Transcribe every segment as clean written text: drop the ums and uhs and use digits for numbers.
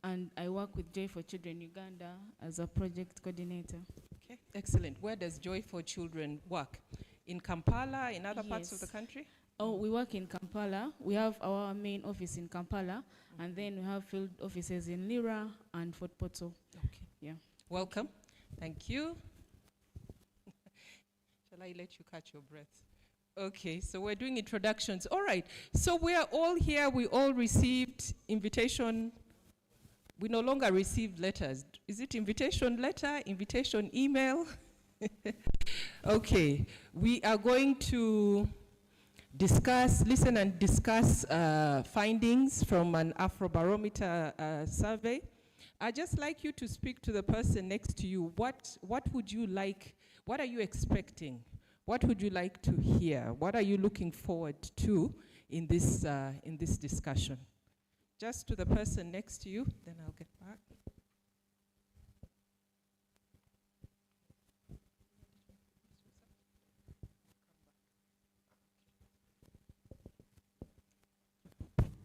and I work with Joy for Children Uganda as a project coordinator. Okay, excellent. Where does Joy for Children work? In Kampala, in other parts of the country? Oh, we work in Kampala. We have our main office in Kampala, and then we have field offices in Lira and Fort Portal. Okay. Yeah. Welcome. Thank you. Shall I let you catch your breath? Okay, so we're doing introductions. All right, so we are all here. We all received invitation. We no longer receive letters. Is it invitation letter, invitation email? Okay, we are going to listen and discuss findings from an Afrobarometer survey. I'd just like you to speak to the person next to you. What would you like, what are you expecting? What would you like to hear? What are you looking forward to in this discussion? Just to the person next to you, then I'll get back.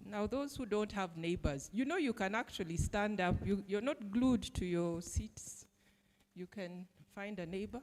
Now, those who don't have neighbors, you know you can actually stand up. You're not glued to your seats. You can find a neighbor.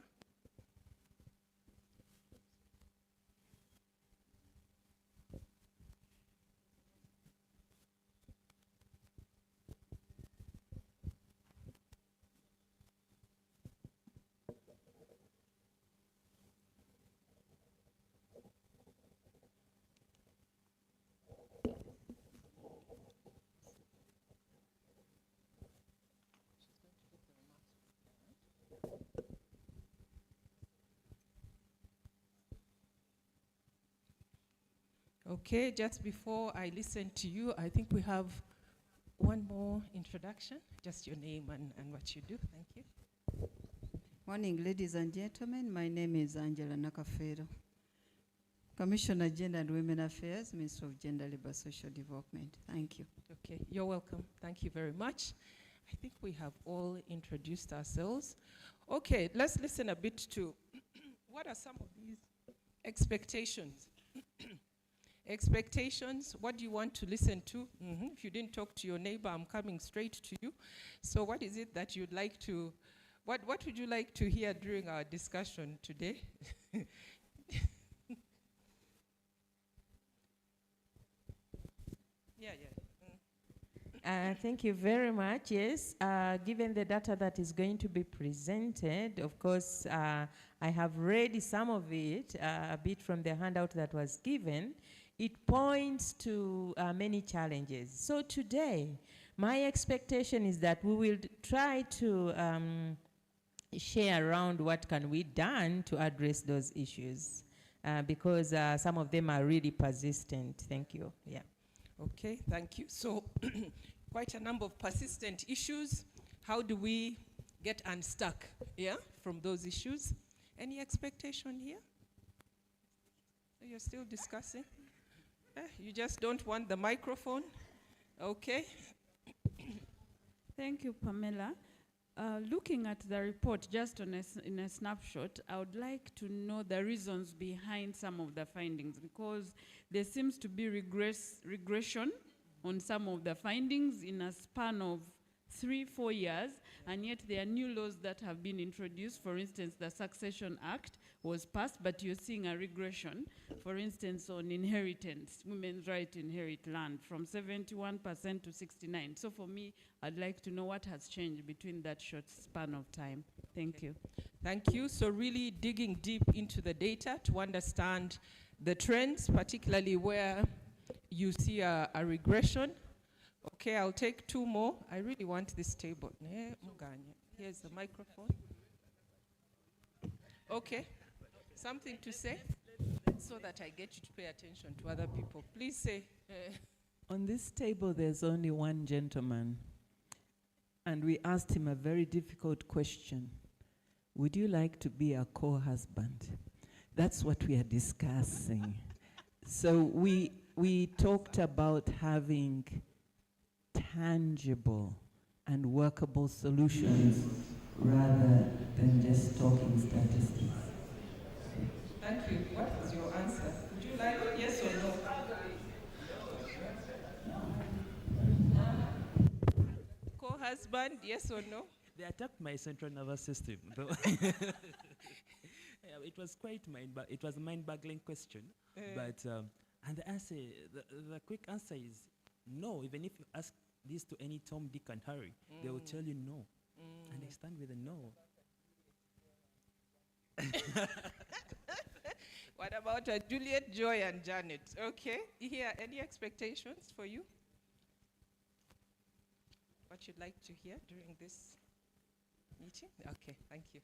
Okay, just before I listen to you, I think we have one more introduction. Just your name and what you do. Thank you. Morning, ladies and gentlemen. My name is Angela Nakafero, Commissioner Gender and Women Affairs, Minister of Gender, Labour, Social Development. Thank you. Okay, you're welcome. Thank you very much. I think we have all introduced ourselves. Okay, let's listen a bit to what are some of these expectations? Expectations, what do you want to listen to? If you didn't talk to your neighbor, I'm coming straight to you. So what is it that you'd like to, what would you like to hear during our discussion today? Thank you very much. Yes, given the data that is going to be presented, of course, I have read some of it, a bit from the handout that was given. It points to many challenges. So today, my expectation is that we will try to share around what can be done to address those issues, because some of them are really persistent. Thank you. Yeah. Okay, thank you. So quite a number of persistent issues. How do we get unstuck, yeah, from those issues? Any expectation here? So you're still discussing? You just don't want the microphone? Okay. Thank you, Pamela. Looking at the report just in a snapshot, I would like to know the reasons behind some of the findings, because there seems to be regression on some of the findings in a span of 3-4 years, and yet there are new laws that have been introduced. For instance, the Succession Act was passed, but you're seeing a regression, for instance, on inheritance, women's right to inherit land, from 71% to 69%. So for me, I'd like to know what has changed between that short span of time. Thank you. Thank you. So really digging deep into the data to understand the trends, particularly where you see a regression. Okay, I'll take two more. I really want this table. Here's the microphone. Okay, something to say so that I get you to pay attention to other people. Please say. On this table, there's only one gentleman, and we asked him a very difficult question. Would you like to be a co-husband? That's what we are discussing. So we talked about having tangible and workable solutions rather than just talking statistics. Thank you. What was your answer? Would you like it, yes or no? husband, yes or no? They attacked my central nervous system, though. Yeah, it was quite it was a mind-boggling question. But and the answer, the quick answer is no. Even if you ask this to any Tom, Dick, and Harry, they will tell you no, and they stand with a no. What about Juliet, Joy, and Janet? Okay, here, any expectations for you? What you'd like to hear during this meeting? Okay, thank you.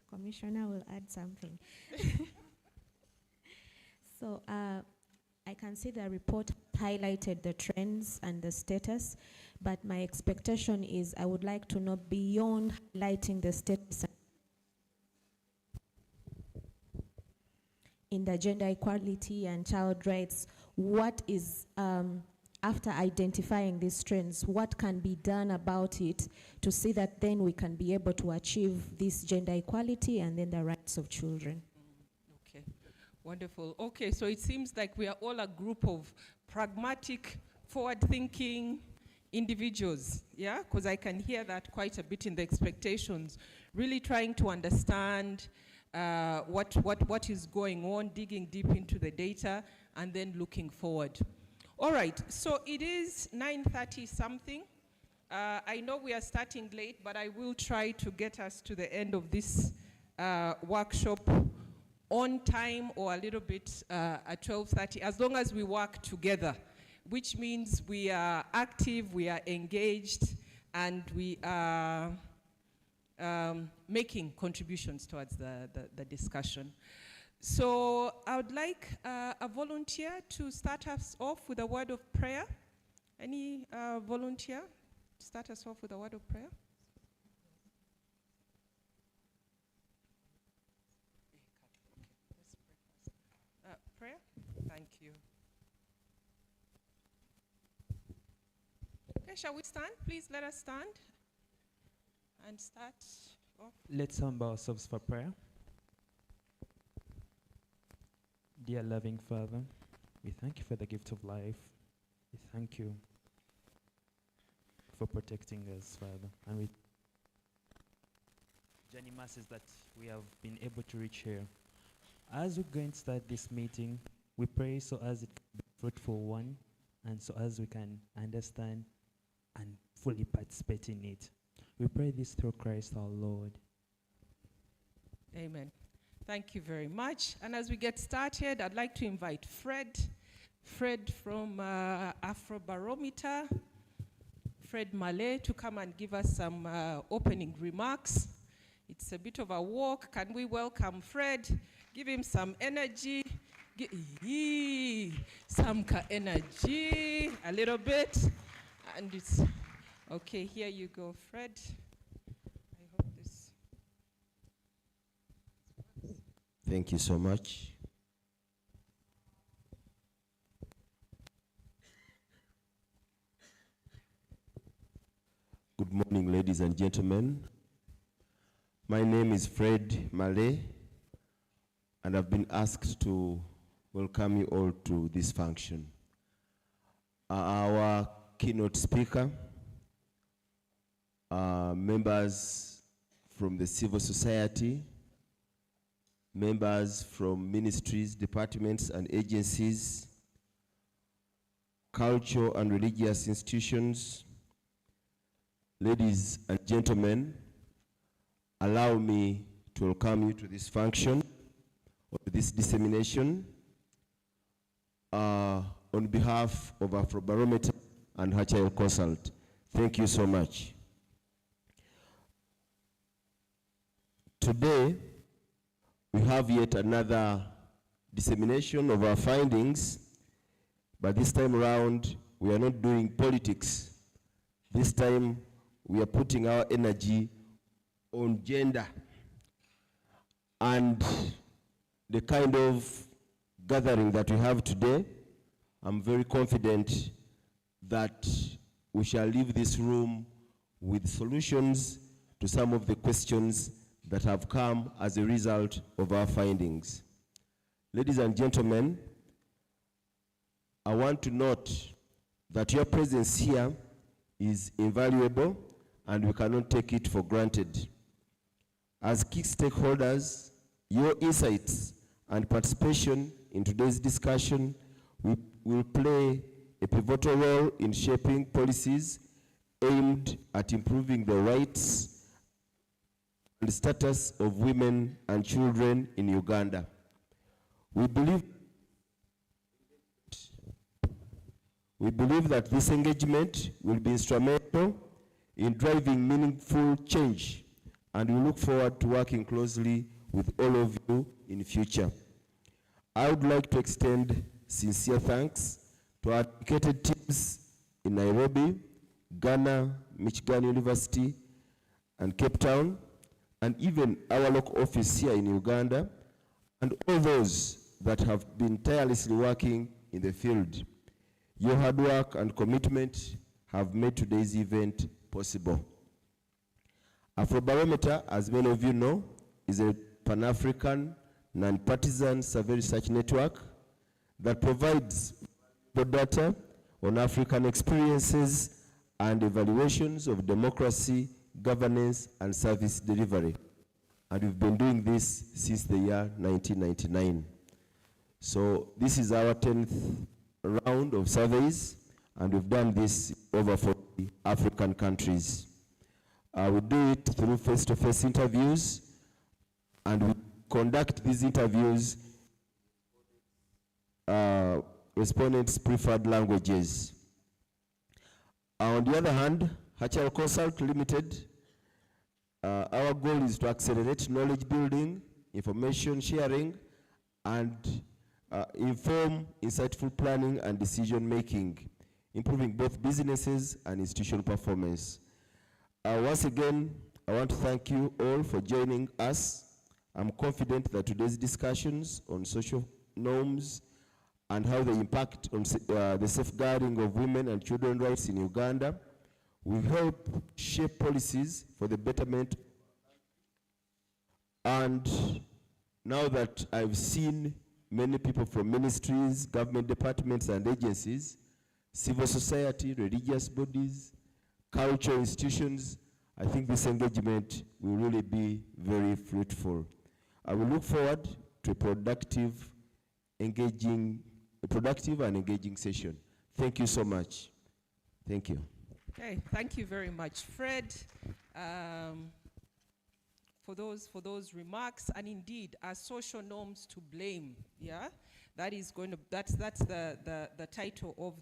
Commissioner will add something. So I can see the report highlighted the trends and the status, but my expectation is I would like to know beyond highlighting the status in the gender equality and child rights, what is, after identifying these trends, what can be done about it to see that then we can be able to achieve this gender equality and then the rights of children. Okay, wonderful. Okay, so it seems like we are all a group of pragmatic, forward-thinking individuals, yeah? Because I can hear that quite a bit in the expectations, really trying to understand what is going on, digging deep into the data, and then looking forward. All right, so it is 9:30 something. I know we are starting late, but I will try to get us to the end of this workshop on time or a little bit at 12:30, as long as we work together, which means we are active, we are engaged, and we are making contributions towards the discussion. So I would like a volunteer to start us off with a word of prayer. Any volunteer to start us off with a word of prayer? Prayer? Thank you. Okay, shall we stand? Please let us stand and start off. Let's humble ourselves for prayer. Dear loving Father, we thank you for the gift of life. We thank you for protecting us, Father. And we journey masses that we have been able to reach here. As we go and start this meeting, we pray so as it can be a fruitful one, and so as we can understand and fully participate in it. We pray this through Christ our Lord. Amen. Thank you very much. And as we get started, I'd like to invite Fred from Afrobarometer, Fred Malay, to come and give us some opening remarks. It's a bit of a walk. Can we welcome Fred? Give him some energy. Some energy, a little bit. And it's, okay, here you go, Fred. I hope this. Thank you so much. Good morning, ladies and gentlemen. My name is Fred Malay, and I've been asked to welcome you all to this function. Our keynote speaker, members from the civil society, members from ministries, departments, and agencies, cultural and religious institutions, ladies and gentlemen, allow me to welcome you to this function, or this dissemination, on behalf of Afrobarometer and her child consult. Thank you so much. Today, we have yet another dissemination of our findings, but this time around, we are not doing politics. This time, we are putting our energy on gender and the kind of gathering that we have today. I'm very confident that we shall leave this room with solutions to some of the questions that have come as a result of our findings. Ladies and gentlemen, I want to note that your presence here is invaluable and we cannot take it for granted. As key stakeholders, your insights and participation in today's discussion will play a pivotal role in shaping policies aimed at improving the rights and status of women and children in Uganda. We believe that this engagement will be instrumental in driving meaningful change, and we look forward to working closely with all of you in future. I would like to extend sincere thanks to our dedicated teams in Nairobi, Ghana, Michigan University, and Cape Town, and even our local office here in Uganda, and all those that have been tirelessly working in the field. Your hard work and commitment have made today's event possible. Afrobarometer, as many of you know, is a Pan-African, non-partisan survey research network that provides data on African experiences and evaluations of democracy, governance, and service delivery. And we've been doing this since the year 1999. So this is our 10th round of surveys, and we've done this over 40 African countries. We do it through face-to-face interviews, and we conduct these interviews respondents' preferred languages. On the other hand, HR Consult Limited, our goal is to accelerate knowledge building, information sharing, and inform insightful planning and decision making, improving both businesses and institutional performance. Once again, I want to thank you all for joining us. I'm confident that today's discussions on social norms and how they impact on the safeguarding of women and children's rights in Uganda will help shape policies for the betterment. And now that I've seen many people from ministries, government departments and agencies, civil society, religious bodies, cultural institutions, I think this engagement will really be very fruitful. I will look forward to a productive and engaging session. Thank you so much. Thank you. Okay, thank you very much, Fred, for those remarks. And indeed, are social norms to blame? Yeah, that's the title of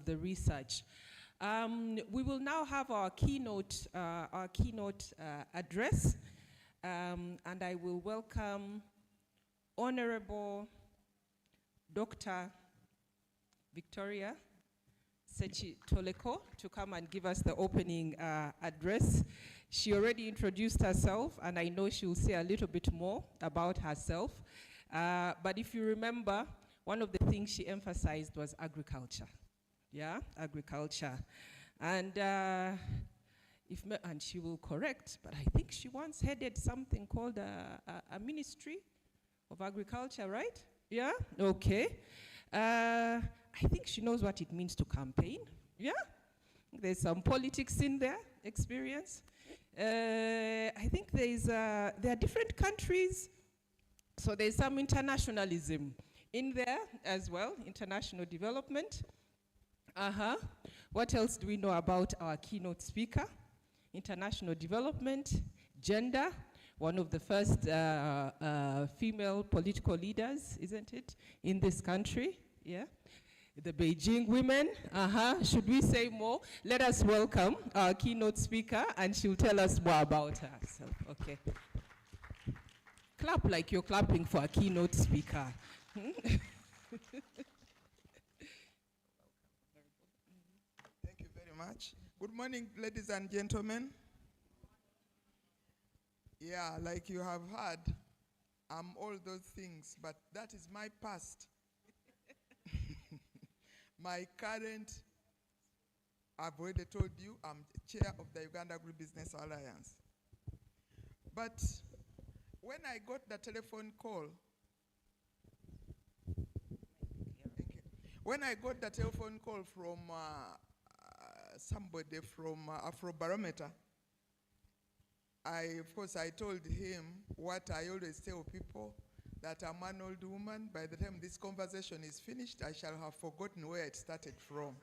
the research. We will now have our keynote address, and I will welcome Honorable Dr. Victoria Sechi Toleko to come and give us the opening address. She already introduced herself, and I know she'll say a little bit more about herself. But if you remember, one of the things she emphasized was agriculture. Yeah, agriculture. And and she will correct, but I think she once headed something called a Ministry of Agriculture, right? Yeah, okay. I think she knows what it means to campaign. Yeah, there's some politics in there, experience. I think there are different countries, so there's some internationalism in there as well, international development. What else do we know about our keynote speaker? International development, gender, one of the first female political leaders, isn't it, in this country? Yeah. The Beijing women, should we say more? Let us welcome our keynote speaker, and she'll tell us more about herself. Okay. Clap like you're clapping for a keynote speaker. Thank you very much. Good morning, ladies and gentlemen. Yeah, like you have heard, I'm all those things, but that is my past. My current, I've already told you, I'm chair of the Uganda Agribusiness Alliance. But when I got the telephone call, when I got the telephone call from somebody from Afrobarometer. Of course, I told him what I always tell people, that I'm an old woman. By the time this conversation is finished, I shall have forgotten where it started from.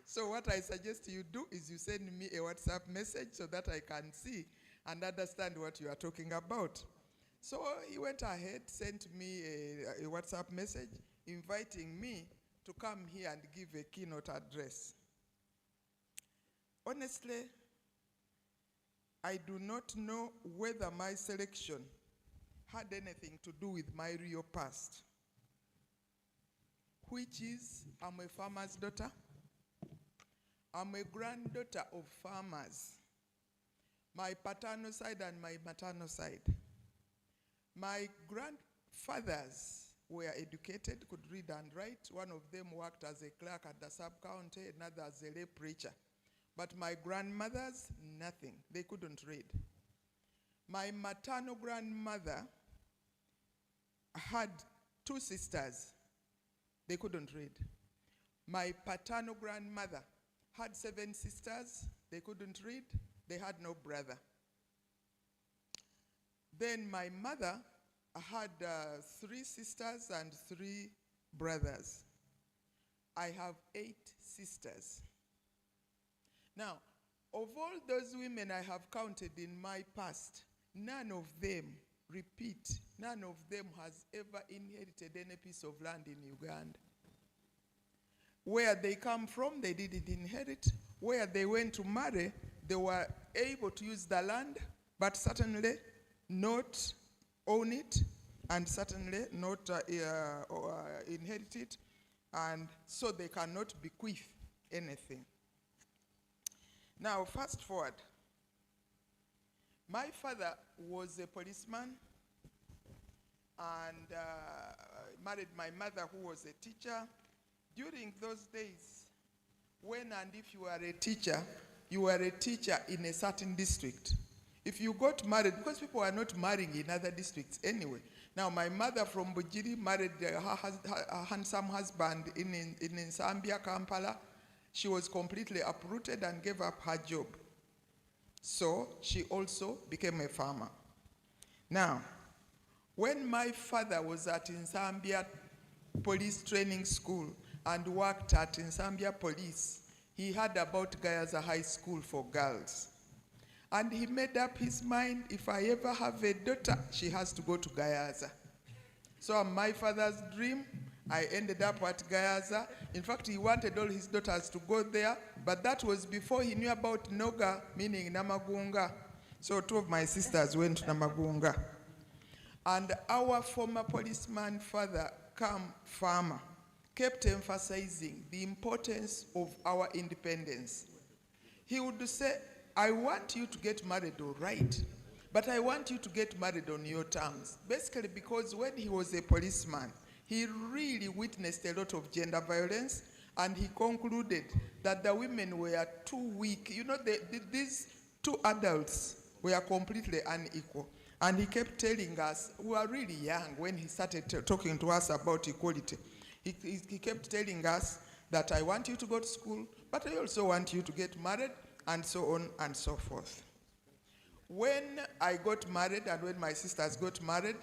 So what I suggest you do is you send me a WhatsApp message so that I can see and understand what you are talking about. So he went ahead, sent me a WhatsApp message inviting me to come here and give a keynote address. Honestly, I do not know whether my selection had anything to do with my real past, which is I'm a farmer's daughter. I'm a granddaughter of farmers. My paternal side and my maternal side. My grandfathers were educated, could read and write. One of them worked as a clerk at the sub-county, another as a lay preacher. But my grandmothers, nothing. They couldn't read. My maternal grandmother had 2 sisters. They couldn't read. My paternal grandmother had 7 sisters. They couldn't read. They had no brother. Then my mother had 3 sisters and 3 brothers. I have 8 sisters. Now, of all those women I have counted in my past, none of them none of them has ever inherited any piece of land in Uganda. Where they come from, they didn't inherit. Where they went to marry, they were able to use the land, but certainly not own it, and certainly not inherit it, and so they cannot bequeath anything. Now, fast forward. My father was a policeman and married my mother, who was a teacher. During those days, when and if you are a teacher, you were a teacher in a certain district. If you got married, because people are not marrying in other districts anyway. Now, my mother from Bujiri married her handsome husband in Zambia, Kampala. She was completely uprooted and gave up her job. So she also became a farmer. Now, when my father was at Zambia Police Training School and worked at Zambia Police, he heard about Gayaza High School for girls. And he made up his mind, if I ever have a daughter, she has to go to Gayaza. So my father's dream, I ended up at Gayaza. In fact, he wanted all his daughters to go there, but that was before he knew about Noga, meaning Namagunga. So 2 of my sisters went to Namagunga. And our former policeman father, come farmer, kept emphasizing the importance of our independence. He would say, I want you to get married, all right, but I want you to get married on your terms. Basically because when he was a policeman, he really witnessed a lot of gender violence, and he concluded that the women were too weak. You know, these 2 adults were completely unequal. And he kept telling us, we were really young when he started talking to us about equality. He kept telling us that I want you to go to school, but I also want you to get married, and so on and so forth. When I got married and when my sisters got married,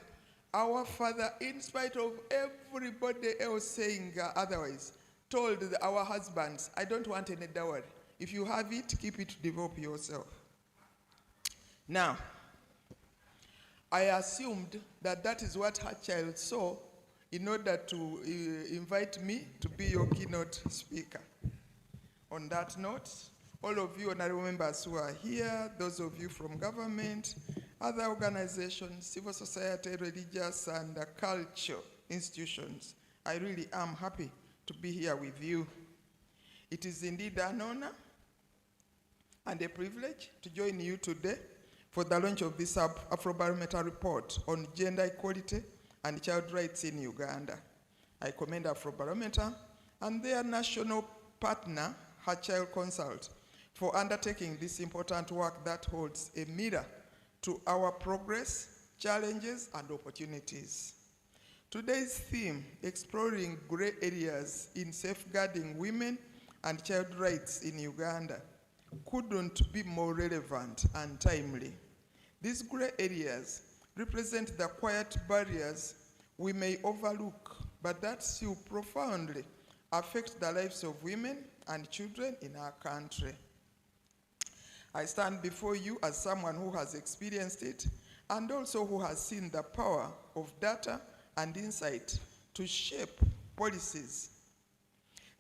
our father, in spite of everybody else saying otherwise, told our husbands, I don't want any dowry. If you have it, keep it to develop yourself. Now, I assumed that that is what her child saw in order to invite me to be your keynote speaker. On that note, all of you honorable members who are here, those of you from government, other organizations, civil society, religious and cultural institutions, I really am happy to be here with you. It is indeed an honor and a privilege to join you today for the launch of this Afrobarometer report on gender equality and child rights in Uganda. I commend Afrobarometer and their national partner, Her Child Consult, for undertaking this important work that holds a mirror to our progress, challenges, and opportunities. Today's theme, exploring gray areas in safeguarding women and child rights in Uganda couldn't be more relevant and timely. These gray areas represent the quiet barriers we may overlook, but that still profoundly affect the lives of women and children in our country. I stand before you as someone who has experienced it and also who has seen the power of data and insight to shape policies.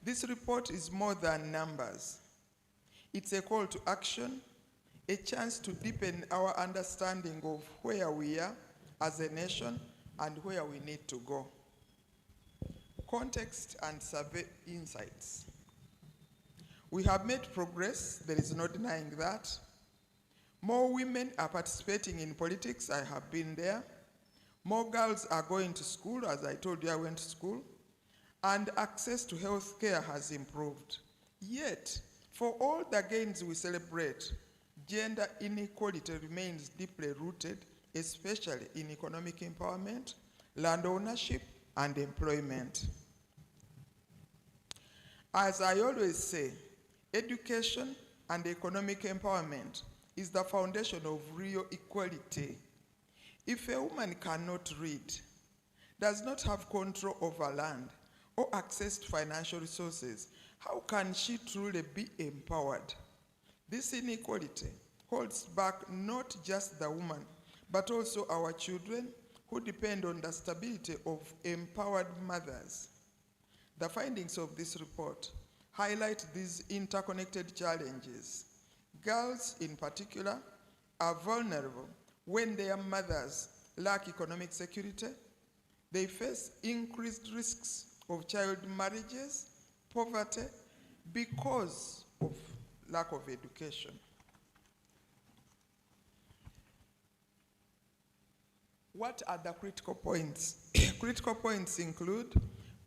This report is more than numbers. It's a call to action, a chance to deepen our understanding of where we are as a nation and where we need to go. Context and survey insights. We have made progress, there is no denying that. More women are participating in politics, I have been there. More girls are going to school, as I told you I went to school. And access to health care has improved. Yet, for all the gains we celebrate, gender inequality remains deeply rooted, especially in economic empowerment, land ownership, and employment. As I always say, education and economic empowerment is the foundation of real equality. If a woman cannot read, does not have control over land, or access to financial resources, how can she truly be empowered? This inequality holds back not just the woman, but also our children who depend on the stability of empowered mothers. The findings of this report highlight these interconnected challenges. Girls, in particular, are vulnerable when their mothers lack economic security. They face increased risks of child marriages, poverty, because of lack of education. What are the critical points? Critical points include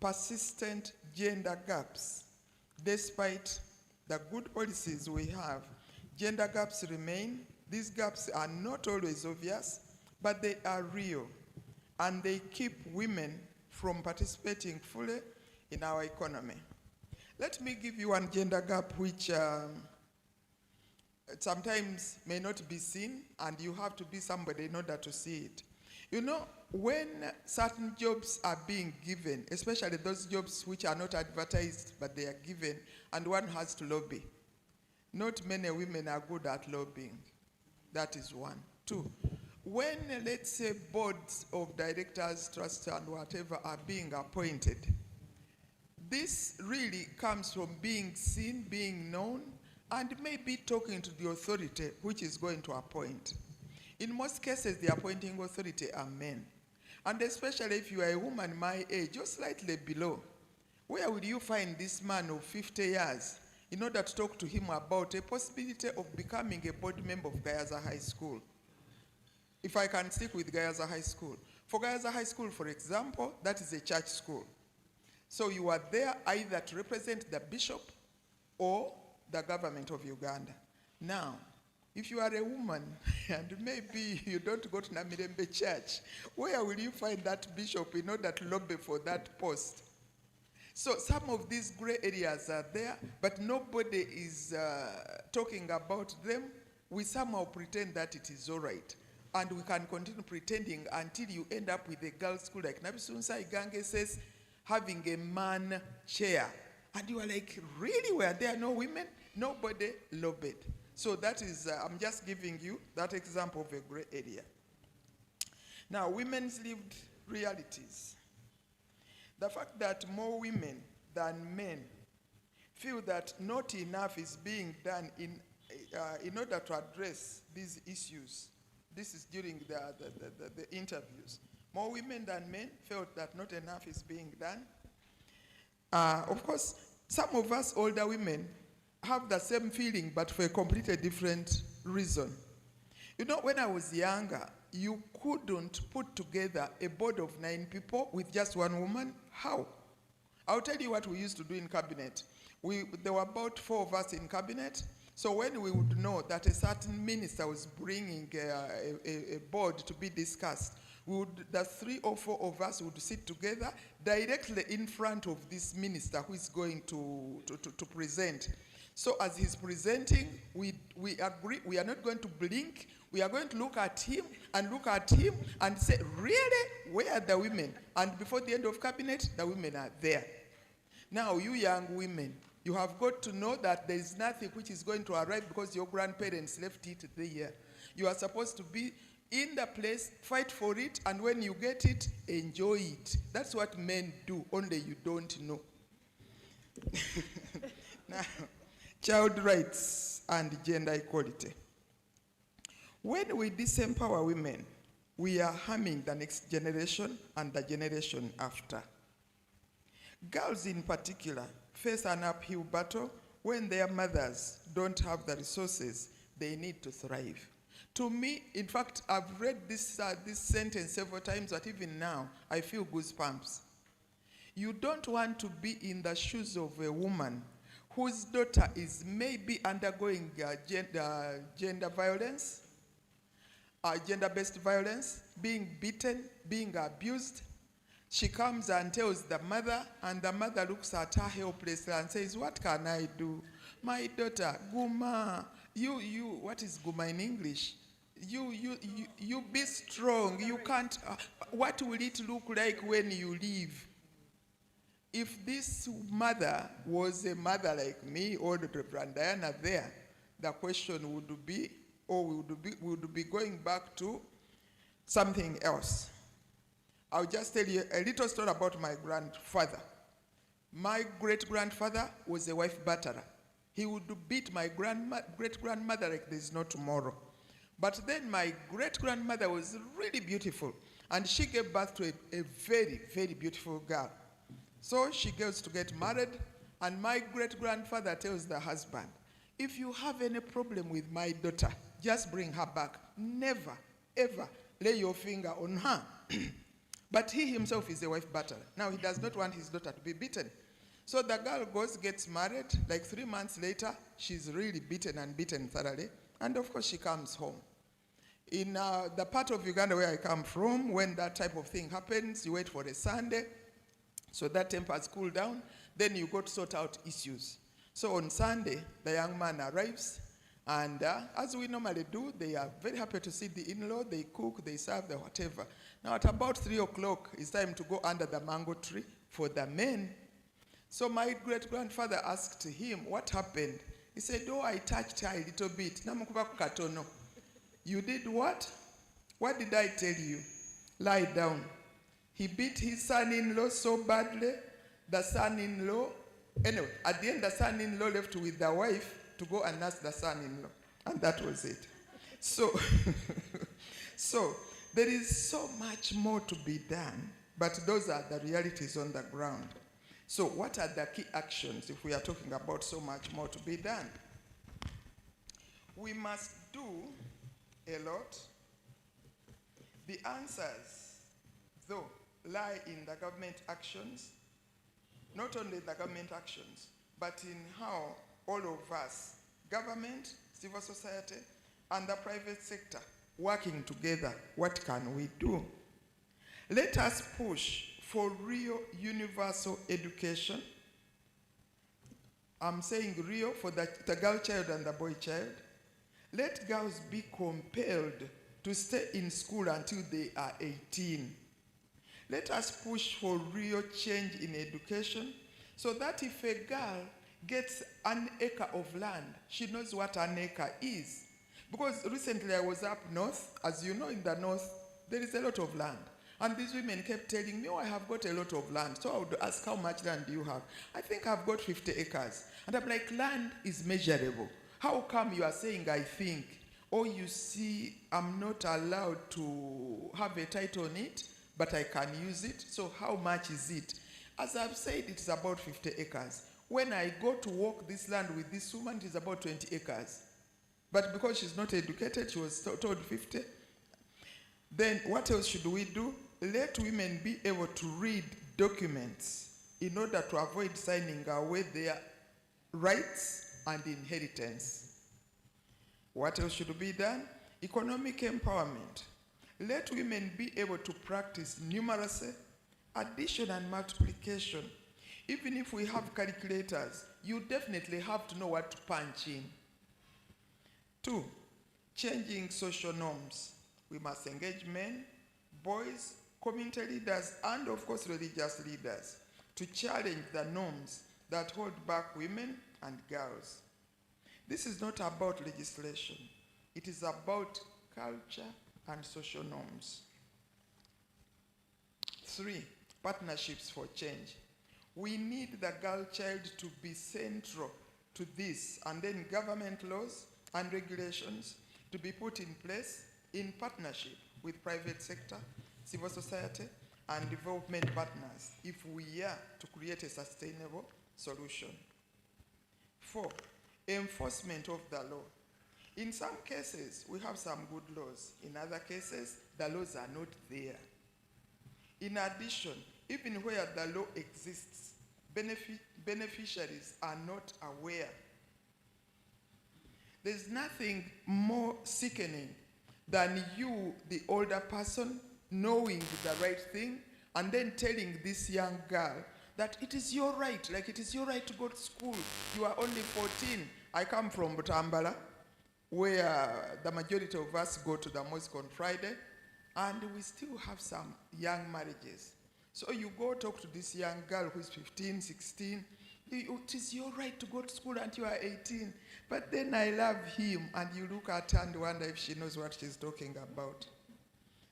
persistent gender gaps. Despite the good policies we have, gender gaps remain. These gaps are not always obvious, but they are real, and they keep women from participating fully in our economy. Let me give you one gender gap which sometimes may not be seen, and you have to be somebody in order to see it. You know, when certain jobs are being given, especially those jobs which are not advertised but they are given, and one has to lobby, not many women are good at lobbying. That is one. Two, when, let's say, boards of directors, trusts, and whatever are being appointed, this really comes from being seen, being known, and maybe talking to the authority which is going to appoint. In most cases, the appointing authority are men. And especially if you are a woman my age, or slightly below, where will you find this man of 50 years in order to talk to him about a possibility of becoming a board member of Gayaza High School? If I can stick with Gayaza High School. For Gayaza High School, for example, that is a church school. So you are there either to represent the bishop or the government of Uganda. Now, if you are a woman and maybe you don't go to Namirembe Church, where will you find that bishop in order to lobby for that post? So some of these gray areas are there, but nobody is talking about them. We somehow pretend that it is all right. And we can continue pretending until you end up with a girls' school like Nabisunsa Igange says, having a man chair. And you are like, really? Were there no women? Nobody lobbied. So that is, I'm just giving you that example of a gray area. Now, women's lived realities. The fact that more women than men feel that not enough is being done in order to address these issues. This is during the interviews. More women than men felt that not enough is being done. Of course, some of us older women have the same feeling, but for a completely different reason. You know, when I was younger, you couldn't put together a board of 9 people with just one woman. How? I'll tell you what we used to do in cabinet. There were about 4 of us in cabinet. So when we would know that a certain minister was bringing a board to be discussed, the 3 or 4 of us would sit together directly in front of this minister who is going to present. So as he's presenting, we agree, we are not going to blink. We are going to look at him and say, really, where are the women? And before the end of cabinet, the women are there. Now, you young women, you have got to know that there is nothing which is going to arrive because your grandparents left it there. You are supposed to be in the place, fight for it, and when you get it, enjoy it. That's what men do, only you don't know. Now, child rights and gender equality. When we disempower women, we are harming the next generation and the generation after. Girls in particular face an uphill battle when their mothers don't have the resources they need to thrive. To me, in fact, I've read this sentence several times, but even now, I feel goosebumps. You don't want to be in the shoes of a woman whose daughter is maybe undergoing gender violence, gender-based violence, being beaten, being abused. She comes and tells the mother, and the mother looks at her helplessly and says, what can I do? My daughter, Guma, what is Guma in English? You be strong. You can't, what will it look like when you leave? If this mother was a mother like me or the Reverend Diana there, the question would be, or would be going back to something else. I'll just tell you a little story about my grandfather. My great-grandfather was a wife batterer. He would beat my great-grandmother like there's no tomorrow. But then my great-grandmother was really beautiful, and she gave birth to a very, very beautiful girl. So she goes to get married, and my great-grandfather tells the husband, if you have any problem with my daughter, just bring her back. Never, ever lay your finger on her. But he himself is a wife batterer. Now he does not want his daughter to be beaten. So the girl gets married. Like 3 months later, she's really beaten and beaten thoroughly. And of course, she comes home. In the part of Uganda where I come from, when that type of thing happens, you wait for a Sunday, so that temper has cooled down, then you go to sort out issues. So on Sunday, the young man arrives, and as we normally do, they are very happy to see the in-law, they cook, they serve, the whatever. Now at about 3 o'clock, it's time to go under the mango tree for the men. So my great-grandfather asked him, what happened? He said, oh, I touched her a little bit. You did what? What did I tell you? Lie down. He beat his son-in-law so badly, the son-in-law, anyway, at the end, the son-in-law left with the wife to go and nurse the son-in-law. And that was it. So, so there is so much more to be done, but those are the realities on the ground. So what are the key actions if we are talking about so much more to be done? We must do a lot. The answers, though, lie in the government actions, not only the government actions, but in how all of us, government, civil society, and the private sector, working together, what can we do? Let us push for real universal education. I'm saying real for the girl child and the boy child. Let girls be compelled to stay in school until they are 18. Let us push for real change in education so that if a girl gets an acre of land, she knows what an acre is. Because recently I was up north. As you know, in the north, there is a lot of land. And these women kept telling me, oh, I have got a lot of land. So I would ask, how much land do you have? I think I've got 50 acres. And I'm like, land is measurable. How come you are saying, I think? Or you see, I'm not allowed to have a title on it, but I can use it. So how much is it? As I've said, it's about 50 acres. When I go to walk this land with this woman, it is about 20 acres. But because she's not educated, she was told 50. Then what else should we do? Let women be able to read documents in order to avoid signing away their rights and inheritance. What else should be done? Economic empowerment. Let women be able to practice numeracy, addition and multiplication. Even if we have calculators, you definitely have to know what to punch in. 2, changing social norms. We must engage men, boys, community leaders, and of course religious leaders to challenge the norms that hold back women and girls. This is not about legislation. It is about culture and social norms. 3, partnerships for change. We need the girl child to be central to this, and then government laws and regulations to be put in place in partnership with private sector, civil society, and development partners if we are to create a sustainable solution. 4, enforcement of the law. In some cases, we have some good laws. In other cases, the laws are not there. In addition, even where the law exists, beneficiaries are not aware. There's nothing more sickening than you, the older person, knowing the right thing and then telling this young girl that it is your right, like it is your right to go to school. You are only 14. I come from Butambala, where the majority of us go to the mosque on Friday, and we still have some young marriages. So you go talk to this young girl who is 15, 16, it is your right to go to school until you are 18. But then I love him, and you look at her and wonder if she knows what she's talking about.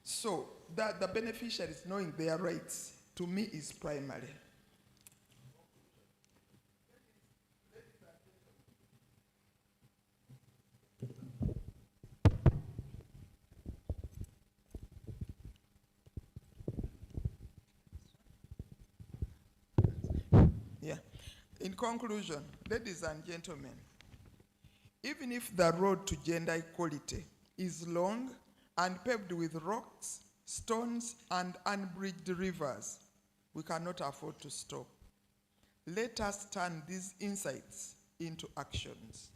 So that the beneficiaries knowing their rights, to me, is primary. In conclusion, ladies and gentlemen, even if the road to gender equality is long and paved with rocks, stones, and unbridged rivers, we cannot afford to stop. Let us turn these insights into actions.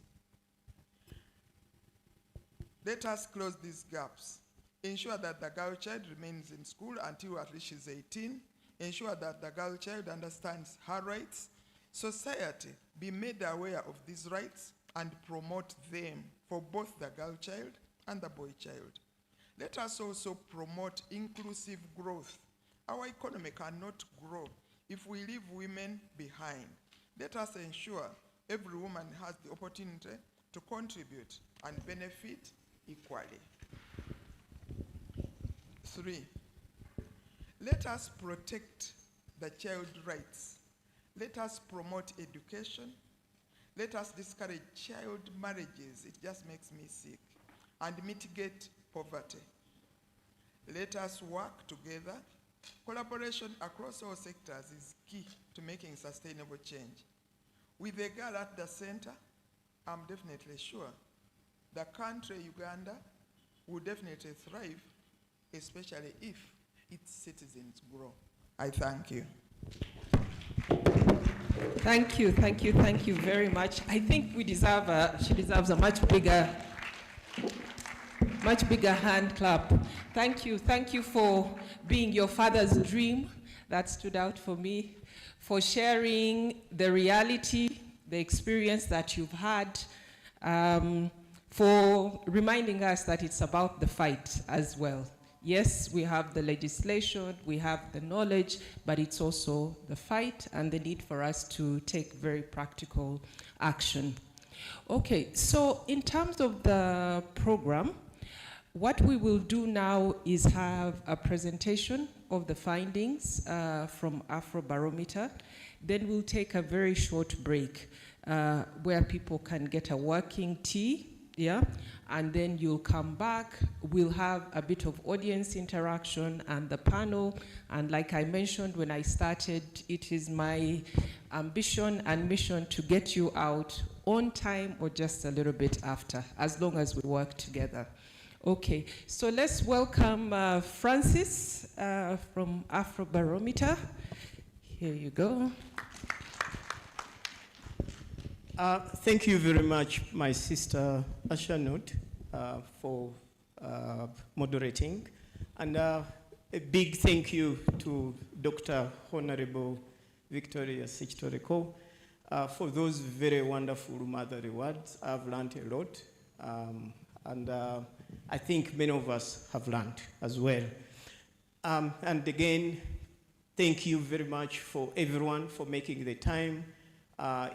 Let us close these gaps. Ensure that the girl child remains in school until at least she's 18. Ensure that the girl child understands her rights. Society be made aware of these rights and promote them for both the girl child and the boy child. Let us also promote inclusive growth. Our economy cannot grow if we leave women behind. Let us ensure every woman has the opportunity to contribute and benefit equally. 3, let us protect the child rights. Let us promote education. Let us discourage child marriages. It just makes me sick. And mitigate poverty. Let us work together. Collaboration across all sectors is key to making sustainable change. With the girl at the center, I'm definitely sure the country, Uganda, will definitely thrive, especially if its citizens grow. I thank you. Thank you, thank you, thank you very much. I think she deserves a much bigger hand clap. Thank you for being your father's dream. That stood out for me. For sharing the reality, the experience that you've had. For reminding us that it's about the fight as well. Yes, we have the legislation, we have the knowledge, but it's also the fight and the need for us to take very practical action. Okay, so in terms of the program, what we will do now is have a presentation of the findings from Afrobarometer. Then we'll take a very short break where people can get a working tea. Yeah, and then you'll come back. We'll have a bit of audience interaction and the panel. And like I mentioned when I started, it is my ambition and mission to get you out on time or just a little bit after, as long as we work together. Okay, so let's welcome Francis from Afrobarometer. Here you go. Thank you very much, my sister Ashanut, for moderating. And a big thank you to Dr. Honorable Victoria Sechitoreko for those very wonderful motherly words. I've learned a lot. And I think many of us have learned as well. And again, thank you very much for everyone for making the time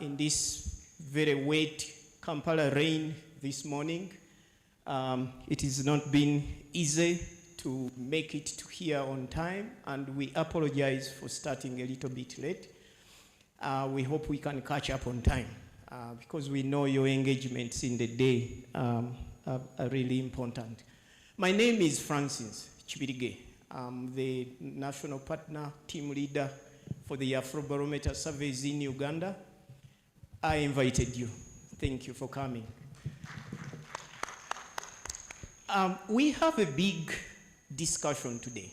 in this very wet Kampala rain this morning. It has not been easy to make it to here on time, and we apologize for starting a little bit late. We hope we can catch up on time because we know your engagements in the day are really important. My name is Francis Chibirige. I'm the national partner team leader for the Afrobarometer surveys in Uganda. I invited you. Thank you for coming. We have a big discussion today.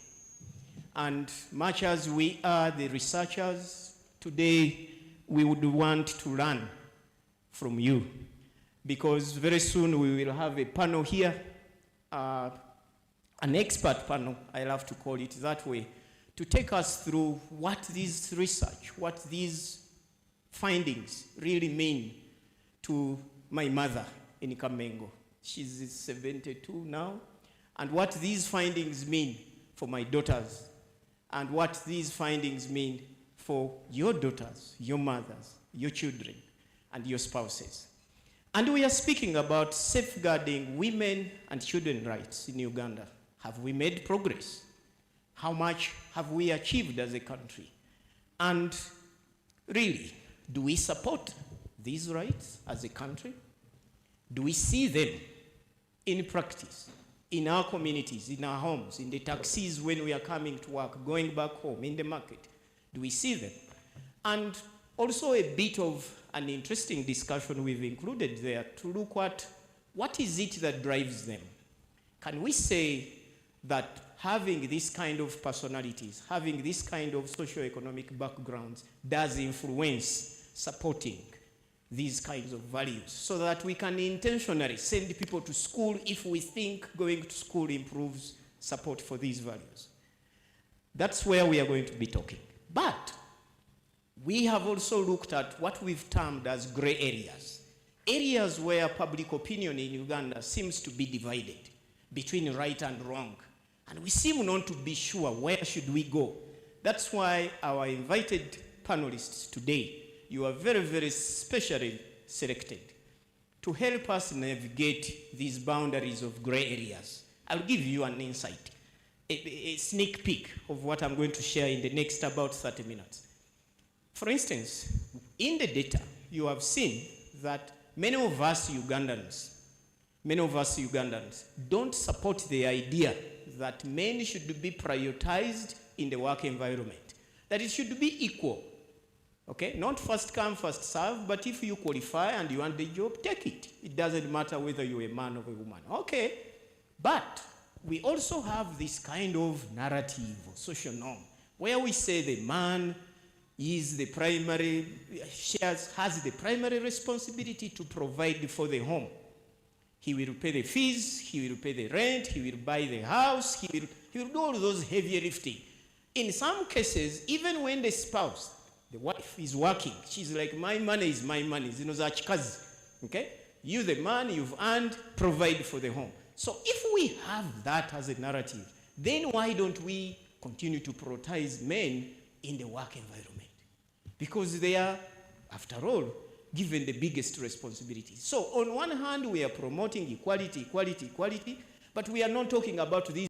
And much as we are the researchers, today we would want to learn from you. Because very soon we will have a panel here, an expert panel, I love to call it that way, to take us through what this research, what these findings really mean to my mother in Kamengo. She's 72 now. And what these findings mean for my daughters, and what these findings mean for your daughters, your mothers, your children, and your spouses. And we are speaking about safeguarding women and children's rights in Uganda. Have we made progress? How much have we achieved as a country? And really, do we support these rights as a country? Do we see them in practice, in our communities, in our homes, in the taxis when we are coming to work, going back home, in the market? Do we see them? And also a bit of an interesting discussion we've included there to look at what is it that drives them. Can we say that having this kind of personalities, having this kind of socioeconomic backgrounds does influence supporting these kinds of values so that we can intentionally send people to school if we think going to school improves support for these values? That's where we are going to be talking. But we have also looked at what we've termed as gray areas. Areas where public opinion in Uganda seems to be divided between right and wrong. And we seem not to be sure where should we go. That's why our invited panelists today, you are very, very specially selected to help us navigate these boundaries of gray areas. I'll give you an insight, a sneak peek of what I'm going to share in the next about 30 minutes. For instance, in the data, you have seen that many of us Ugandans don't support the idea that men should be prioritized in the work environment, that it should be equal. Okay, not first come, first serve, but if you qualify and you want the job, take it. It doesn't matter whether you're a man or a woman. Okay, but we also have this kind of narrative or social norm where we say the man is the primary, has the primary responsibility to provide for the home. He will pay the fees, he will pay the rent, he will buy the house, he will do all those heavy lifting. In some cases, even when the spouse, the wife is working, she's like, my money is my money. Okay? You, the man, you've earned, provide for the home. So if we have that as a narrative, then why don't we continue to prioritize men in the work environment? Because they are, after all, given the biggest responsibilities. So on one hand, we are promoting equality, equality, equality, but we are not talking about these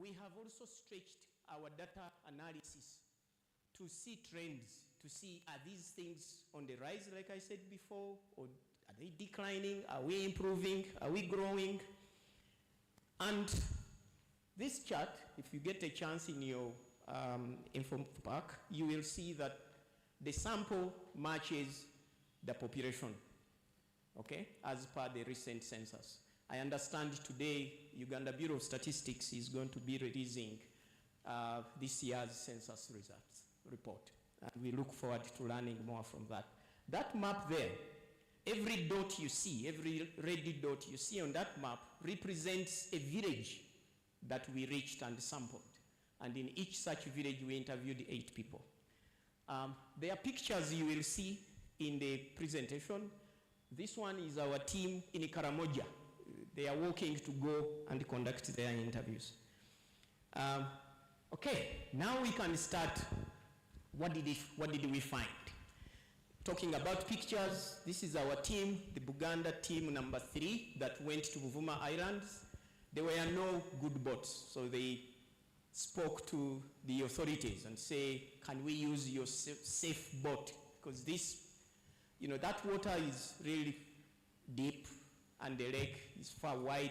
we have also stretched our data analysis to see trends, to see are these things on the rise, like I said before, or are they declining? Are we improving? Are we growing? And this chart, if you get a chance in your info pack, you will see that the sample matches the population, okay, as per the recent census. I understand today Uganda Bureau of Statistics is going to be releasing this year's census results report. And we look forward to learning more from that. That map there, every dot you see, every red dot you see on that map represents a village that we reached and sampled. And in each such village, we interviewed 8 people. There are pictures you will see in the presentation. This one is our team in Karamoja. They are working to go and conduct their interviews. Okay, now we can start. What did we find? Talking about pictures, this is our team, the Buganda team number 3 that went to Buvuma Islands. There were no good boats, so they spoke to the authorities and say, can we use your safe boat? Because this, that water is really deep and the lake is far wide.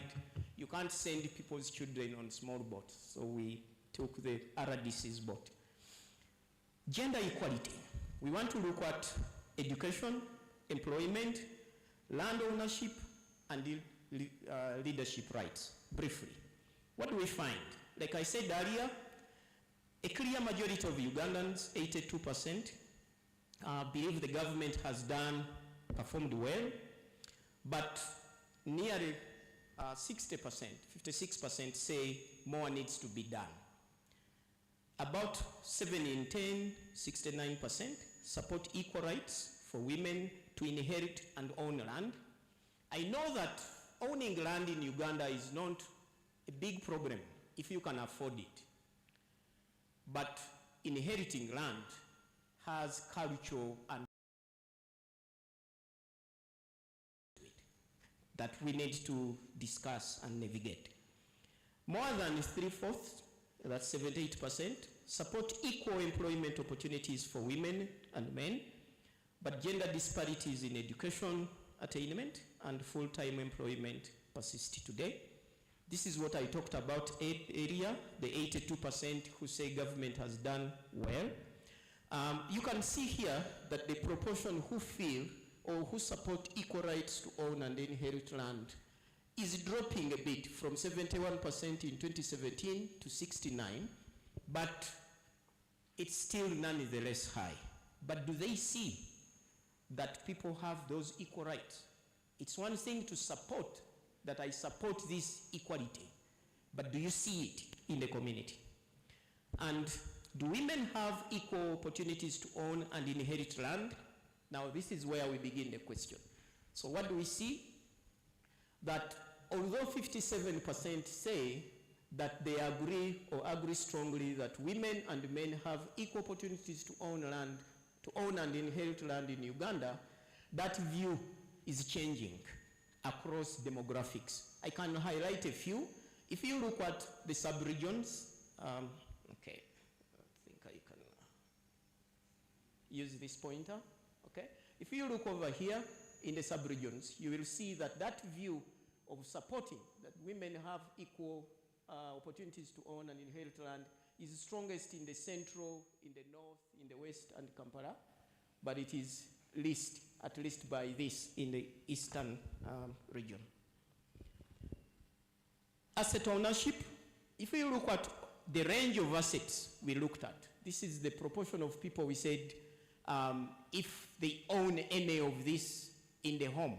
You can't send people's children on small boats. So we took the RDC's boat. Gender equality. We want to look at education, employment, land ownership, and leadership rights, briefly. What do we find? Like I said earlier, a clear majority of Ugandans, 82%, believe the government has performed well, but nearly 60%, 56% say more needs to be done. About 7 in 10, 69%, support equal rights for women to inherit and own land. I know that owning land in Uganda is not a big problem if you can afford it. But inheriting land has cultural and that we need to discuss and navigate. More than 3/4, that's 78%, support equal employment opportunities for women and men, but gender disparities in education attainment and full-time employment persist today. This is what I talked about earlier, the 82% who say government has done well. You can see here that the proportion who feel or who support equal rights to own and inherit land is dropping a bit from 71% in 2017 to 69%, but it's still nonetheless high. But do they see that people have those equal rights? It's one thing to support that I support this equality, but do you see it in the community? And do women have equal opportunities to own and inherit land? Now this is where we begin the question. So what do we see? That although 57% say that they agree or agree strongly that women and men have equal opportunities to own land, to own and inherit land in Uganda, that view is changing across demographics. I can highlight a few. If you look at the sub-regions, okay, I think I can use this pointer, okay? If you look over here in the sub-regions, you will see that that view of supporting that women have equal opportunities to own and inherit land is strongest in the central, in the north, in the west, and Kampala, but it is least, at least by this, in the eastern region. Asset ownership, if we look at the range of assets we looked at, this is the proportion of people we said if they own any of this in the home,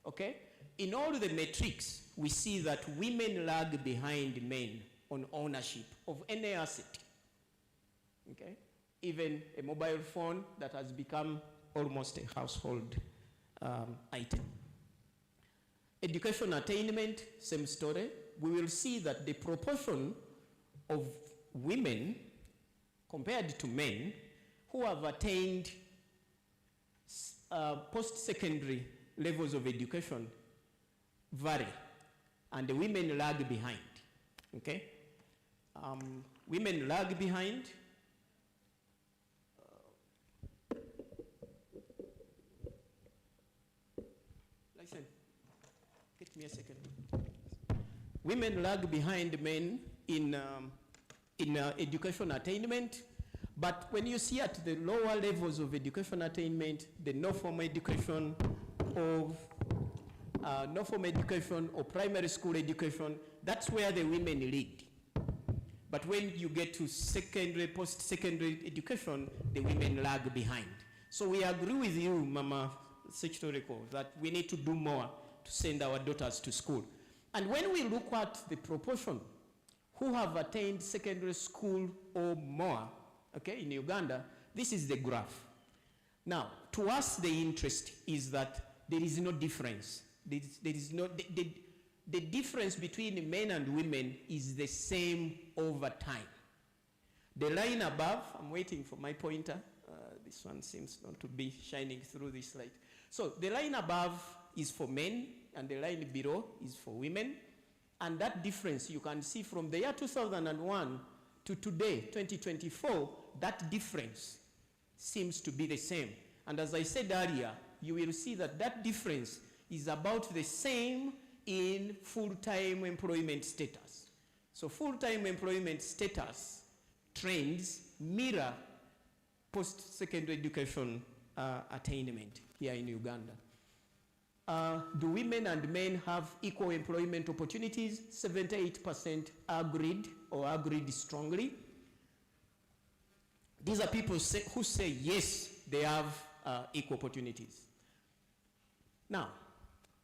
okay? In all the metrics, we see that women lag behind men on ownership of any asset, okay? Even a mobile phone that has become almost a household item. Education attainment, same story. We will see that the proportion of women compared to men who have attained post-secondary levels of education vary, and the women lag behind, okay? Women lag behind. Listen, get me a second. Women lag behind men in education attainment, but when you see at the lower levels of education attainment, the no formal education or primary school education, that's where the women lead. But when you get to secondary, post-secondary education, the women lag behind. So we agree with you, Mama Secretary, that we need to do more to send our daughters to school. And when we look at the proportion who have attained secondary school or more, okay, in Uganda, this is the graph. Now, to us, the interest is that there is no difference. There is no, the difference between men and women is the same over time. The line above, I'm waiting for my pointer. This one seems not to be shining through this light. So the line above is for men, and the line below is for women. And that difference, you can see from the year 2001 to today, 2024, that difference seems to be the same. And as I said earlier, you will see that that difference is about the same in full-time employment status. So full-time employment status trends mirror post-secondary education attainment here in Uganda. Do women and men have equal employment opportunities? 78% agreed or agreed strongly. These are people who say yes, they have equal opportunities. Now,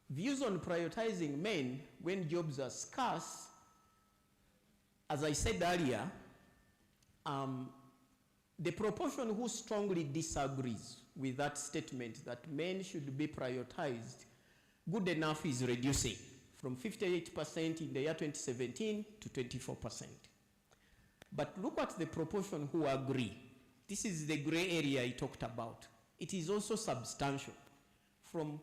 views on prioritizing men when jobs are scarce, as I said earlier, the proportion who strongly disagrees with that statement that men should be prioritized, good enough, is reducing from 58% in the year 2017 to 24%. But look at the proportion who agree. This is the gray area I talked about. It is also substantial, from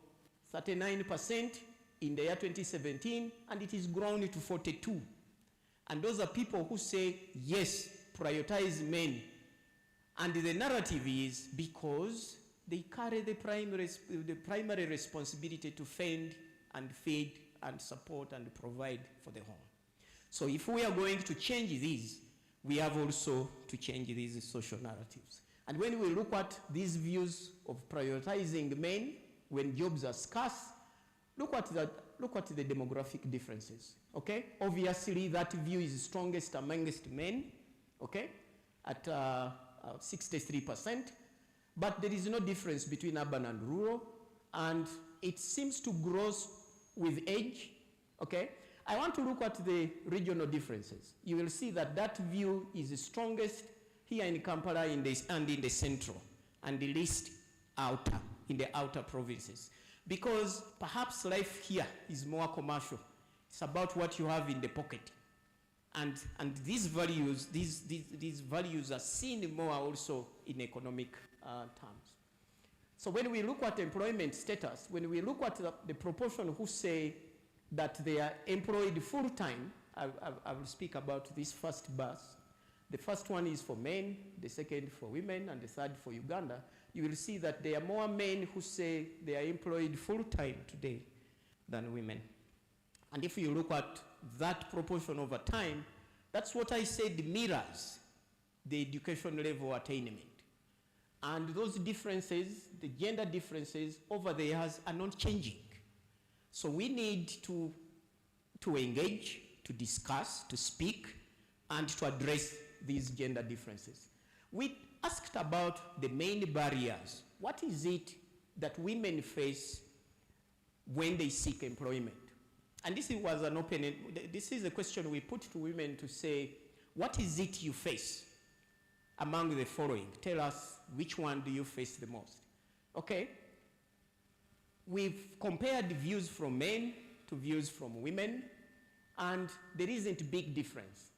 39% in the year 2017, and it is grown to 42%. And those are people who say, yes, prioritize men. And the narrative is because they carry the primary responsibility to fend and feed and support and provide for the home. So if we are going to change these, we have also to change these social narratives. And when we look at these views of prioritizing men when jobs are scarce, look at the demographic differences, okay? Obviously, that view is strongest amongst men, okay, at 63%, but there is no difference between urban and rural, and it seems to grow with age, okay? I want to look at the regional differences. You will see that that view is strongest here in Kampala and in the central, and the least outer, in the outer provinces. Because perhaps life here is more commercial. It's about what you have in the pocket. And these values are seen more also in economic terms. So when we look at employment status, when we look at the proportion who say that they are employed full-time, I will speak about this first bus. The first one is for men, the second for women, and the third for Uganda. You will see that there are more men who say they are employed full-time today than women. And if you look at that proportion over time, that's what I said mirrors the education level attainment. And those differences, the gender differences over the years, are not changing. So we need to engage, to discuss, to speak, and to address these gender differences. We asked about the main barriers. What is it that women face when they seek employment? And this was an open, this is a question we put to women to say, what is it you face among the following? Tell us which one do you face the most? Okay. We've compared views from men to views from women, and there isn't a big difference.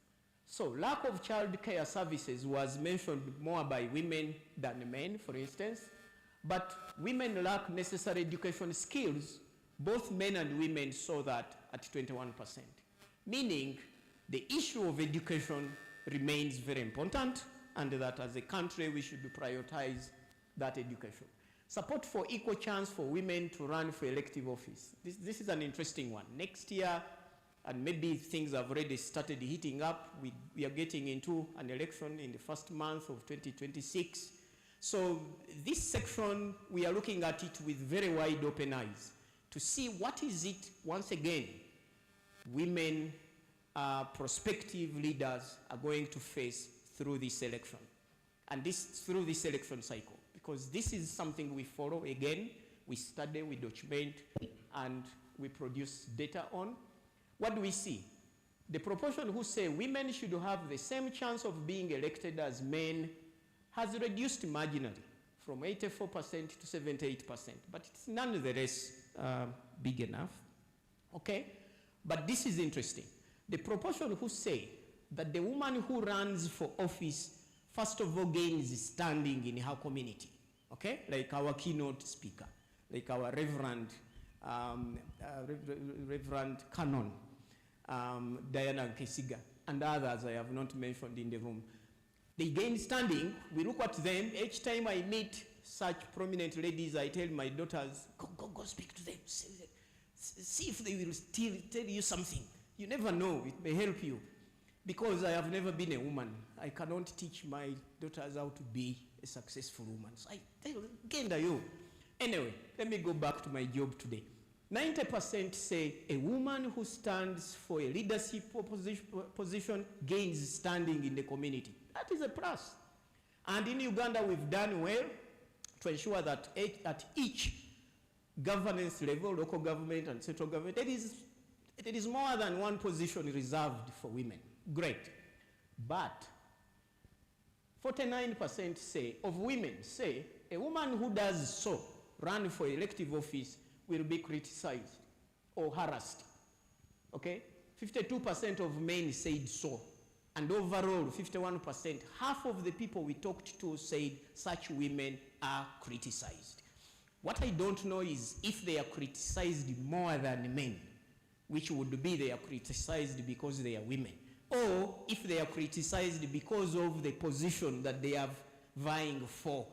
So lack of child care services was mentioned more by women than men, for instance, but women lack necessary education skills. Both men and women saw that at 21%, meaning the issue of education remains very important, and that as a country we should prioritize that education. Support for equal chance for women to run for elective office. This is an interesting one. Next year, and maybe things have already started heating up, we are getting into an election in the first month of 2026. So this section, we are looking at it with very wide open eyes to see what is it, once again, women prospective leaders are going to face through this election. And through this election cycle. Because this is something we follow again, we study, we document, and we produce data on. What do we see? The proportion who say women should have the same chance of being elected as men has reduced marginally from 84% to 78%, but it's nonetheless big enough, okay? But this is interesting. The proportion who say that the woman who runs for office, first of all, gains standing in her community, okay? Like our keynote speaker, like our Reverend Canon, Diana Kesiga, and others I have not mentioned in the room. They gain standing. We look at them. Each time I meet such prominent ladies, I tell my daughters, go speak to them. See if they will still tell you something. You never know. It may help you. Because I have never been a woman, I cannot teach my daughters how to be a successful woman. So I tell them, you. Anyway, let me go back to my job today. 90% say a woman who stands for a leadership position gains standing in the community. That is a plus. And in Uganda, we've done well to ensure that at each governance level, local government and central government, there is more than one position reserved for women. Great. But 49% of women say a woman who does so, run for elective office, will be criticized or harassed. Okay? 52% of men said so. And overall, 51%, half of the people we talked to said such women are criticized. What I don't know is if they are criticized more than men, which would be they are criticized because they are women, or if they are criticized because of the position that they are vying for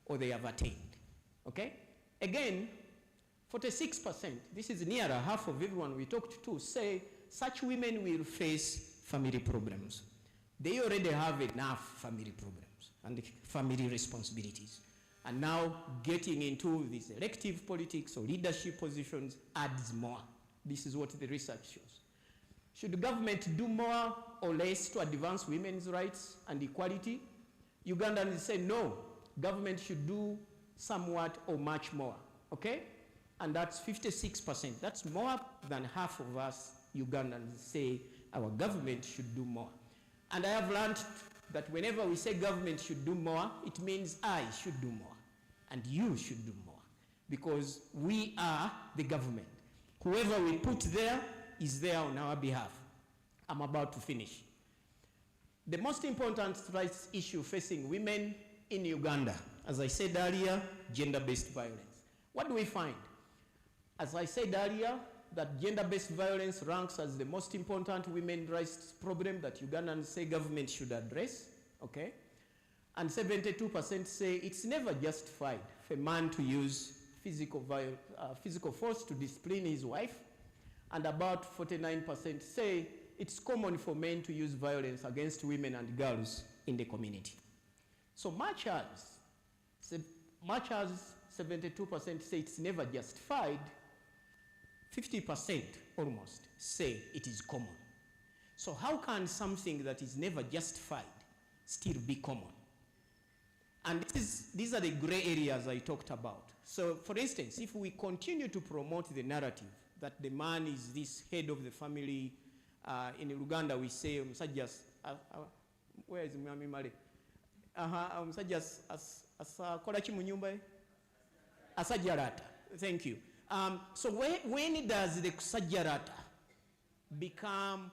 or they have attained. Okay? Again, 46%, this is nearer half of everyone we talked to, say such women will face family problems. They already have enough family problems and family responsibilities. And now getting into these elective politics or leadership positions adds more. This is what the research shows. Should the government do more or less to advance women's rights and equality? Ugandans say no, government should do somewhat or much more, okay? And that's 56%. That's more than half of us Ugandans say our government should do more. And I have learned that whenever we say government should do more, it means I should do more, and you should do more, because we are the government. Whoever we put there is there on our behalf. I'm about to finish. The most important rights issue facing women in Uganda, as I said earlier, gender-based violence. What do we find? As I said earlier, that gender-based violence ranks as the most important women's rights problem that Ugandans say government should address, okay? And 72% say it's never justified for a man to use physical force to discipline his wife, and about 49% say it's common for men to use violence against women and girls in the community. So much as 72% say it's never justified, 50% almost say it is common. So how can something that is never justified still be common? And these are the gray areas I talked about. So for instance, if we continue to promote the narrative that the man is this head of the family, in Uganda we say, where is Mwami Male? Asajarata. Thank you. So when does the Sajarata become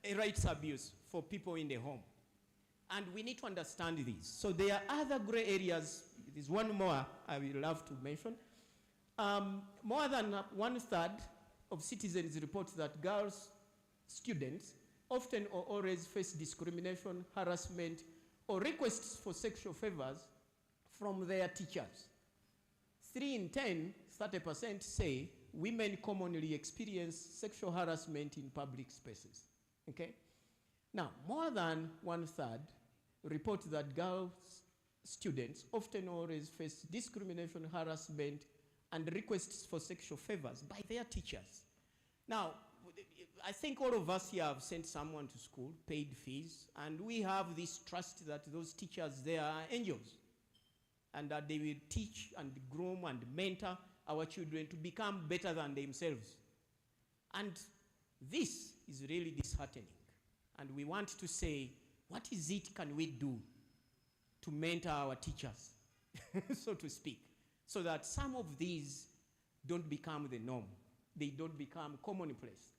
a rights abuse for people in the home? And we need to understand this. So there are other gray areas. There's one more I will love to mention. More than 1/3 of citizens report that girls students often or always face discrimination, harassment, or requests for sexual favors from their teachers. 3 in 10, 30% say women commonly experience sexual harassment in public spaces. Okay? Now, more than 1/3 report that girls students often always face discrimination, harassment, and requests for sexual favors by their teachers. Now, I think all of us here have sent someone to school, paid fees, and we have this trust that those teachers there are angels, and that they will teach and groom and mentor our children to become better than themselves. And this is really disheartening. And we want to say, what is it can we do to mentor our teachers, so to speak, so that some of these don't become the norm. They don't become commonplace.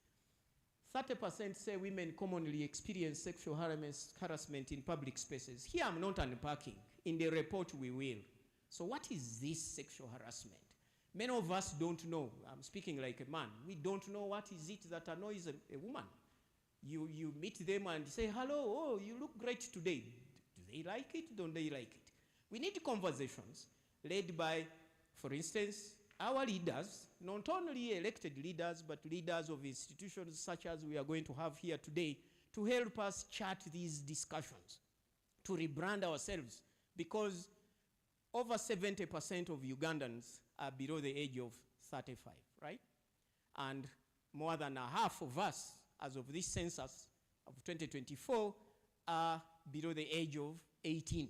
30% say women commonly experience sexual harassment in public spaces. Here I'm not unpacking. In the report we will. So what is this sexual harassment? Many of us don't know. I'm speaking like a man. We don't know what is it that annoys a woman. You meet them and say, hello, oh, you look great today. Do they like it? Don't they like it? We need conversations led by, for instance, our leaders, not only elected leaders, but leaders of institutions such as we are going to have here today, to help us chart these discussions, to rebrand ourselves, because over 70% of Ugandans are below the age of 35, right? And more than a half of us, as of this census of 2024, are below the age of 18.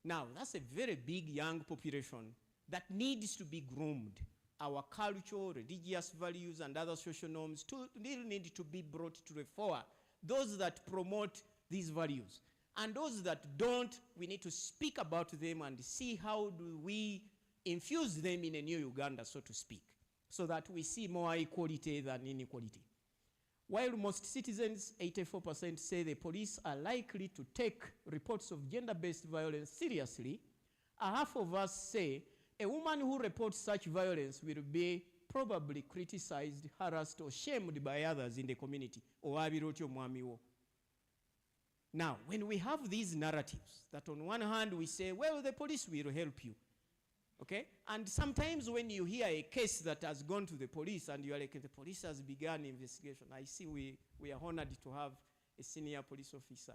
Now, that's a very big young population that needs to be groomed. Our cultural, religious values, and other social norms really need to be brought to the fore. Those that promote these values. And those that don't, we need to speak about them and see how do we infuse them in a new Uganda, so to speak, so that we see more equality than inequality. While most citizens, 84%, say the police are likely to take reports of gender-based violence seriously, a half of us say a woman who reports such violence will be probably criticized, harassed, or shamed by others in the community. Now, when we have these narratives, that on one hand we say, well, the police will help you, okay? And sometimes when you hear a case that has gone to the police and you are like, the police has begun investigation. I see we are honored to have a senior police officer.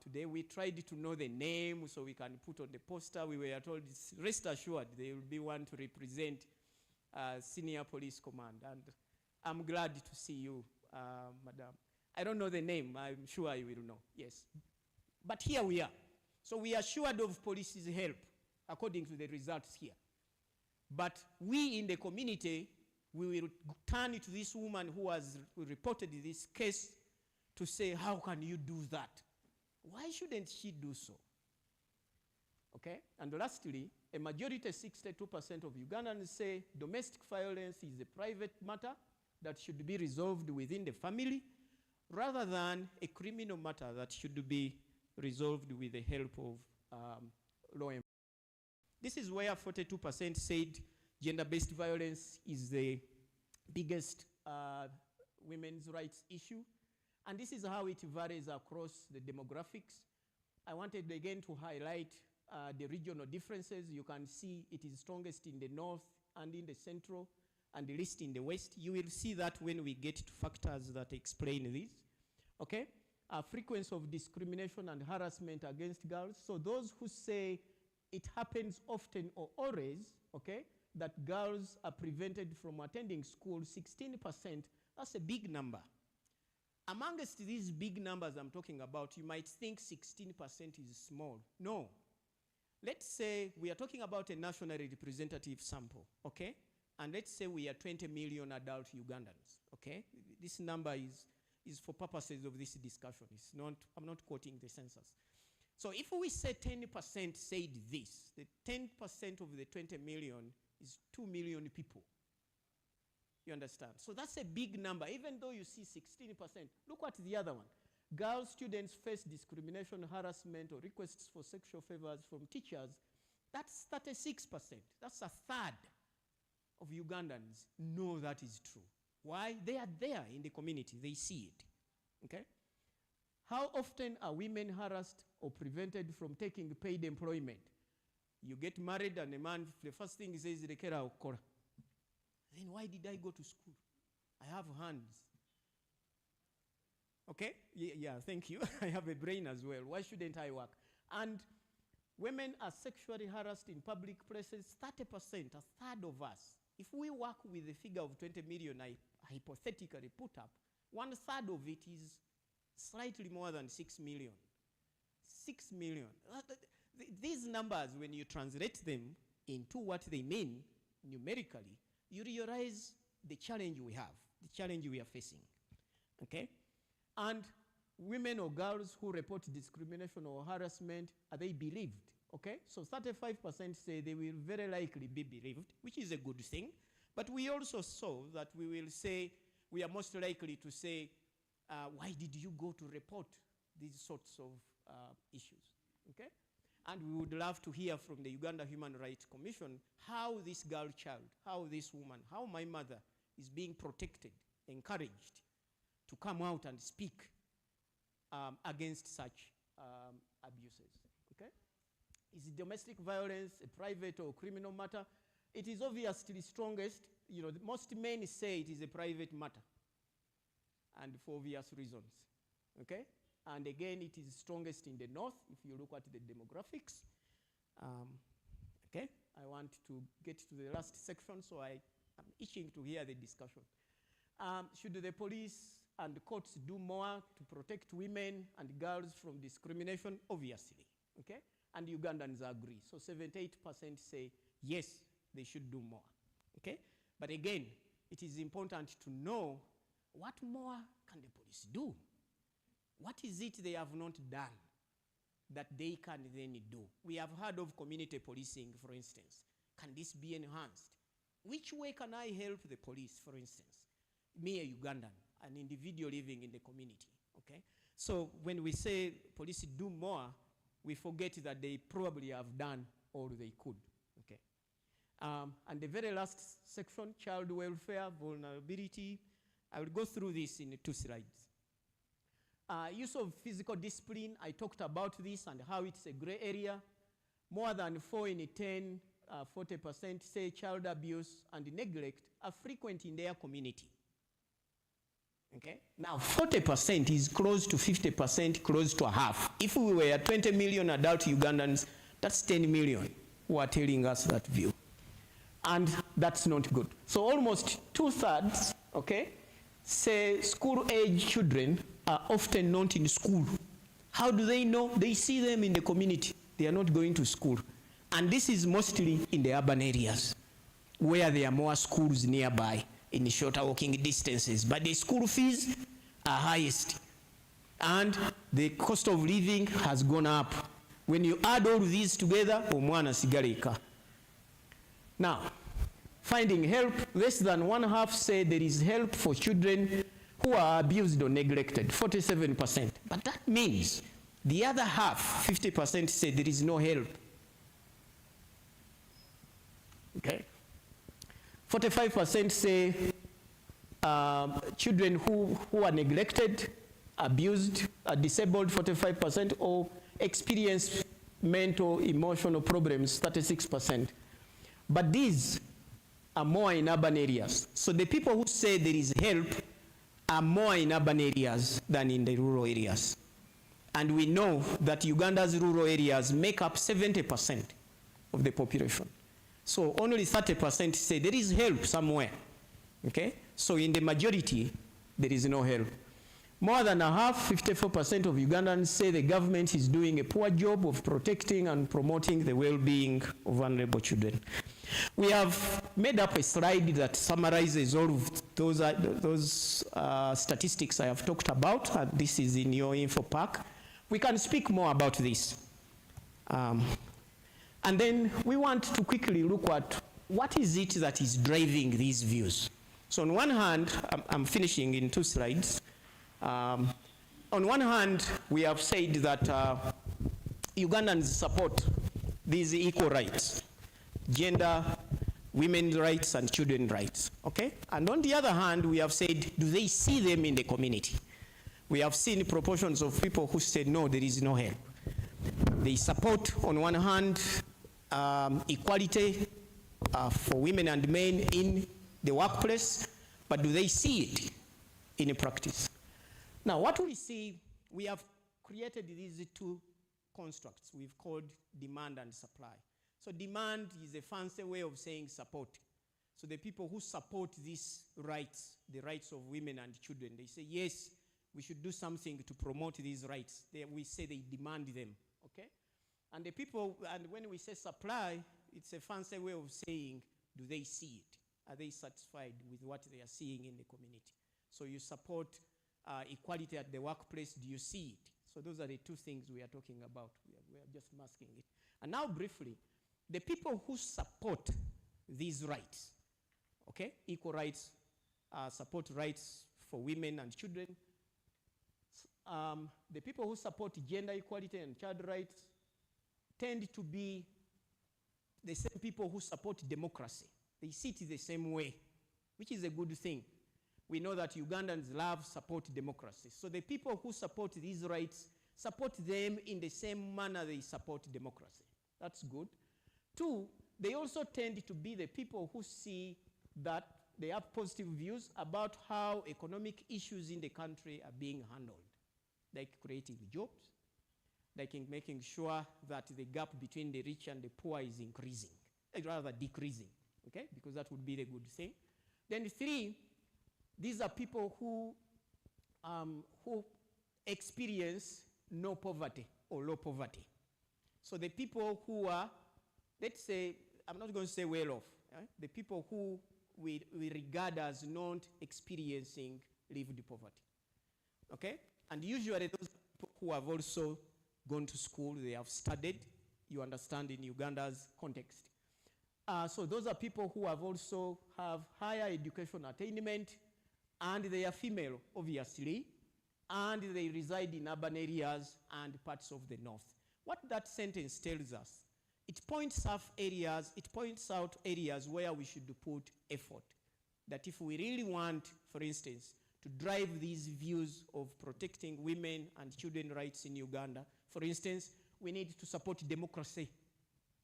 Today we tried to know the name so we can put on the poster. We were told, rest assured, there will be one to represent senior police command. And I'm glad to see you, madam. I don't know the name. I'm sure you will know. Yes. But here we are. So we are assured of police's help, according to the results here. But we in the community, we will turn to this woman who has reported this case to say, how can you do that? Why shouldn't she do so? Okay? And lastly, a majority, 62% of Ugandans say domestic violence is a private matter that should be resolved within the family, rather than a criminal matter that should be resolved with the help of law enforcement. This is where 42% said gender-based violence is the biggest women's rights issue. And this is how it varies across the demographics. I wanted again to highlight the regional differences. You can see it is strongest in the north and in the central, and the least in the west. You will see that when we get to factors that explain this. Okay? Frequency of discrimination and harassment against girls. So those who say it happens often or always, okay, that girls are prevented from attending school, 16%, that's a big number. Amongst these big numbers I'm talking about, you might think 16% is small. No. Let's say we are talking about a nationally representative sample, okay? And let's say we are 20 million adult Ugandans, okay? This number is for purposes of this discussion. It's not, I'm not quoting the census. So if we say 10% said this, the 10% of the 20 million is 2 million people. You understand? So that's a big number, even though you see 16%. Look at the other one. Girl students face discrimination, harassment, or requests for sexual favors from teachers. That's 36%. That's a third of Ugandans know that is true. Why? They are there in the community. They see it. Okay? How often are women harassed or prevented from taking paid employment? You get married and a man, the first thing he says, "Rekera okora." Then why did I go to school? I have hands. Okay? Yeah, thank you. I have a brain as well. Why shouldn't I work? And women are sexually harassed in public places. 30%, a third of us. If we work with a figure of 20 million, I hypothetically put up, 1/3 of it is slightly more than 6 million. 6 million. These numbers, when you translate them into what they mean numerically, you realize the challenge we have, the challenge we are facing. Okay? And women or girls who report discrimination or harassment, are they believed? Okay? So 35% say they will very likely be believed, which is a good thing. But we also saw that we will say, we are most likely to say, why did you go to report these sorts of issues? Okay? And we would love to hear from the Uganda Human Rights Commission how this girl child, how this woman, how my mother is being protected, encouraged to come out and speak against such abuses. Okay? Is domestic violence a private or criminal matter? It is obviously strongest. You know, most men say it is a private matter, and for obvious reasons. Okay? And again, it is strongest in the north, if you look at the demographics. Okay? I want to get to the last section, so I'm itching to hear the discussion. Should the police and the courts do more to protect women and girls from discrimination? Obviously. Okay? And Ugandans agree. So 78% say, yes, they should do more. Okay? But again, it is important to know what more can the police do? What is it they have not done that they can then do? We have heard of community policing, for instance. Can this be enhanced? Which way can I help the police, for instance? Me, a Ugandan, an individual living in the community, okay? So when we say police do more, we forget that they probably have done all they could, okay? And the very last section, child welfare, vulnerability, I will go through this in 2 slides. Use of physical discipline, I talked about this and how it's a gray area. More than 4 in 10, 40% say child abuse and neglect are frequent in their community. Okay? Now, 40% is close to 50%, close to a half. If we were 20 million adult Ugandans, that's 10 million who are telling us that view. And that's not good. So almost 2/3, okay, say school-age children are often not in school. How do they know? They see them in the community. They are not going to school. And this is mostly in the urban areas where there are more schools nearby in shorter walking distances. But the school fees are highest. And the cost of living has gone up. When you add all these together, omwana sigaleka. Now, finding help, less than 1/2 say there is help for children who are abused or neglected, 47%. But that means the other half, 50%, say there is no help. Okay? 45% say children who are neglected, abused, are disabled, 45%, or experience mental, emotional problems, 36%. But these are more in urban areas. So the people who say there is help are more in urban areas than in the rural areas. And we know that Uganda's rural areas make up 70% of the population. So only 30% say there is help somewhere. Okay? So in the majority, there is no help. More than a half, 54% of Ugandans say the government is doing a poor job of protecting and promoting the well-being of vulnerable children. We have made up a slide that summarizes all of those statistics I have talked about, and this is in your info pack. We can speak more about this. And then we want to quickly look at what is it that is driving these views. So on one hand, I'm finishing in 2 slides. On one hand, we have said that Ugandans support these equal rights, gender, women's rights and children's rights, okay? And on the other hand, we have said, do they see them in the community? We have seen proportions of people who said, no, there is no help. They support, on one hand, equality for women and men in the workplace, but do they see it in practice? Now, what we see, we have created these two constructs we've called demand and supply. So demand is a fancy way of saying support. So the people who support these rights, the rights of women and children, they say, yes, we should do something to promote these rights. We say they demand them, okay? And the people, and when we say supply, it's a fancy way of saying, do they see it? Are they satisfied with what they are seeing in the community? So you support equality at the workplace, do you see it? So those are the two things we are talking about. We are just masking it. And now briefly, the people who support these rights, okay, equal rights, support rights for women and children, the people who support gender equality and child rights tend to be the same people who support democracy. They see it the same way, which is a good thing. We know that Ugandans support democracy. So the people who support these rights support them in the same manner they support democracy. That's good. Two, they also tend to be the people who see that they have positive views about how economic issues in the country are being handled, like creating jobs, like in making sure that the gap between the rich and the poor is increasing, rather decreasing, okay? Because that would be the good thing. Then three, these are people who experience no poverty or low poverty. So the people who are, let's say, I'm not going to say well off, the people who we regard as not experiencing lived poverty, okay? And usually those people who have also gone to school, they have studied, you understand, in Uganda's context. So those are people who have also have higher education attainment, and they are female, obviously, and they reside in urban areas and parts of the north. What that sentence tells us, it points out areas where we should put effort. That if we really want, for instance, to drive these views of protecting women and children's rights in Uganda, for instance, we need to support democracy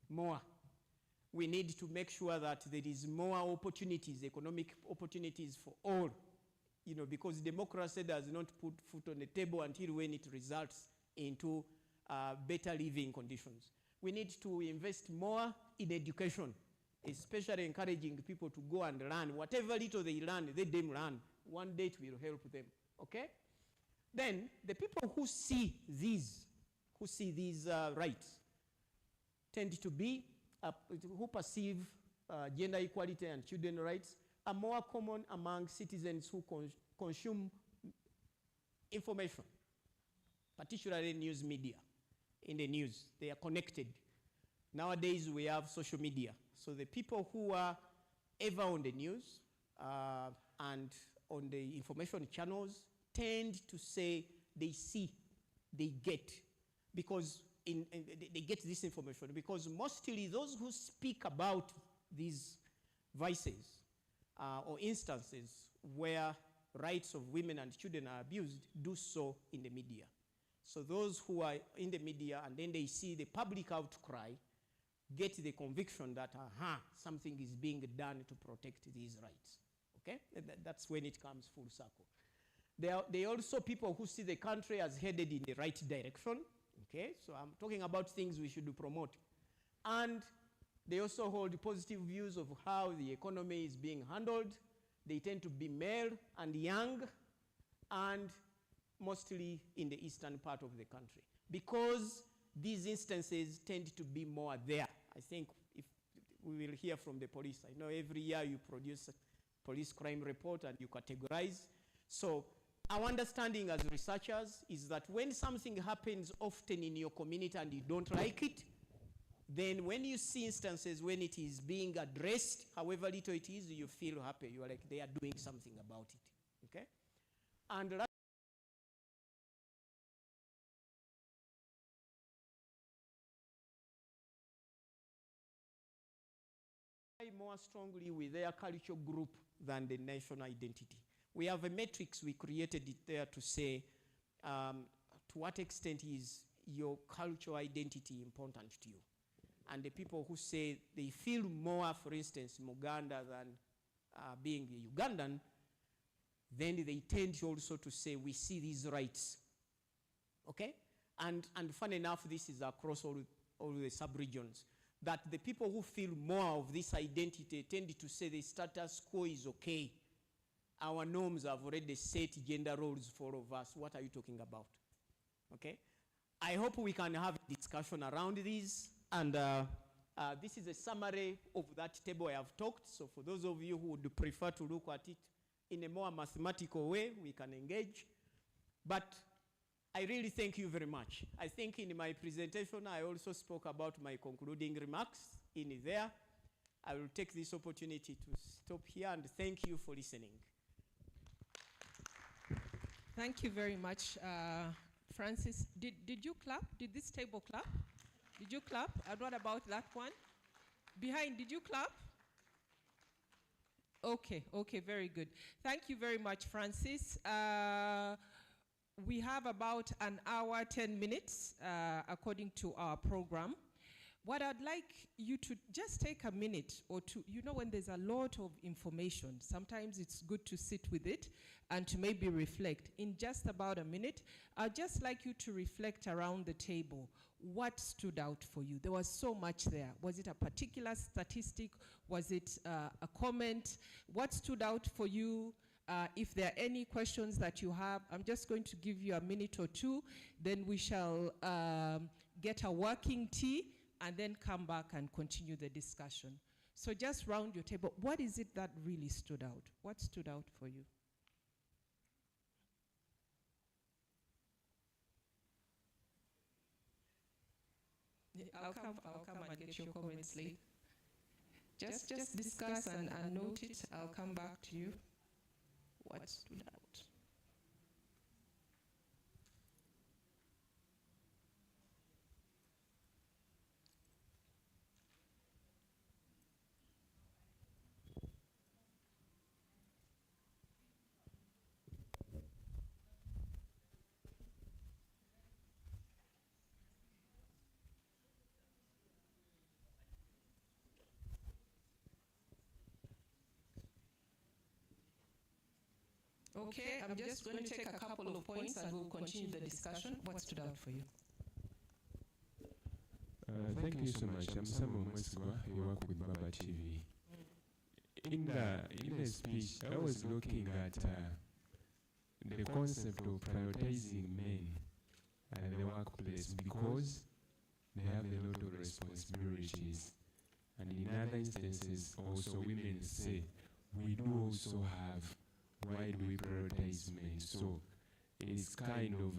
more. We need to make sure that there is more opportunities, economic opportunities for all, you know, because democracy does not put food on the table until when it results into better living conditions. We need to invest more in education, especially encouraging people to go and learn. Whatever little they learn, let them learn. One day it will help them, okay? Then the people who see these rights tend to be, who perceive gender equality and children's rights are more common among citizens who consume information, particularly news media. In the news, they are connected. Nowadays, we have social media. So the people who are ever on the news and on the information channels tend to say they see, they get, because they get this information, because mostly those who speak about these vices or instances where rights of women and children are abused do so in the media. So those who are in the media and then they see the public outcry, get the conviction that, something is being done to protect these rights, okay? That's when it comes full circle. They are also people who see the country as headed in the right direction, okay? So I'm talking about things we should promote. And they also hold positive views of how the economy is being handled. They tend to be male and young, and mostly in the eastern part of the country, because these instances tend to be more there. I think if we will hear from the police. I know every year you produce a police crime report and you categorize. So our understanding as researchers is that when something happens often in your community and you don't like it, then when you see instances when it is being addressed, however little it is, you feel happy. You are like, they are doing something about it, okay? And more strongly with their cultural group than the national identity. We have a matrix, we created it there to say to what extent is your cultural identity important to you. And the people who say they feel more, for instance, Muganda than being a Ugandan, then they tend also to say we see these rights. Okay? And fun enough, this is across all the sub-regions, that the people who feel more of this identity tend to say the status quo is okay. Our norms have already set gender roles for all of us. What are you talking about? Okay? I hope we can have a discussion around this. And this is a summary of that table I have talked. So for those of you who would prefer to look at it in a more mathematical way, we can engage. But I really thank you very much. I think in my presentation, I also spoke about my concluding remarks in there. I will take this opportunity to stop here and thank you for listening. Thank you very much, Francis. Did you clap? Did this table clap? Did you clap? And what about that one? Behind, did you clap? Okay, very good. Thank you very much, Francis. We have about an hour, 10 minutes, according to our program. What I'd like you to just take a minute or two, you know, when there's a lot of information, sometimes it's good to sit with it and to maybe reflect. In just about a minute, I'd just like you to reflect around the table. What stood out for you? There was so much there. Was it a particular statistic? Was it a comment? What stood out for you? If there are any questions that you have, I'm just going to give you a minute or two, then we shall get a working tea and then come back and continue the discussion. So just round your table. What is it that really stood out? What stood out for you? I'll come and get your comments later. Just discuss and note it. I'll come back to you. What stood out? Okay, I'm just going to take a couple of points and we'll continue the discussion. What stood out for you? Thank you so much. I'm Samuel Mwesgwa. I work with Baba TV. In the speech, I was looking at the concept of prioritizing men at the workplace because they have a lot of responsibilities. And in other instances, also women say, we do also have, why do we prioritize men? So it's kind of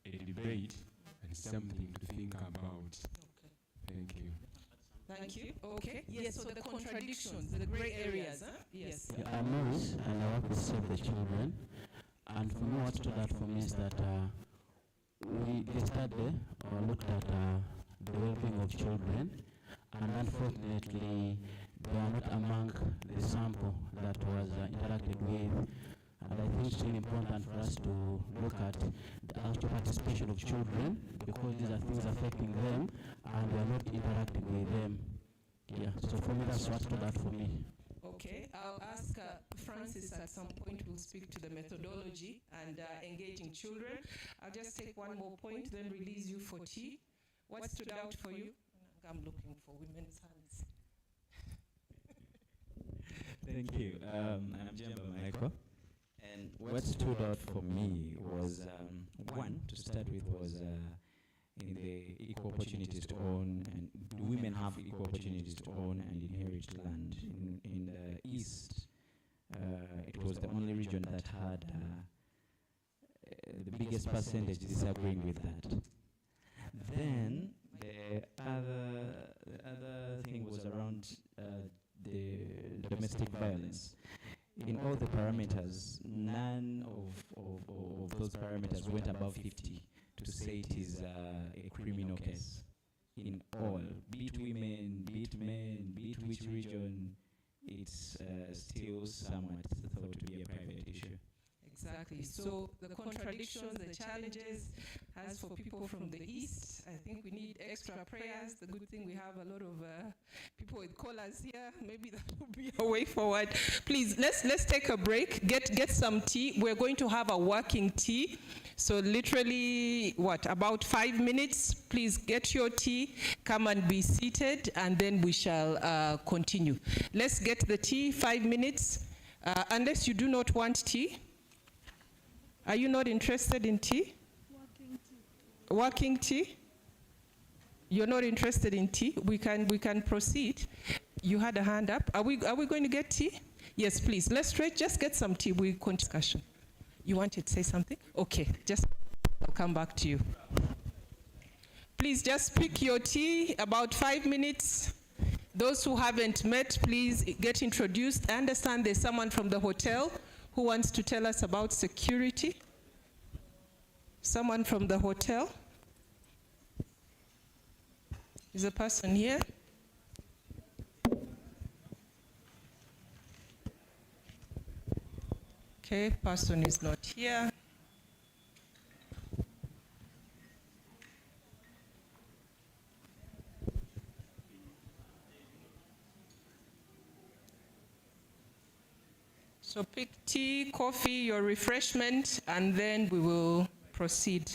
a debate and something to think about. Okay. Thank you. Thank you. Okay. Yes, so the contradictions, the gray areas, huh? Yes. Yeah, I'm Maurice, and I work with Save the Children. And for me, what stood out for me is that we studied or looked at the well-being of children, and unfortunately, they are not among the sample that was interacted with. And I think it's really important for us to look at the actual participation of children, because these are things affecting them and we are not interacting with them. Yeah, so for me, that's what stood out for me. Okay, I'll ask Francis at some point. We'll speak to the methodology and engaging children. I'll just take one more point, then release you for tea. What stood out for you? I'm looking for women's hands. Thank you. I'm Jemba Michael. And what stood out for me was, one, to start with, was in the equal opportunities to own, and women have equal opportunities to own and inherit land. In the East, it was the only region that had the biggest percentage disagreeing with that. Then the other thing was around the domestic violence. In all the parameters, none of those parameters went above 50 to say it is a criminal case. In all, be it women, be it men, be it which region, it's still somewhat thought to be a private issue. Exactly. So the contradictions, the challenges, as for people from the East, I think we need extra prayers. The good thing we have a lot of people with collars here. Maybe that will be a way forward. Please, let's take a break. Get some tea. We're going to have a working tea. So literally, about 5 minutes. Please get your tea, come and be seated, and then we shall continue. Let's get the tea, 5 minutes. Unless you do not want tea. Are you not interested in tea? Working tea. Working tea? You're not interested in tea? We can proceed. You had a hand up. Are we going to get tea? Yes, please. Let's try. Just get some tea. We continue discussion. You wanted to say something? Okay. I'll come back to you. Please just pick your tea. About 5 minutes. Those who haven't met, please get introduced. I understand there's someone from the hotel who wants to tell us about security. Someone from the hotel? Is a person here? Okay, person is not here. So pick tea, coffee, your refreshment, and then we will proceed.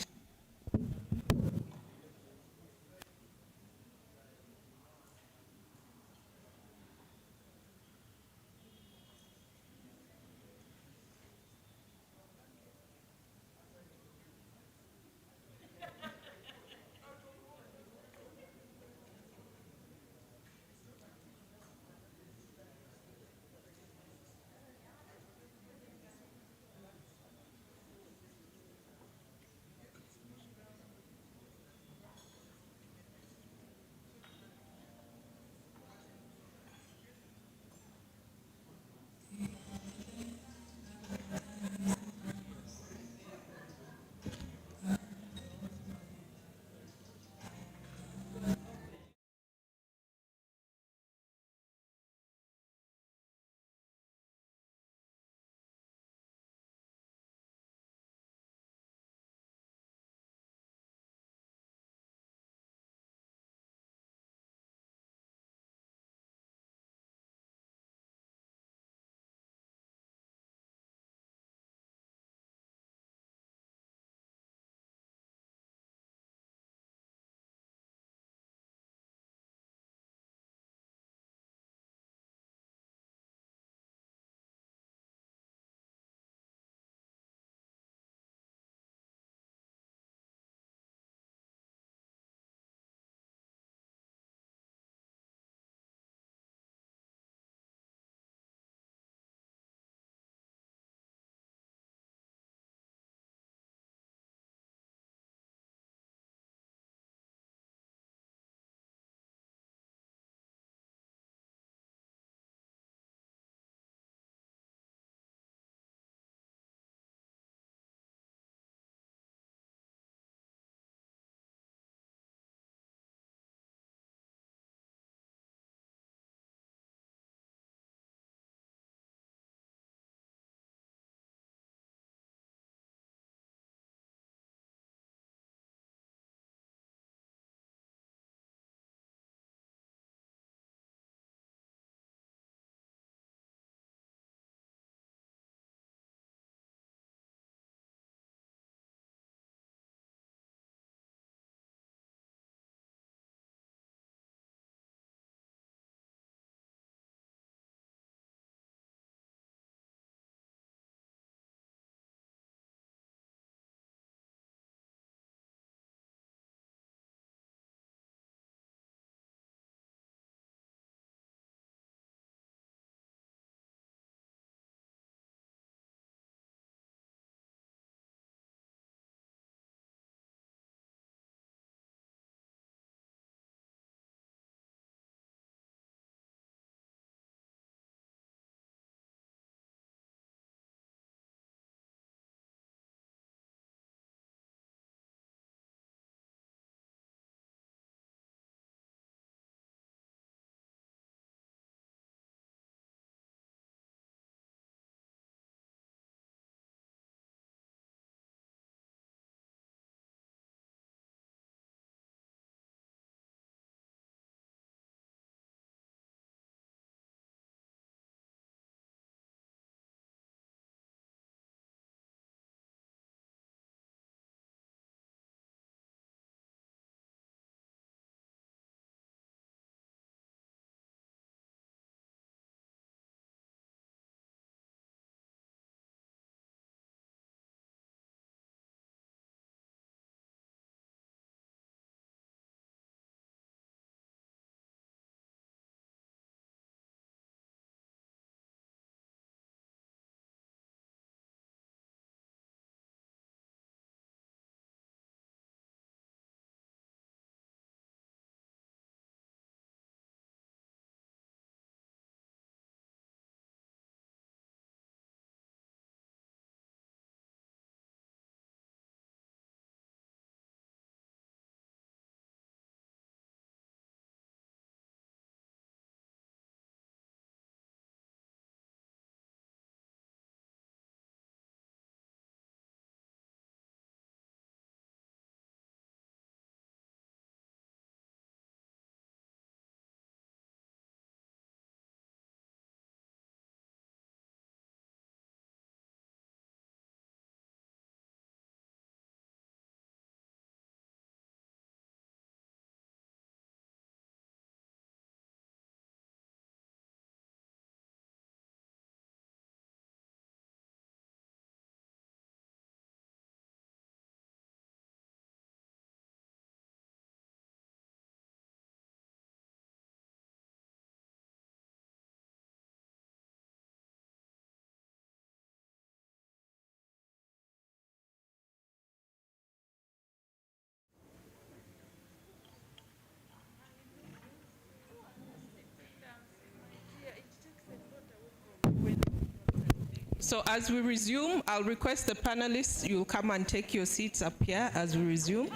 So as we resume, I'll request the panelists, you'll come and take your seats up here as we resume.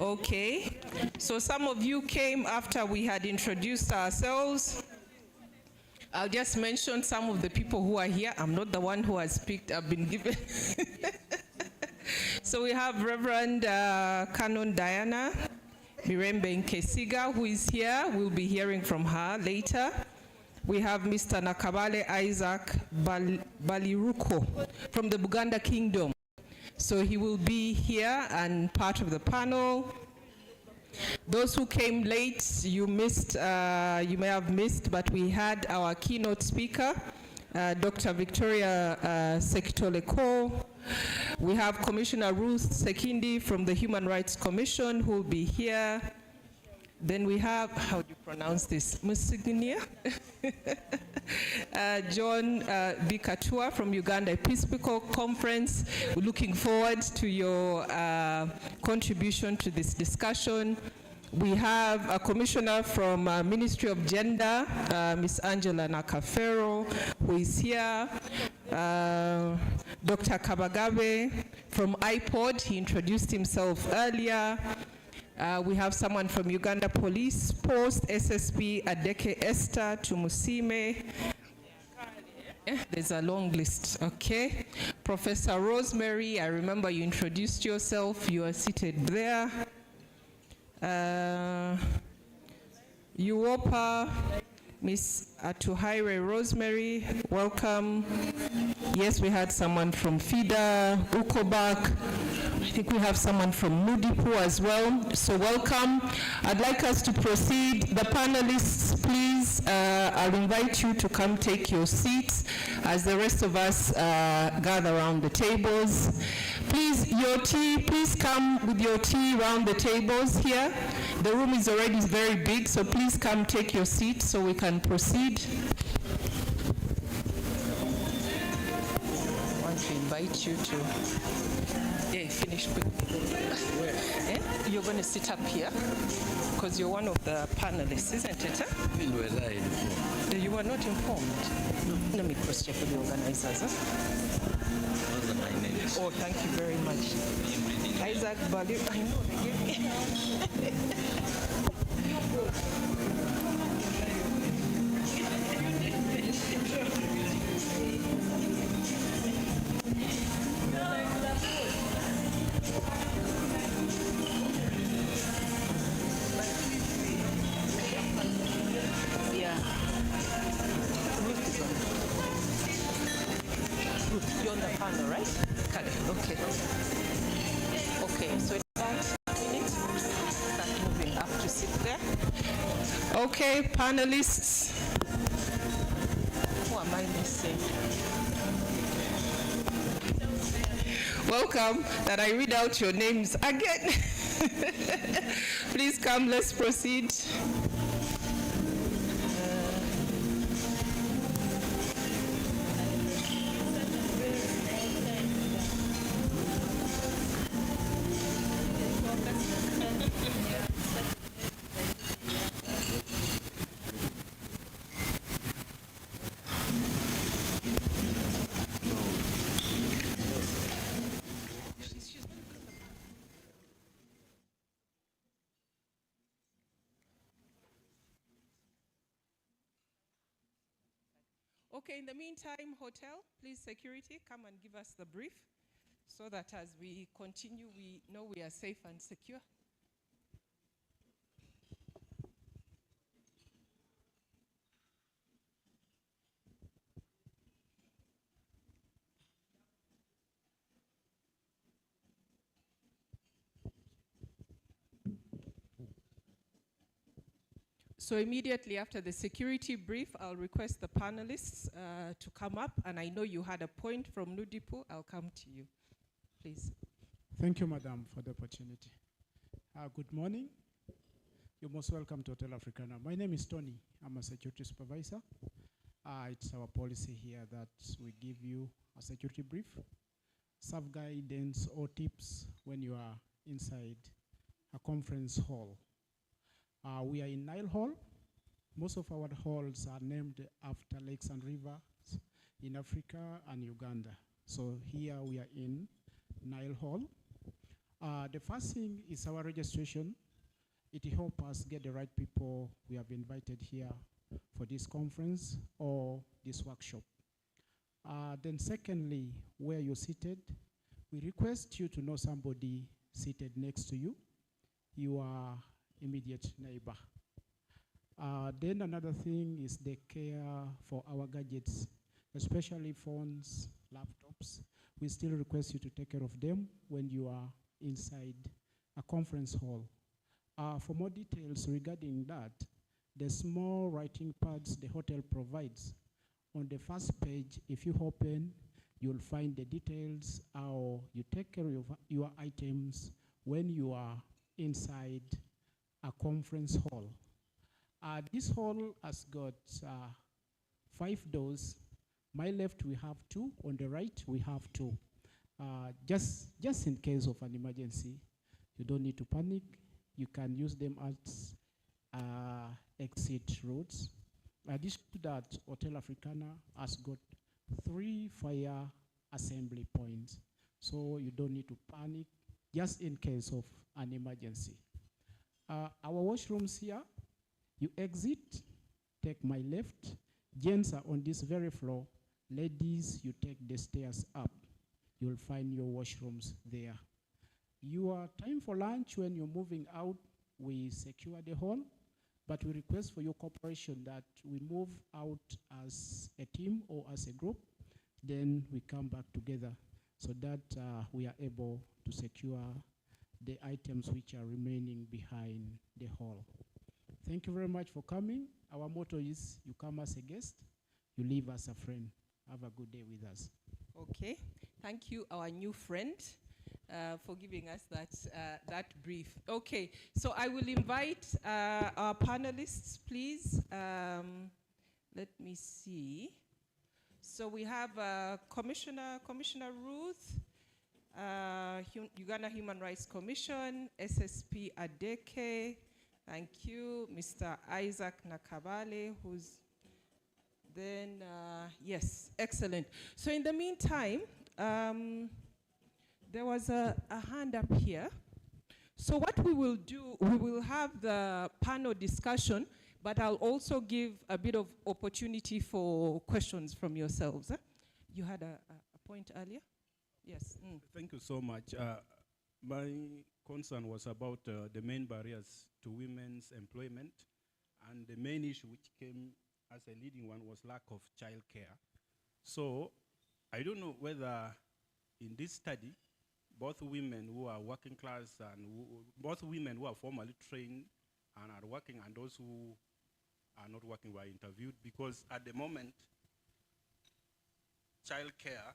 Okay. So some of you came after we had introduced ourselves. I'll just mention some of the people who are here. I'm not the one who has picked, I've been given. So we have Reverend Canon Diana Mirembe Nkesiga, who is here. We'll be hearing from her later. We have Mr. Nakabale Isaac Baliruko from the Buganda Kingdom. So he will be here and part of the panel. Those who came late, you missed, you may have missed, but we had our keynote speaker, Dr. Victoria Sekitoleko. We have Commissioner Ruth Sekindi from the Human Rights Commission who will be here. Then we have, how do you pronounce this? Musignia? John Bikatua from Uganda Episcopal Conference. We're looking forward to your contribution to this discussion. We have a commissioner from Ministry of Gender, Ms. Angela Nakafero, who is here. Dr. Kabagabe from iPod, he introduced himself earlier. We have someone from Uganda Police Post, SSP Adeke Esther Tumusime. There's a long list, okay. Professor Rosemary, I remember you introduced yourself, you are seated there. Uopa, Miss Atuhaire Rosemary, welcome. Yes, we had someone from FIDA, Ukobak. I think we have someone from Mudipu as well, so welcome. I'd like us to proceed. The panelists, please, I'll invite you to come take your seats as the rest of us gather around the tables. Please, your tea, please come with your tea around the tables here. The room is already very big, so please come take your seat so we can proceed. I want to invite you to finish quickly. You're going to sit up here because you're one of the panelists, isn't it? You were not informed. Let me cross check with the organizers. Oh, thank you very much. Isaac Bali. I know they gave me. You're on the panel, right? Okay. Okay, so it's about a minute. Start moving up to sit there. Okay, panelists. Who am I missing? Welcome, that I read out your names again. Please come, let's proceed. Okay, in the meantime, hotel, please, security, come and give us the brief so that as we continue, we know we are safe and secure. So immediately after the security brief, I'll request the panelists to come up, and I know you had a point from Nudipu. I'll come to you, please. Thank you, Madam, for the opportunity. Good morning. You're most welcome to Hotel Africana. My name is Tony. I'm a security supervisor. It's our policy here that we give you a security brief, serve guidance or tips when you are inside a conference hall. We are in Nile Hall. Most of our halls are named after lakes and rivers in Africa and Uganda. So here we are in Nile Hall. The first thing is our registration. It helps us get the right people we have invited here for this conference or this workshop. Then secondly, where you're seated, we request you to know somebody seated next to you, your immediate neighbor. Then another thing is the care for our gadgets, especially phones, laptops. We still request you to take care of them when you are inside a conference hall. For more details regarding that, the small writing pads the hotel provides. On the first page, if you open, you'll find the details how you take care of your items when you are inside a conference hall. This hall has got 5 doors. My left we have 2, on the right we have 2. Just in case of an emergency, you don't need to panic. You can use them as exit routes. Addition to that, Hotel Africana has got 3 fire assembly points, so you don't need to panic, just in case of an emergency. Our washrooms here, you exit, take my left. Gents are on this very floor. Ladies, you take the stairs up. You'll find your washrooms there. Your time for lunch, when you're moving out, we secure the hall, but we request for your cooperation that we move out as a team or as a group, then we come back together so that we are able to secure the items which are remaining behind the hall. Thank you very much for coming. Our motto is, you come as a guest, you leave as a friend. Have a good day with us. Okay, thank you, our new friend, for giving us that brief. Okay, so I will invite our panelists, please. Let me see. So we have Commissioner Ruth, Uganda Human Rights Commission, SSP Adeke, thank you, Mr. Isaac Nakabale, who's then, yes, excellent. So in the meantime, there was a hand up here. So what we will do, we will have the panel discussion, but I'll also give a bit of opportunity for questions from yourselves. You had a point earlier? Yes. Thank you so much. My concern was about the main barriers to women's employment, and the main issue which came as a leading one was lack of childcare. So I don't know whether in this study, both women who are working class and both women who are formally trained and are working and those who are not working were interviewed, because at the moment, childcare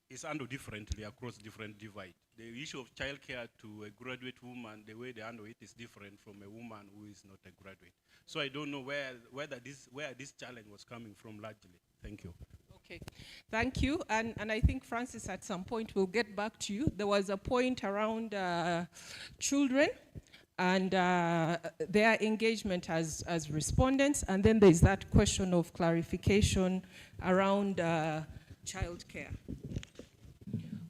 is handled differently across different divides. The issue of childcare to a graduate woman, the way they handle it is different from a woman who is not a graduate. So I don't know where this challenge was coming from largely. Thank you. Okay, thank you. And I think, Francis, at some point we'll get back to you. There was a point around children and their engagement as respondents, and then there's that question of clarification around childcare.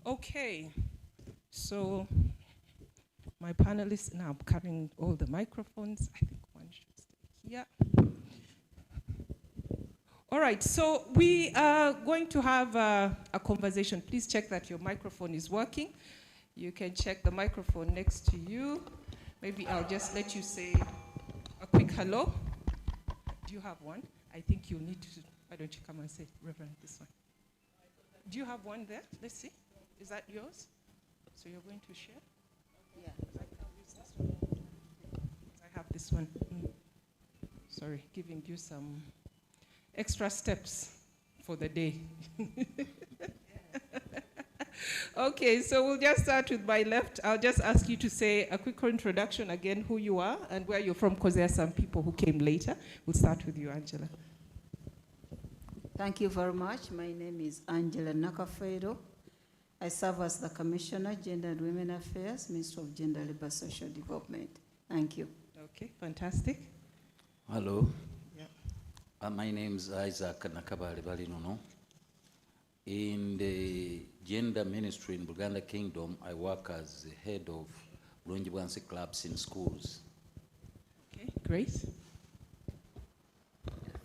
Okay, so my panelists, now I'm carrying all the microphones. I think one should stay here. All right, so we are going to have a conversation. Please check that your microphone is working. You can check the microphone next to you. Maybe I'll just let you say a quick hello. Do you have one? I think you'll need to, why don't you come and say, Reverend, this one. Do you have one there? Let's see. Is that yours? So you're going to share? Yeah. I have this one. Sorry, giving you some extra steps for the day. Okay, so we'll just start with my left. I'll just ask you to say a quick introduction again, who you are and where you're from, because there are some people who came later. We'll start with you, Angela. Thank you very much. My name is Angela Nakafedo. I serve as the Commissioner, Gender and Women Affairs, Minister of Gender, Labour, Social Development. Thank you. Okay, fantastic. Hello. Yeah. My name is Isaac Nakabale Balinono. In the gender ministry in Uganda Kingdom, I work as the head of Bulungi clubs in schools. Okay, Grace.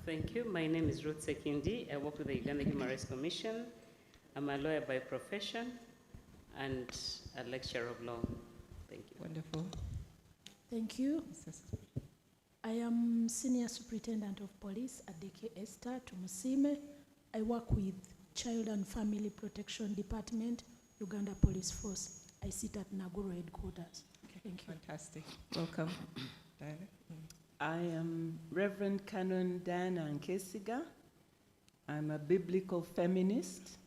Thank you. My name is Ruth Sekindi. I work with the Uganda Human Rights Commission. I'm a lawyer by profession and a lecturer of law. Thank you. Wonderful. Thank you. I am Senior Superintendent of Police at DK Esther Tumusime. I work with Child and Family Protection Department, Uganda Police Force. I sit at Naguru headquarters. Okay, thank you. Fantastic. Welcome. Diana. I am Reverend Canon Diana Nkesiga. I'm a biblical feminist,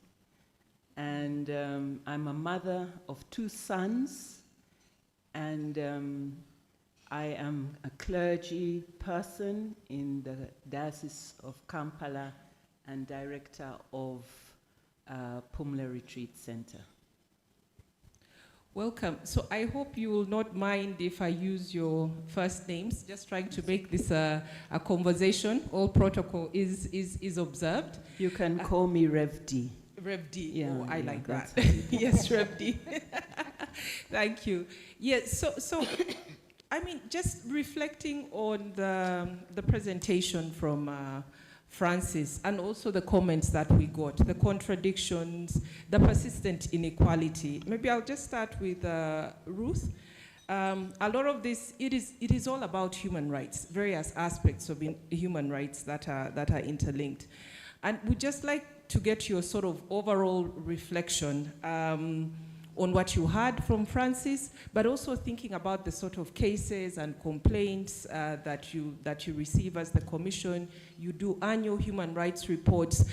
and I'm a mother of 2 sons, and I am a clergy person in the Diocese of Kampala and director of Pumla Retreat Center. Welcome. So I hope you will not mind if I use your first names, just trying to make this a conversation. All protocol is observed. You can call me Rev D. Rev D. Yeah, Oh, I like that. that's Yes, Rev D. Thank you. Yes, so I mean, just reflecting on the presentation from Francis, and also the comments that we got, the contradictions, the persistent inequality. Maybe I'll just start with Ruth. A lot of this, it is all about human rights, various aspects of human rights that are interlinked. And we'd just like to get your sort of overall reflection on what you heard from Francis, but also thinking about the sort of cases and complaints that you receive as the Commission. You do annual human rights reports.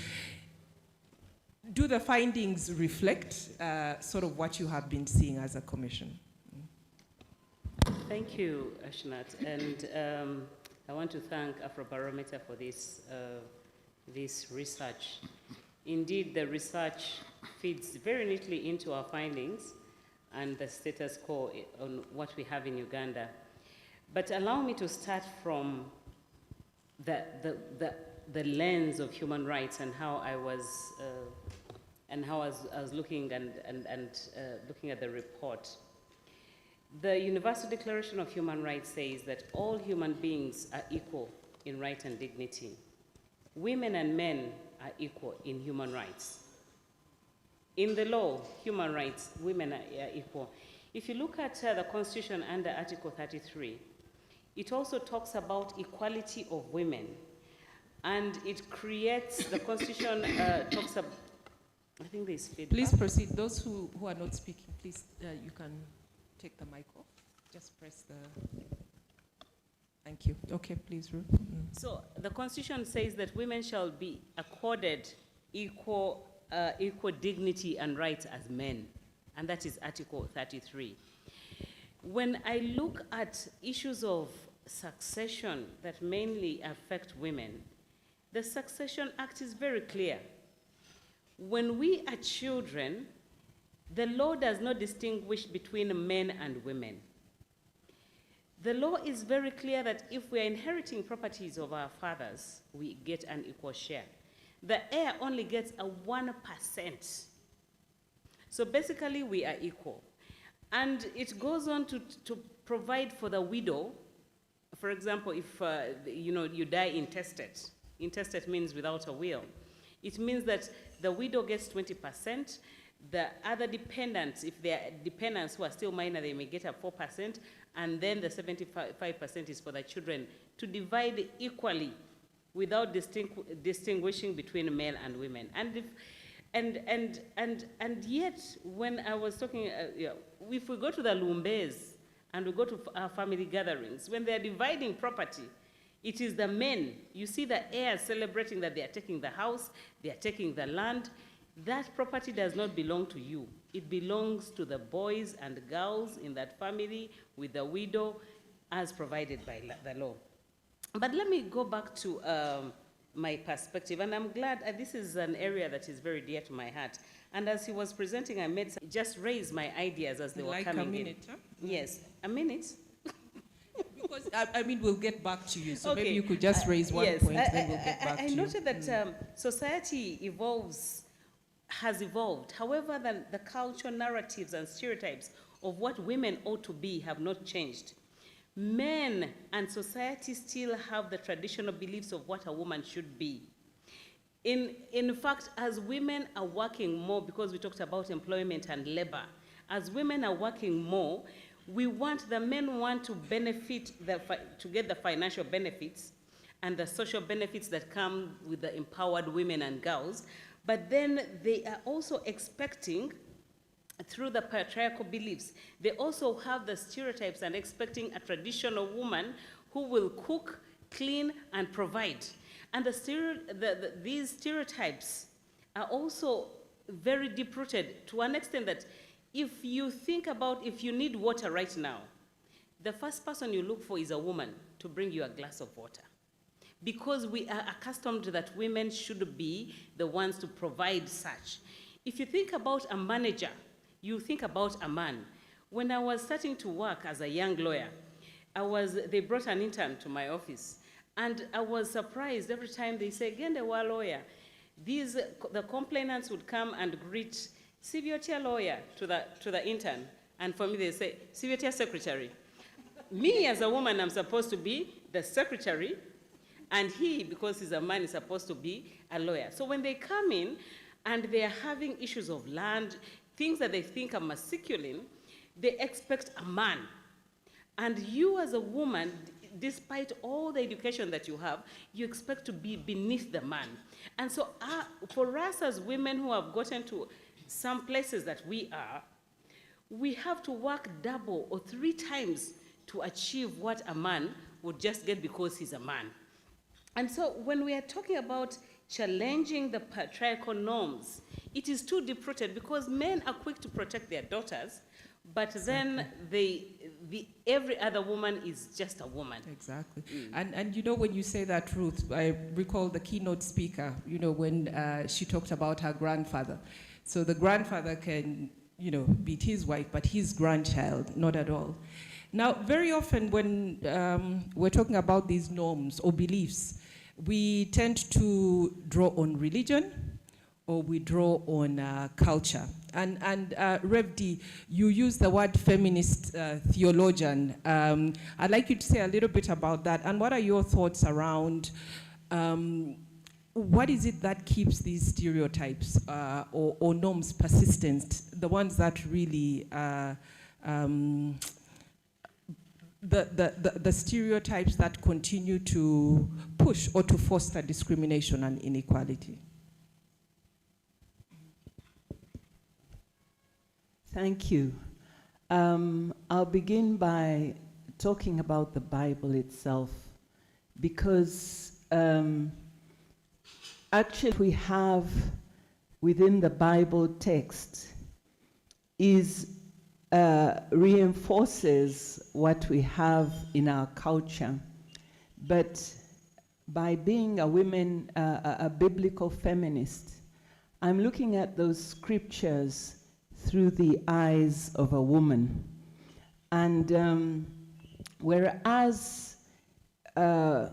Do the findings reflect sort of what you have been seeing as a Commission? Thank you, Ashnat. And I want to thank Afrobarometer for this research. Indeed, the research feeds very neatly into our findings and the status quo on what we have in Uganda. But allow me to start from the lens of human rights and how I was looking and looking at the report. The Universal Declaration of Human Rights says that all human beings are equal in right and dignity. Women and men are equal in human rights. In the law, human rights, women are equal. If you look at the Constitution under Article 33, it also talks about equality of women. And it creates, the Constitution talks about, I think there's feedback. Please proceed. Those who are not speaking, please, you can take the mic off. Just press the... Thank you. Okay, please, Ruth. So the Constitution says that women shall be accorded equal dignity and rights as men, and that is Article 33. When I look at issues of succession that mainly affect women, the Succession Act is very clear. When we are children, the law does not distinguish between men and women. The law is very clear that if we are inheriting properties of our fathers, we get an equal share. The heir only gets a 1%. So basically, we are equal. And it goes on to provide for the widow. For example, if you die intestate. Intestate means without a will. It means that the widow gets 20%. The other dependents, if they are dependents who are still minor, they may get a 4%, and then the 75% is for the children to divide equally without distinguishing between male and women. And yet, when I was talking, if we go to the Lumbes and we go to our family gatherings, when they are dividing property, it is the men. You see the heirs celebrating that they are taking the house, they are taking the land. That property does not belong to you. It belongs to the boys and girls in that family with the widow as provided by the law. But let me go back to my perspective, and I'm glad this is an area that is very dear to my heart. And as he was presenting, I made just raise my ideas as they were coming in. Like a minute, huh? Yes, a minute. Because, I mean, we'll get back to you. So Okay. maybe you could just raise one yes. point, then we'll get back I to you. noted that society has evolved. However, the cultural narratives and stereotypes of what women ought to be have not changed. Men and society still have the traditional beliefs of what a woman should be. In fact, as women are working more, because we talked about employment and labor, as women are working more, the men want to benefit, to get the financial benefits and the social benefits that come with the empowered women and girls, but then they are also expecting, through the patriarchal beliefs, they also have the stereotypes and expecting a traditional woman who will cook, clean, and provide. And these stereotypes are also very deep-rooted to an extent that if you think about, if you need water right now, the first person you look for is a woman to bring you a glass of water. Because we are accustomed that women should be the ones to provide such. If you think about a manager, you think about a man. When I was starting to work as a young lawyer, they brought an intern to my office. And I was surprised every time they say, "Gende wa lawyer." The complainants would come and greet Sivyotia lawyer to the intern. And for me, they say, Sivyotia secretary. Me as a woman, I'm supposed to be the secretary. And he, because he's a man, is supposed to be a lawyer. So when they come in and they are having issues of land, things that they think are masculine, they expect a man. And you as a woman, despite all the education that you have, you expect to be beneath the man. And so for us as women who have gotten to some places that we are, we have to work double or 3 times to achieve what a man would just get because he's a man. And so when we are talking about challenging the patriarchal norms, it is too deep-rooted because men are quick to protect their daughters, but then every other woman is just a woman. Exactly. And you know, when you say that, Ruth, I recall the keynote speaker, you know, when she talked about her grandfather. So the grandfather can, you know, beat his wife, but his grandchild, not at all. Now, very often when we're talking about these norms or beliefs, we tend to draw on religion or we draw on culture. And Rev D, you use the word feminist theologian. I'd like you to say a little bit about that. And what are your thoughts around what is it that keeps these stereotypes or norms persistent, the ones that really the stereotypes that continue to push or to foster discrimination and inequality? Thank you. I'll begin by talking about the Bible itself, because actually we have within the Bible text reinforces what we have in our culture. But by being a woman, a biblical feminist, I'm looking at those scriptures through the eyes of a woman. And whereas a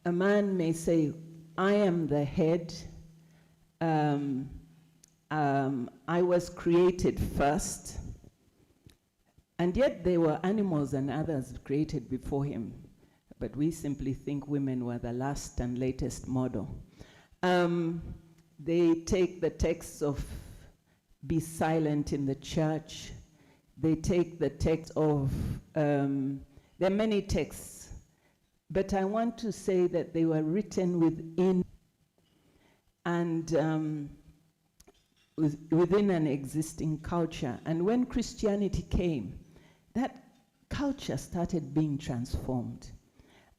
man may say, I am the head, I was created first, and yet there were animals and others created before him, but we simply think women were the last and latest model. They take the texts of be silent in the church. They take the text of, there are many texts, but I want to say that they were written within and within an existing culture. And when Christianity came, that culture started being transformed.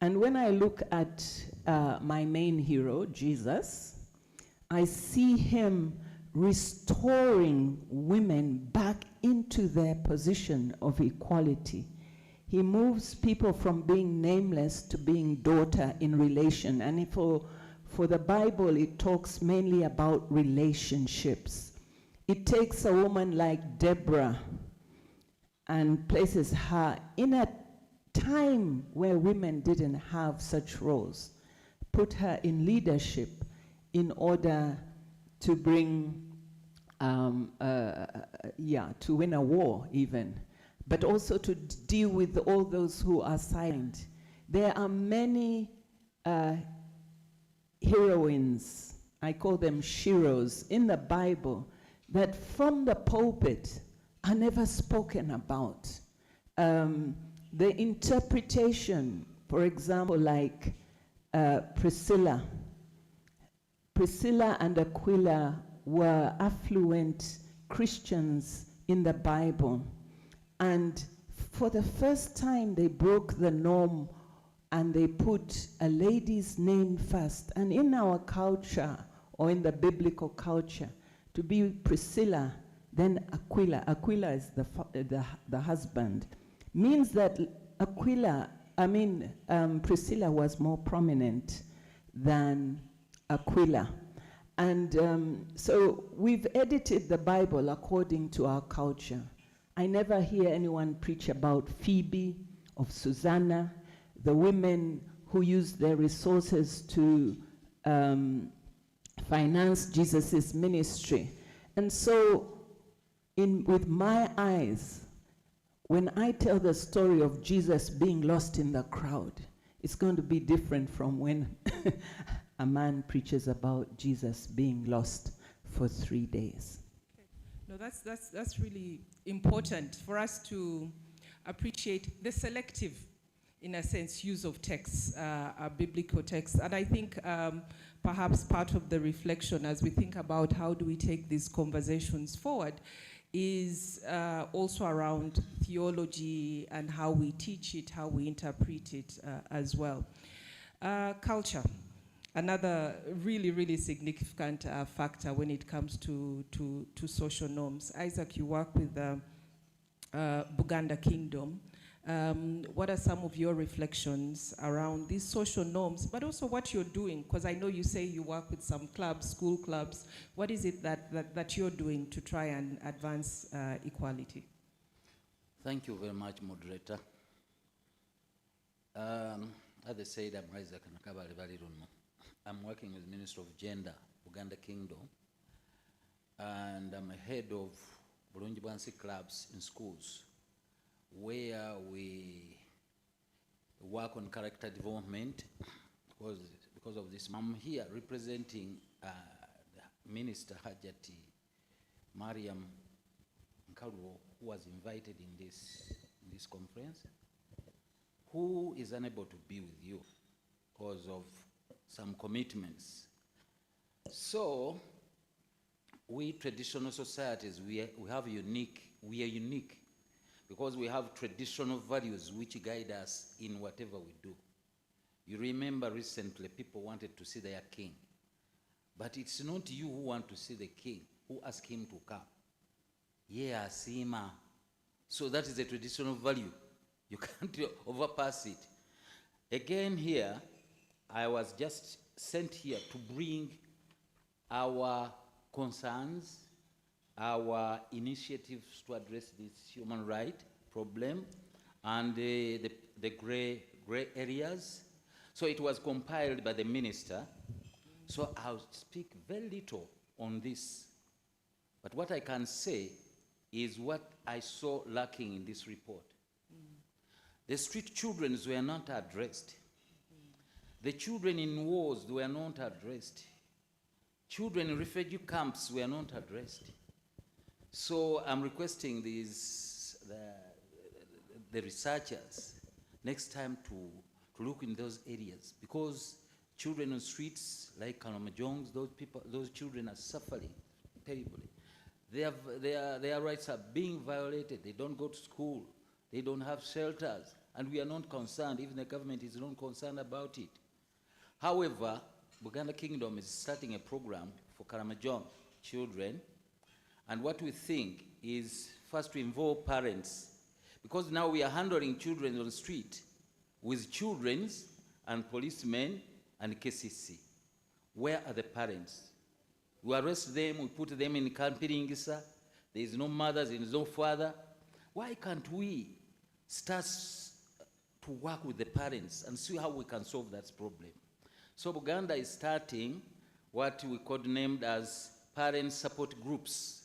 And when I look at my main hero, Jesus, I see him restoring women back into their position of equality. He moves people from being nameless to being daughter in relation. And for the Bible, it talks mainly about relationships. It takes a woman like Deborah and places her in a time where women didn't have such roles, put her in leadership in order to bring, to win a war even, but also to deal with all those who are silent. There are many heroines, I call them sheroes, in the Bible that from the pulpit are never spoken about. The interpretation, for example, like Priscilla. Priscilla and Aquila were affluent Christians in the Bible. And for the first time, they broke the norm and they put a lady's name first. And in our culture, or in the biblical culture, to be Priscilla, then Aquila. Aquila is the husband. Means that Priscilla was more prominent than Aquila. And so we've edited the Bible according to our culture. I never hear anyone preach about Phoebe, of Susanna, the women who used their resources to finance Jesus' ministry. And so, with my eyes, when I tell the story of Jesus being lost in the crowd, it's going to be different from when a man preaches about Jesus being lost for 3 days. No, that's really important for us to appreciate the selective, in a sense, use of texts, biblical texts. And I think perhaps part of the reflection as we think about how do we take these conversations forward is also around theology and how we teach it, how we interpret it as well. Culture. Another really, really significant factor when it comes to social norms. Isaac, you work with the Uganda Kingdom. What are some of your reflections around these social norms, but also what you're doing? Because I know you say you work with some clubs, school clubs. What is it that you're doing to try and advance equality? Thank you very much, moderator. As I said, I'm Isaac Nakabale Baliruno. I'm working with the Minister of Gender, Uganda Kingdom, and I'm head of Bulungi Bwansi clubs in schools, where we work on character development. Because of this, I'm here representing the Minister Hajati Mariam Nkaluo, who was invited in this conference, who is unable to be with you because of some commitments. So, we traditional societies, we are unique because we have traditional values which guide us in whatever we do. You remember recently people wanted to see their king, but it's not you who want to see the king, who ask him to come. Yeah, Sima. So that is a traditional value. You can't overpass it. Again here, I was just sent here to bring our concerns, our initiatives to address this human right problem, and the gray areas. So it was compiled by the minister. So I'll speak very little on this. But what I can say is what I saw lacking in this report. The street children were not addressed. The children in wars were not addressed. Children in refugee camps were not addressed. So I'm requesting the researchers next time to look in those areas, because children on streets like Kalamajongs, those children are suffering terribly. Their rights are being violated. They don't go to school. They don't have shelters. And we are not concerned, even the government is not concerned about it. However, Uganda Kingdom is starting a program for Karamajong children. And what we think is first to involve parents, because now we are handling children on the street with children and policemen and KCC. Where are the parents? We arrest them, we put them in Kampiringisa. There is no mother, there is no father. Why can't we start to work with the parents and see how we can solve that problem. So Uganda is starting what we codenamed as parent support groups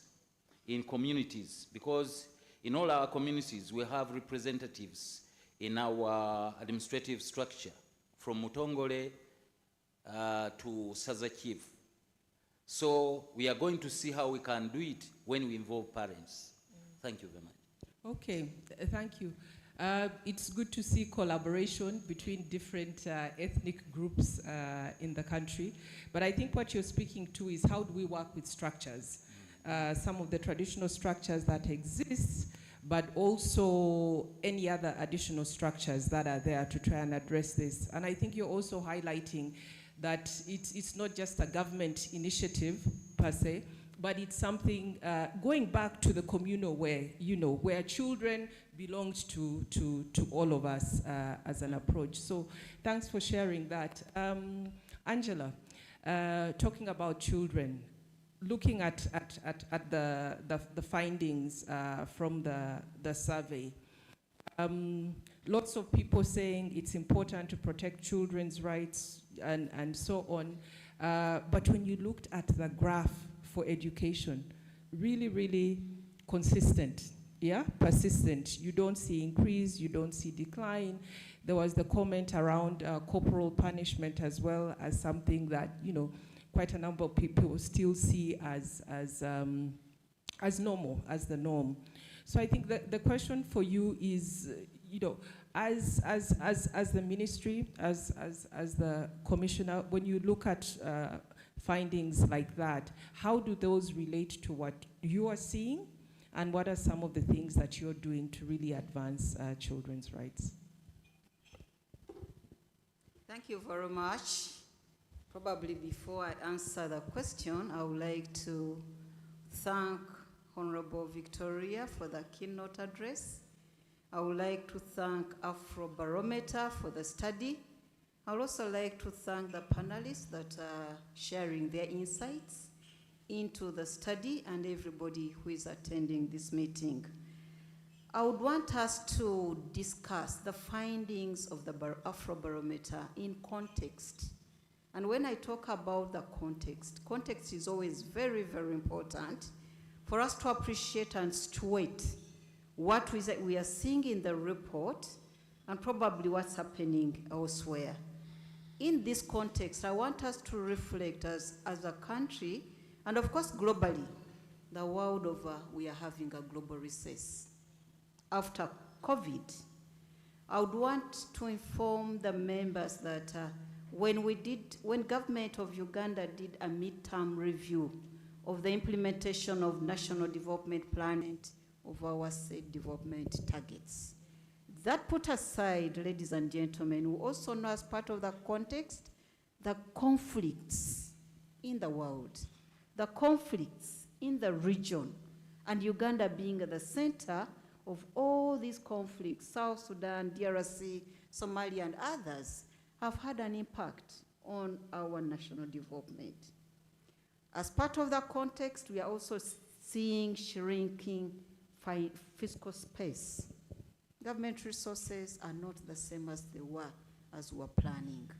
in communities, because in all our communities we have representatives in our administrative structure, from Mutongole to Sazakiv. So we are going to see how we can do it when we involve parents. Thank you very much. Okay, thank you. It's good to see collaboration between different ethnic groups in the country. But I think what you're speaking to is how do we work with structures? Some of the traditional structures that exist, but also any other additional structures that are there to try and address this. And I think you're also highlighting that it's not just a government initiative per se, but it's something going back to the communal way, where children belongs to all of us as an approach. So thanks for sharing that. Angela, talking about children, looking at the findings from the survey, lots of people saying it's important to protect children's rights and so on. But when you looked at the graph for education, really, really consistent, persistent. You don't see increase, you don't see decline. There was the comment around corporal punishment as well as something that, quite a number of people still see as normal, as the norm. So I think the question for you is, as the ministry, as the commissioner, when you look at findings like that, how do those relate to what you are seeing, and what are some of the things that you're doing to really advance children's rights? Thank you very much. Probably before I answer the question, I would like to thank Honorable Victoria for the keynote address. I would like to thank Afrobarometer for the study. I would also like to thank the panelists that are sharing their insights into the study and everybody who is attending this meeting. I would want us to discuss the findings of the Afrobarometer in context. And when I talk about the context is always very, very important for us to appreciate and steward what we are seeing in the report and probably what's happening elsewhere. In this context, I want us to reflect as a country, and of course globally, the world over, we are having a global recess. After COVID, I would want to inform the members that when government of Uganda did a midterm review of the implementation of National Development Plan of our said development targets, that put aside, ladies and gentlemen, we also know as part of the context, the conflicts in the world, the conflicts in the region, and Uganda being at the center of all these conflicts, South Sudan, DRC, Somalia, and others, have had an impact on our national development. As part of that context, we are also seeing shrinking fiscal space. Government resources are not the same as they were as we were planning.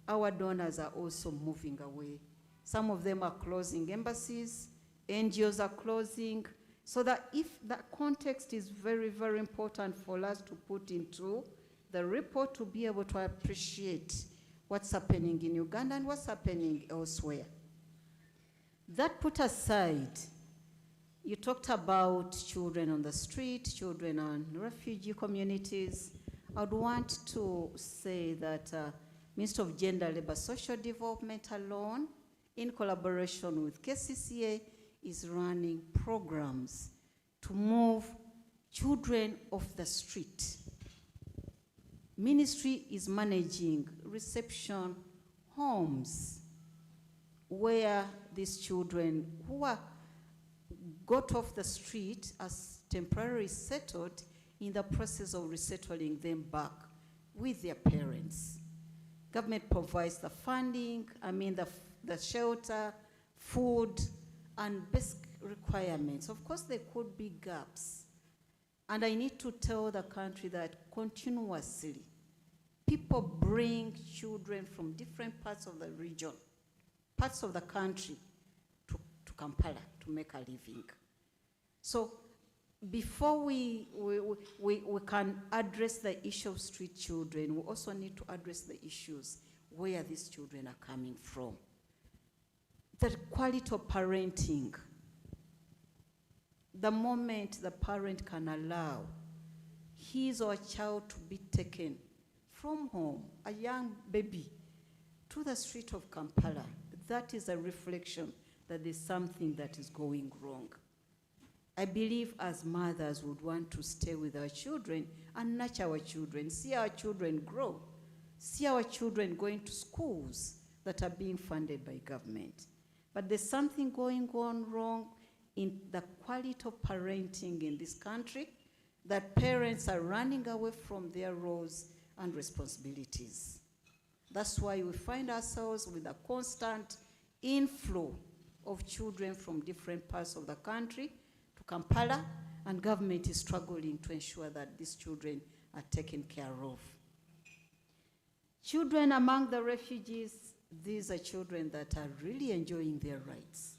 Our donors are also moving away. Some of them are closing embassies, NGOs are closing, so that if that context is very, very important for us to put into the report to be able to appreciate what's happening in Uganda and what's happening elsewhere. That put aside, you talked about children on the street, children on refugee communities. I would want to say that Ministry of Gender, Labour, Social Development alone, in collaboration with KCCA, is running programs to move children off the street. Ministry is managing reception homes where these children who are got off the street as temporarily settled in the process of resettling them back with their parents. Government provides the funding, the shelter, food, and basic requirements. Of course, there could be gaps. And I need to tell the country that continuously people bring children from different parts of the region, parts of the country, to Kampala to make a living. So before we can address the issue of street children, we also need to address the issues where these children are coming from. The quality of parenting. The moment the parent can allow his or her child to be taken from home, a young baby, to the street of Kampala, that is a reflection that there's something that is going wrong. I believe as mothers would want to stay with our children and nurture our children, see our children grow, see our children going to schools that are being funded by government. But there's something going on wrong in the quality of parenting in this country, that parents are running away from their roles and responsibilities. That's why we find ourselves with a constant inflow of children from different parts of the country to Kampala, and government is struggling to ensure that these children are taken care of. Children among the refugees, these are children that are really enjoying their rights.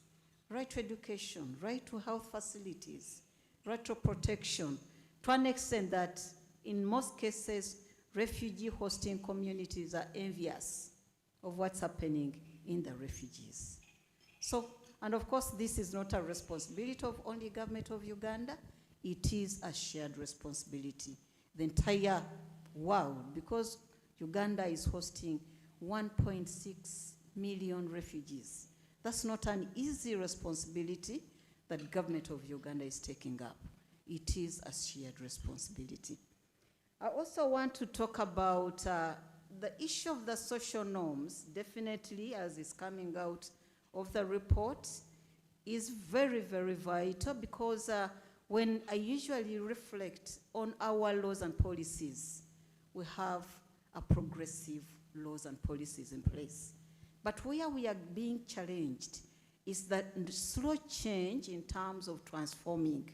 Right to education, right to health facilities, right to protection, to an extent that in most cases, refugee hosting communities are envious of what's happening in the refugees. So, and of course, this is not a responsibility of only government of Uganda, it is a shared responsibility. The entire world, because Uganda is hosting 1.6 million refugees. That's not an easy responsibility that government of Uganda is taking up. It is a shared responsibility. I also want to talk about the issue of the social norms. Definitely, as is coming out of the report, is very, very vital, because when I usually reflect on our laws and policies, we have a progressive laws and policies in place. But where we are being challenged is that slow change in terms of transforming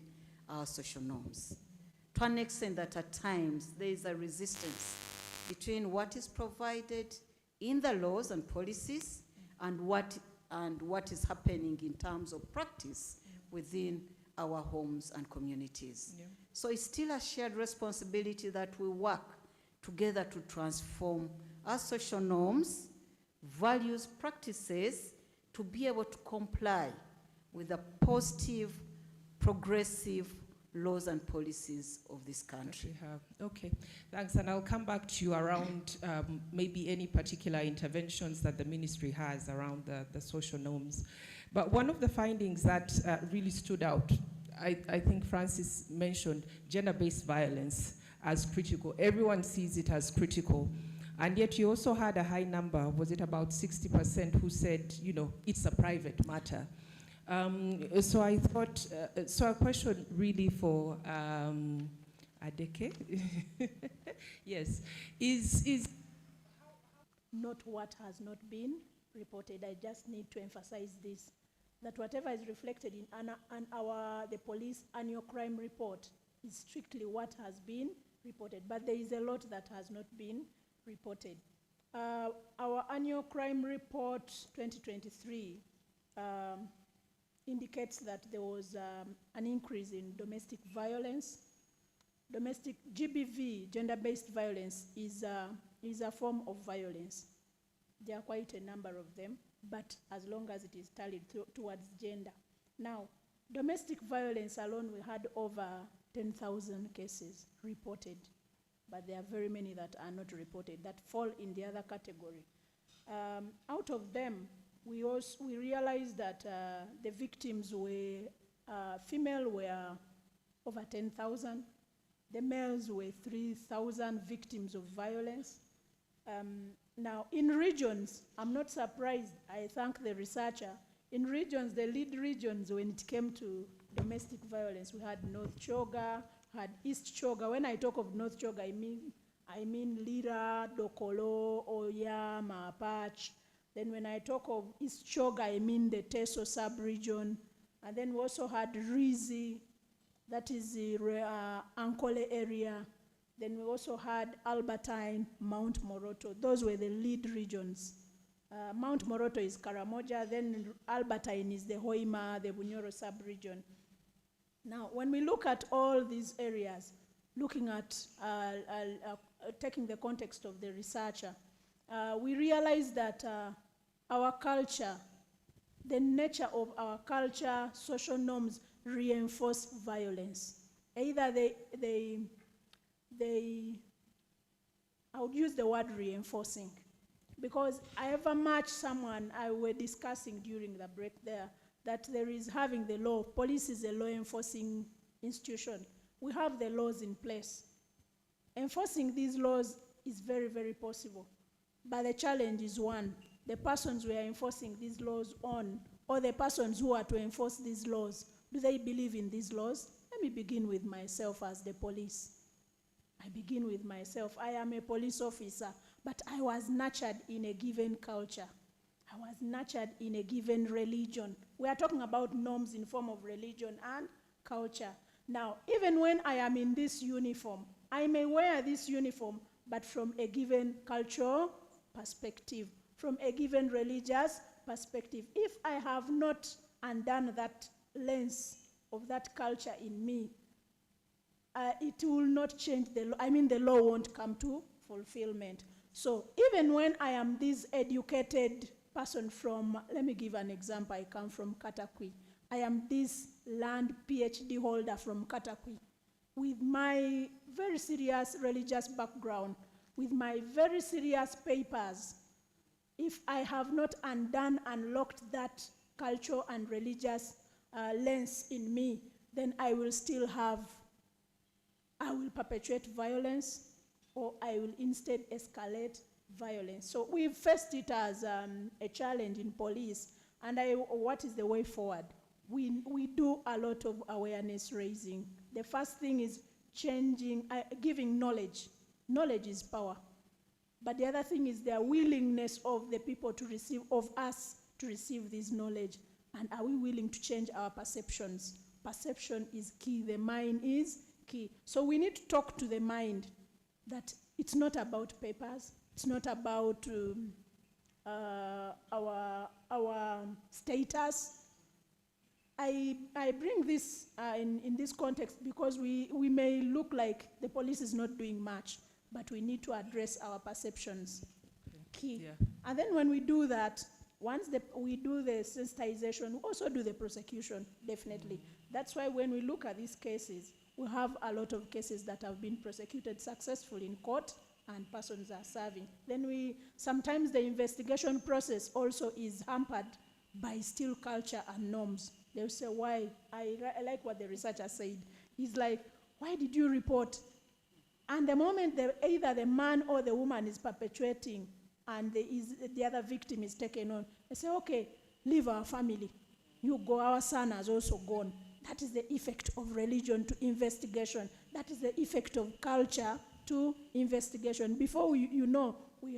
our social norms. To an extent that at times there is a resistance between what is provided in the laws and policies and what is happening in terms of practice within our homes and communities. Yeah. So it's still a shared responsibility that we work together to transform our social norms, values, practices, to be able to comply with the positive, progressive laws and policies of this country. Okay, thanks. And I'll come back to you around maybe any particular interventions that the ministry has around the social norms. But one of the findings that really stood out, I think Francis mentioned gender-based violence as critical. Everyone sees it as critical. And yet you also had a high number, was it about 60%, who said, you know, it's a private matter. So I thought, so a question really for Adeke. Yes, is not what has not been reported. I just need to emphasize this, that whatever is reflected in the police annual crime report is strictly what has been reported, but there is a lot that has not been reported. Our annual crime report 2023 indicates that there was an increase in domestic violence. Domestic GBV, gender-based violence, is a form of violence. There are quite a number of them, but as long as it is tallied towards gender. Now, domestic violence alone, we had over 10,000 cases reported, but there are very many that are not reported, that fall in the other category. Out of them, we realized that the victims were, female were over 10,000, the males were 3,000 victims of violence. Now, in regions, I'm not surprised, I thank the researcher, in regions, the lead regions when it came to domestic violence, we had North Choga, had East Choga. When I talk of North Choga, I mean Lira, Dokolo, Oya, Maapach. Then when I talk of East Choga, I mean the Teso sub-region. And then we also had Rizi, that is the Ankole area. Then we also had Albertine, Mount Moroto. Those were the lead regions. Mount Moroto is Karamoja, then Albertine is the Hoima, the Bunyoro sub-region. Now, when we look at all these areas, looking at, taking the context of the researcher, we realize that our culture, the nature of our culture, social norms reinforce violence. Either I would use the word reinforcing, because I ever matched someone, I were discussing during the break there, that there is having the law. Police is a law enforcing institution. We have the laws in place. Enforcing these laws is very, very possible. But the challenge is one, the persons we are enforcing these laws on, or the persons who are to enforce these laws, do they believe in these laws? Let me begin with myself as the police. I begin with myself. I am a police officer, but I was nurtured in a given culture. I was nurtured in a given religion. We are talking about norms in form of religion and culture. Now, even when I am in this uniform, I may wear this uniform, but from a given cultural perspective, from a given religious perspective. If I have not undone that lens of that culture in me, it will not change the law. I mean, the law won't come to fulfillment. So even when I am this educated person from, let me give an example, I come from Katakwi. I am this land PhD holder from Katakwi with my very serious religious background, with my very serious papers. If I have not undone and locked that cultural and religious lens in me, then I will still have, I will perpetuate violence, or I will instead escalate violence. So we've faced it as a challenge in police, and what is the way forward? We do a lot of awareness raising. The first thing is changing, giving knowledge. Knowledge is power. But the other thing is their willingness of the people to receive, of us to receive this knowledge. And are we willing to change our perceptions? Perception is key. The mind is key. So we need to talk to the mind that it's not about papers. It's not about our status. I bring this in this context because we may look like the police is not doing much, but we need to address our perceptions. Key. Yeah. And then when we do that, once we do the sensitization, we also do the prosecution, definitely. That's why when we look at these cases, we have a lot of cases that have been prosecuted successfully in court and persons are serving. Then sometimes the investigation process also is hampered by still culture and norms. They'll say, why? I like what the researcher said. He's like, why did you report? And the moment either the man or the woman is perpetuating and the other victim is taken on, they say, okay, leave our family. You go, our son has also gone. That is the effect of religion to investigation. That is the effect of culture to investigation. Before we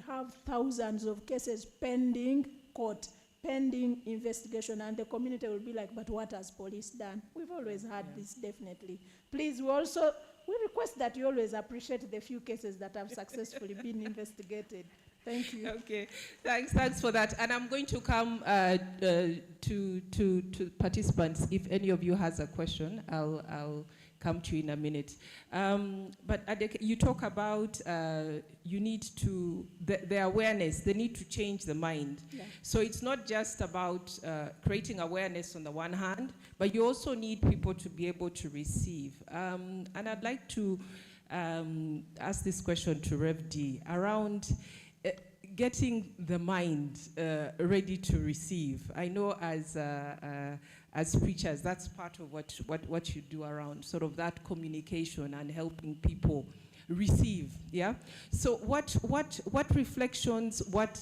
have thousands of cases pending court, pending investigation, and the community will be like, but what has police done? We've always had this, definitely. Please, we request that you always appreciate the few cases that have successfully been investigated. Thank you. Okay, thanks for that. And I'm going to come to participants. If any of you has a question, I'll come to you in a minute. But Adek, you talk about you need to, the awareness, the need to change the mind. Yeah. So it's not just about creating awareness on the one hand, but you also need people to be able to receive. And I'd like to ask this question to Rev D around getting the mind ready to receive. I know as preachers, that's part of what you do around sort of that communication and helping people receive. Yeah. So what reflections, what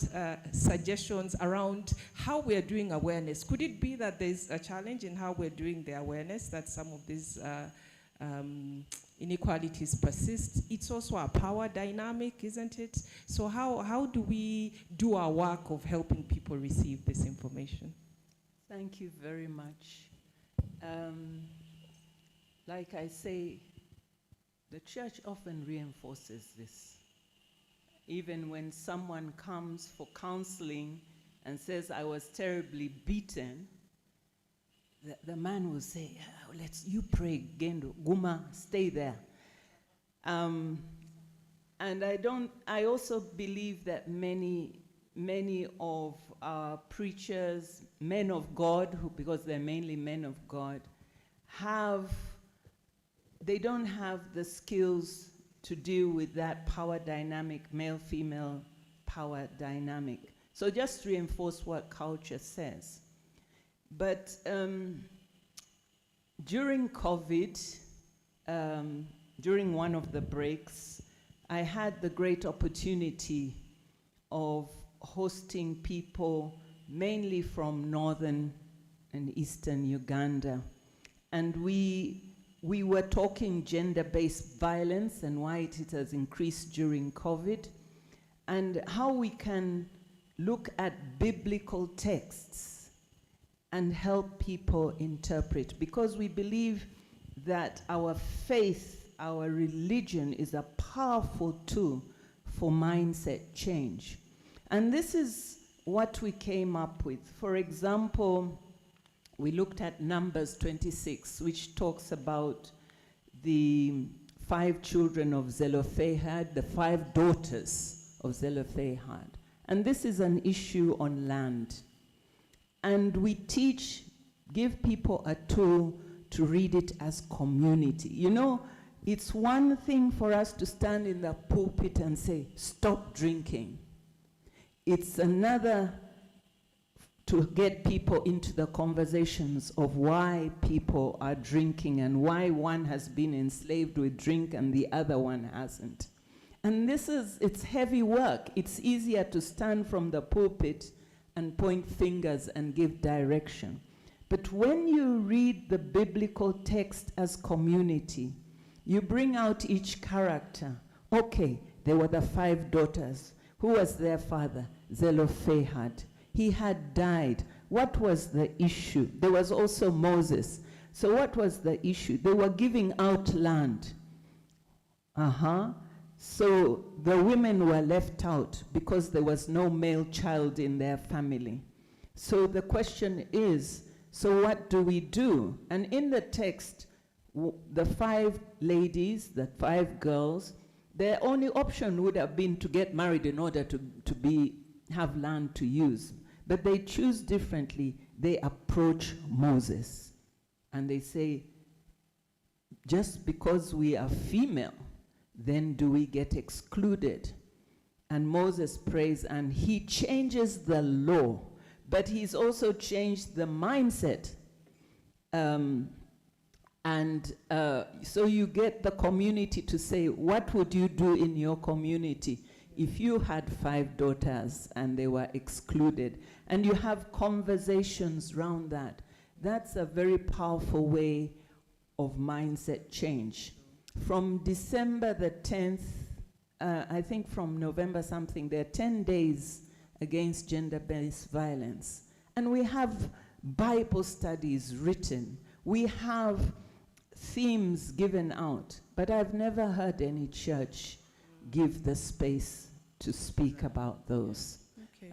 suggestions around how we're doing awareness? Could it be that there's a challenge in how we're doing the awareness, that some of these inequalities persist? It's also a power dynamic, isn't it? So how do we do our work of helping people receive this information? Thank you very much. Like I say, The church often reinforces this. Even when someone comes for counseling and says, I was terribly beaten, the man will say, you pray, Gendo, Guma, stay there. And I also believe that many of our preachers, men of God, because they're mainly men of God, they don't have the skills to deal with that power dynamic, male-female power dynamic. So just reinforce what culture says. But during COVID, during one of the breaks, I had the great opportunity of hosting people mainly from northern and eastern Uganda. And we were talking gender-based violence and why it has increased during COVID, and how we can look at biblical texts and help people interpret, because we believe that our faith, our religion is a powerful tool for mindset change. And this is what we came up with. For example, we looked at Numbers 26, which talks about the 5 children of Zelophehad, the 5 daughters of Zelophehad. And this is an issue on land. And we give people a tool to read it as community. You know, it's one thing for us to stand in the pulpit and say, stop drinking. It's another to get people into the conversations of why people are drinking and why one has been enslaved with drink and the other one hasn't. And it's heavy work. It's easier to stand from the pulpit and point fingers and give direction. But when you read the biblical text as community, you bring out each character. Okay, there were the 5 daughters. Who was their father? Zelophehad. He had died. What was the issue? There was also Moses. So what was the issue? They were giving out land. So the women were left out because there was no male child in their family. So the question is, so what do we do? And in the text, the 5 ladies, the 5 girls, their only option would have been to get married in order to have land to use. But they choose differently. They approach Moses and they say, just because we are female, then do we get excluded? And Moses prays and he changes the law, but he's also changed the mindset. So you get the community to say, what would you do in your community if you had 5 daughters and they were excluded? And you have conversations around that. That's a very powerful way of mindset change. From December the 10th, I think from November something, there are 10 days against gender-based violence. And we have Bible studies written. We have themes given out. But I've never heard any church give the space to speak about those. Okay.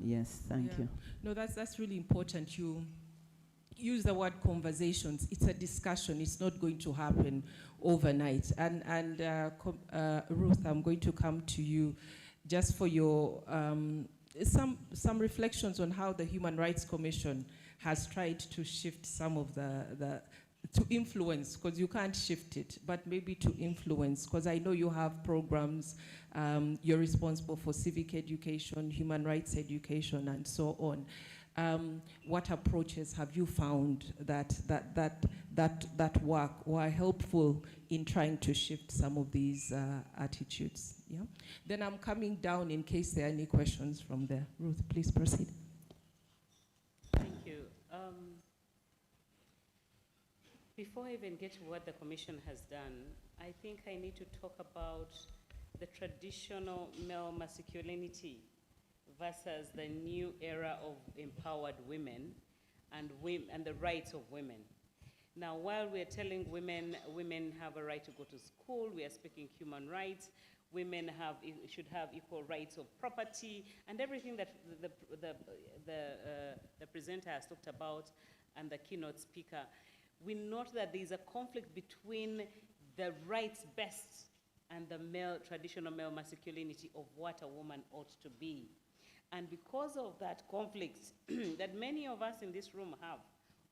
Yes, thank you. No, that's really important. You use the word conversations. It's a discussion. It's not going to happen overnight. And Ruth, I'm going to come to you just for your some reflections on how the Human Rights Commission has tried to shift some of to influence, because you can't shift it, but maybe to influence, because I know you have programs, you're responsible for civic education, human rights education, and so on. What approaches have you found that work or are helpful in trying to shift some of these attitudes? Yeah. Then I'm coming down in case there are any questions from there. Ruth, please proceed. Thank you. Before I even get to what the Commission has done, I think I need to talk about the traditional male masculinity versus the new era of empowered women and the rights of women. Now, while we're telling women have a right to go to school, we are speaking human rights. Women should have equal rights of property, and everything that the presenter has talked about and the keynote speaker. We note that there is a conflict between the rights best and the traditional male masculinity of what a woman ought to be. And because of that conflict that many of us in this room have,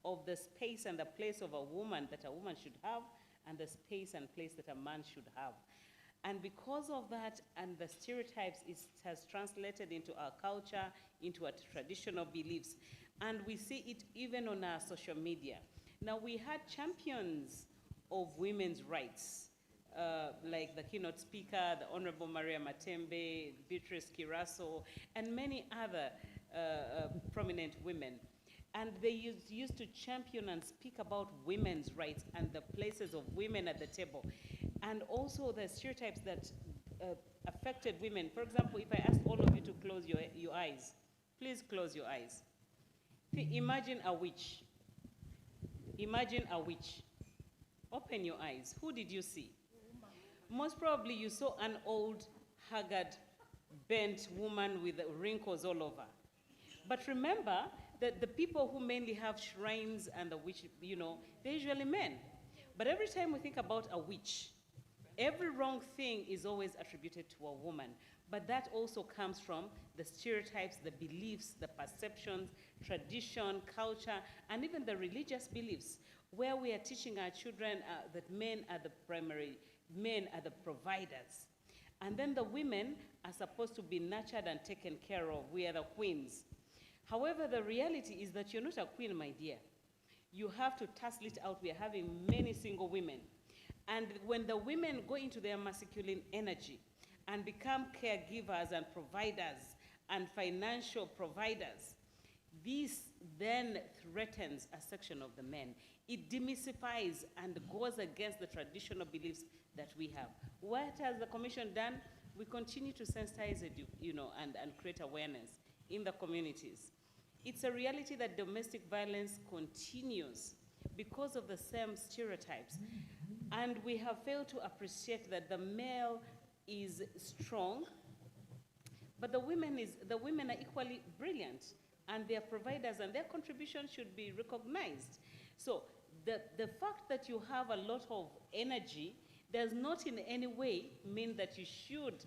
of the space and the place of a woman that a woman should have, and the space and place that a man should have. And because of that, and the stereotypes, it has translated into our culture, into our traditional beliefs. And we see it even on our social media. Now, we had champions of women's rights, like the keynote speaker, the Honorable Maria Matembe, Beatrice Kiraso, and many other prominent women. And they used to champion and speak about women's rights and the places of women at the table. And also the stereotypes that affected women. For example, if I ask all of you to close your eyes, please close your eyes. Imagine a witch. Imagine a witch. Open your eyes. Who did you see? Most probably you saw an old, haggard, bent woman with wrinkles all over. But remember that the people who mainly have shrines and the witch, they're usually men. But every time we think about a witch, every wrong thing is always attributed to a woman. But that also comes from the stereotypes, the beliefs, the perceptions, tradition, culture, and even the religious beliefs, where we are teaching our children that men are the providers. And then the women are supposed to be nurtured and taken care of. We are the queens. However, the reality is that you're not a queen, my dear. You have to tussle it out. We are having many single women. And when the women go into their masculine energy and become caregivers and providers and financial providers, this then threatens a section of the men. It demystifies and goes against the traditional beliefs that we have. What has the Commission done? We continue to sensitize it, and create awareness in the communities. It's a reality that domestic violence continues because of the same stereotypes. And we have failed to appreciate that the male is strong, but the women are equally brilliant, and they are providers, and their contribution should be recognized. So the fact that you have a lot of energy does not in any way mean that you should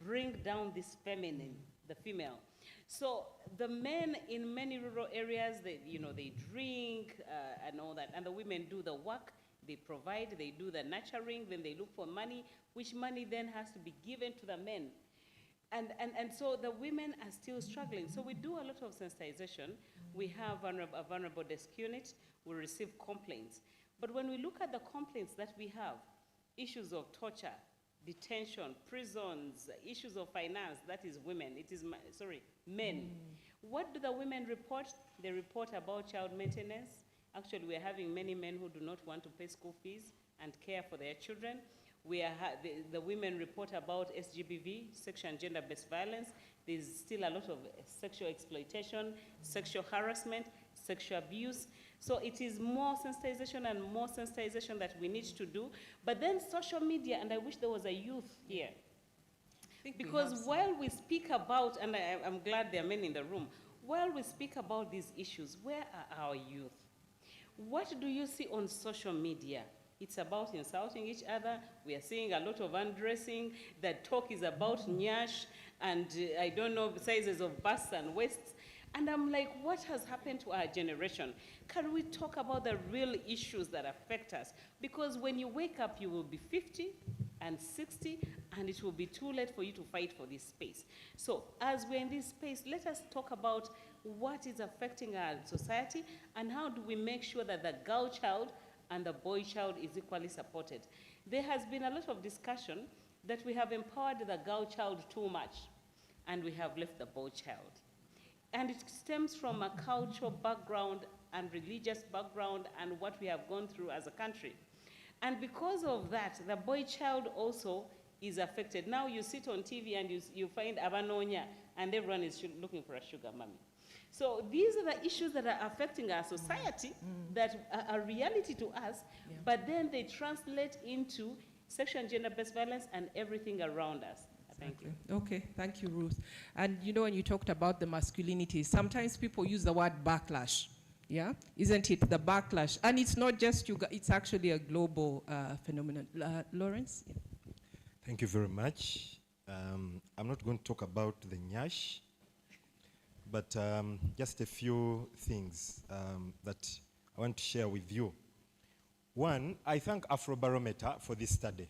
bring down this feminine, the female. So the men in many rural areas, they drink and all that, and the women do the work, they provide, they do the nurturing, then they look for money, which money then has to be given to the men. And so the women are still struggling. So we do a lot of sensitization. We have a vulnerable desk unit, we receive complaints. But when we look at the complaints that we have, issues of torture, detention, prisons, issues of finance, that is women, men. What do the women report? They report about child maintenance. Actually, we are having many men who do not want to pay school fees and care for their children. The women report about SGBV, sexual and gender-based violence. There's still a lot of sexual exploitation, sexual harassment, sexual abuse. So it is more sensitization and more sensitization that we need to do. But then social media, and I wish there was a youth here. Because while we speak about, and I'm glad there are many in the room, while we speak about these issues, where are our youth? What do you see on social media? It's about insulting each other. We are seeing a lot of undressing. The talk is about nyash and I don't know, sizes of busts and waists. And I'm like, what has happened to our generation? Can we talk about the real issues that affect us? Because when you wake up, you will be 50 and 60, and it will be too late for you to fight for this space. So as we're in this space, let us talk about what is affecting our society and how do we make sure that the girl child and the boy child is equally supported. There has been a lot of discussion that we have empowered the girl child too much, and we have left the boy child. And it stems from a cultural background and religious background and what we have gone through as a country. And because of that, the boy child also is affected. Now you sit on TV and you find Abanonya, and everyone is looking for a sugar mommy. So these are the issues that are affecting our society that are reality to us, but then they translate into sexual and gender-based violence and everything around us. Thank you. Okay, thank you, Ruth. And you know, when you talked about the masculinity, sometimes people use the word backlash. Yeah, isn't it the backlash? And it's not just it's actually a global phenomenon. Lawrence? Yeah. Thank you very much. I'm not going to talk about the Nyash, but just a few things that I want to share with you. One, I thank Afrobarometer for this study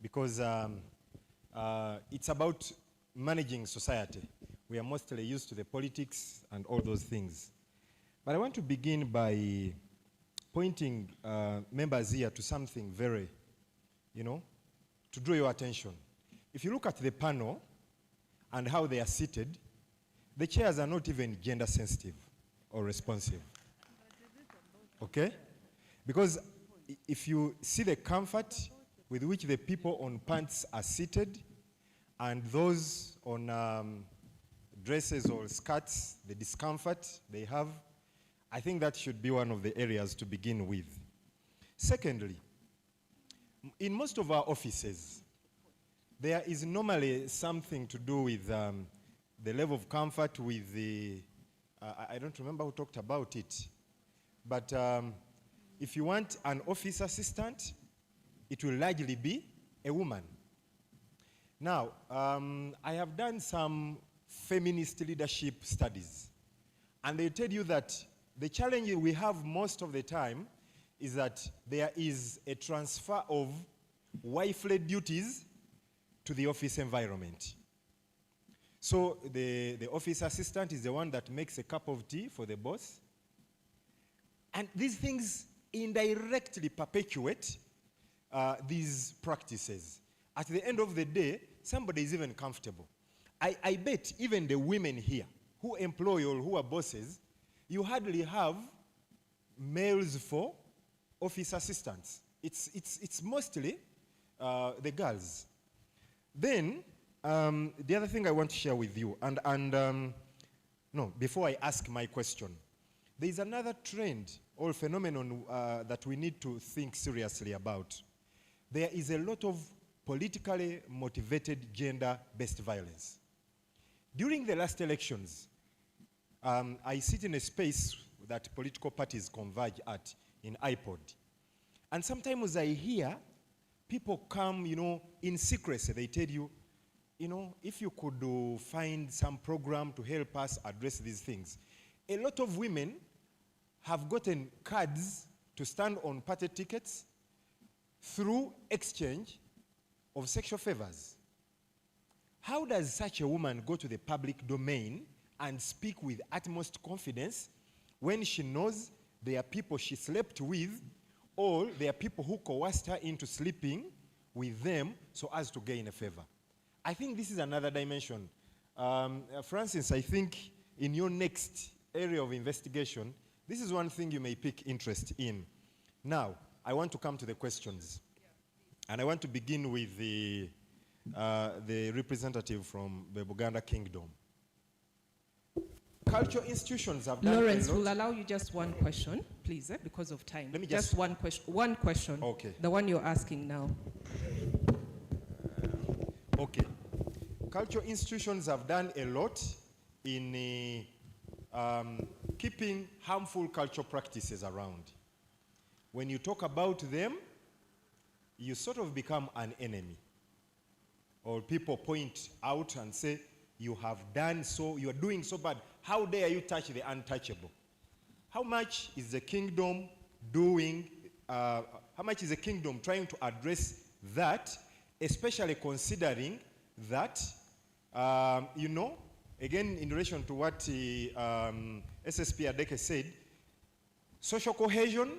because it's about managing society. We are mostly used to the politics and all those things. But I want to begin by pointing members here to something very, to draw your attention. If you look at the panel and how they are seated, the chairs are not even gender sensitive or responsive. Okay? Because if you see the comfort with which the people on pants are seated and those on dresses or skirts, the discomfort they have, I think that should be one of the areas to begin with. Secondly, in most of our offices, there is normally something to do with the level of comfort with the, I don't remember who talked about it, but if you want an office assistant, it will largely be a woman. Now, I have done some feminist leadership studies, and they tell you that the challenge we have most of the time is that there is a transfer of wifely duties to the office environment. So the office assistant is the one that makes a cup of tea for the boss. And these things indirectly perpetuate these practices. At the end of the day, somebody is even comfortable. I bet even the women here who employ or who are bosses, you hardly have males for office assistants. It's mostly the girls. Then, the other thing I want to share with you, before I ask my question, there is another trend or phenomenon that we need to think seriously about. There is a lot of politically motivated gender-based violence. During the last elections, I sit in a space that political parties converge at in iPod. And sometimes I hear people come, in secrecy. They tell you, if you could find some program to help us address these things. A lot of women have gotten cards to stand on party tickets through exchange of sexual favors. How does such a woman go to the public domain and speak with utmost confidence when she knows there are people she slept with or there are people who coerced her into sleeping with them so as to gain a favor? I think this is another dimension. Francis, I think in your next area of investigation, this is one thing you may pick interest in. Now, I want to come to the questions. And I want to begin with the representative from the Uganda Kingdom. Cultural institutions have done Lawrence, we'll allow you just one question, please, because of time. Let me just one question. One question. Okay. The one you're asking now. Okay. Cultural institutions have done a lot in keeping harmful cultural practices around. When you talk about them, you sort of become an enemy. Or people point out and say, you have done so, you are doing so bad. How dare you touch the untouchable? How much is the kingdom doing, how much is the kingdom trying to address that, especially considering that, again, in relation to what SSP Adeke said, social cohesion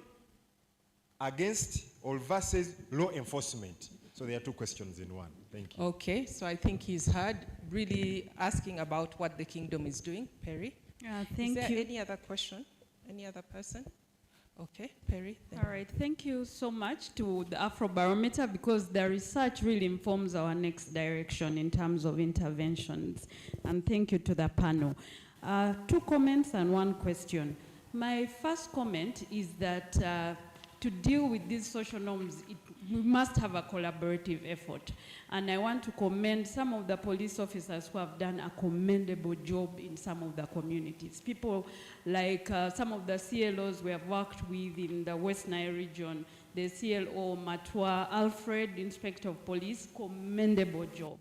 against or versus law enforcement. So there are two questions in one. Thank you. Okay, so I think he's heard, really asking about what the kingdom is doing. Perry? Thank you. Is there any other question? Any other person? Okay, Perry. All right, thank you so much to the Afrobarometer because the research really informs our next direction in terms of interventions. And thank you to the panel. Two comments and one question. My first comment is that to deal with these social norms, we must have a collaborative effort. And I want to commend some of the police officers who have done a commendable job in some of the communities. People like some of the CLOs we have worked with in the West Nile region, the CLO Matua, Alfred, Inspector of Police, commendable job.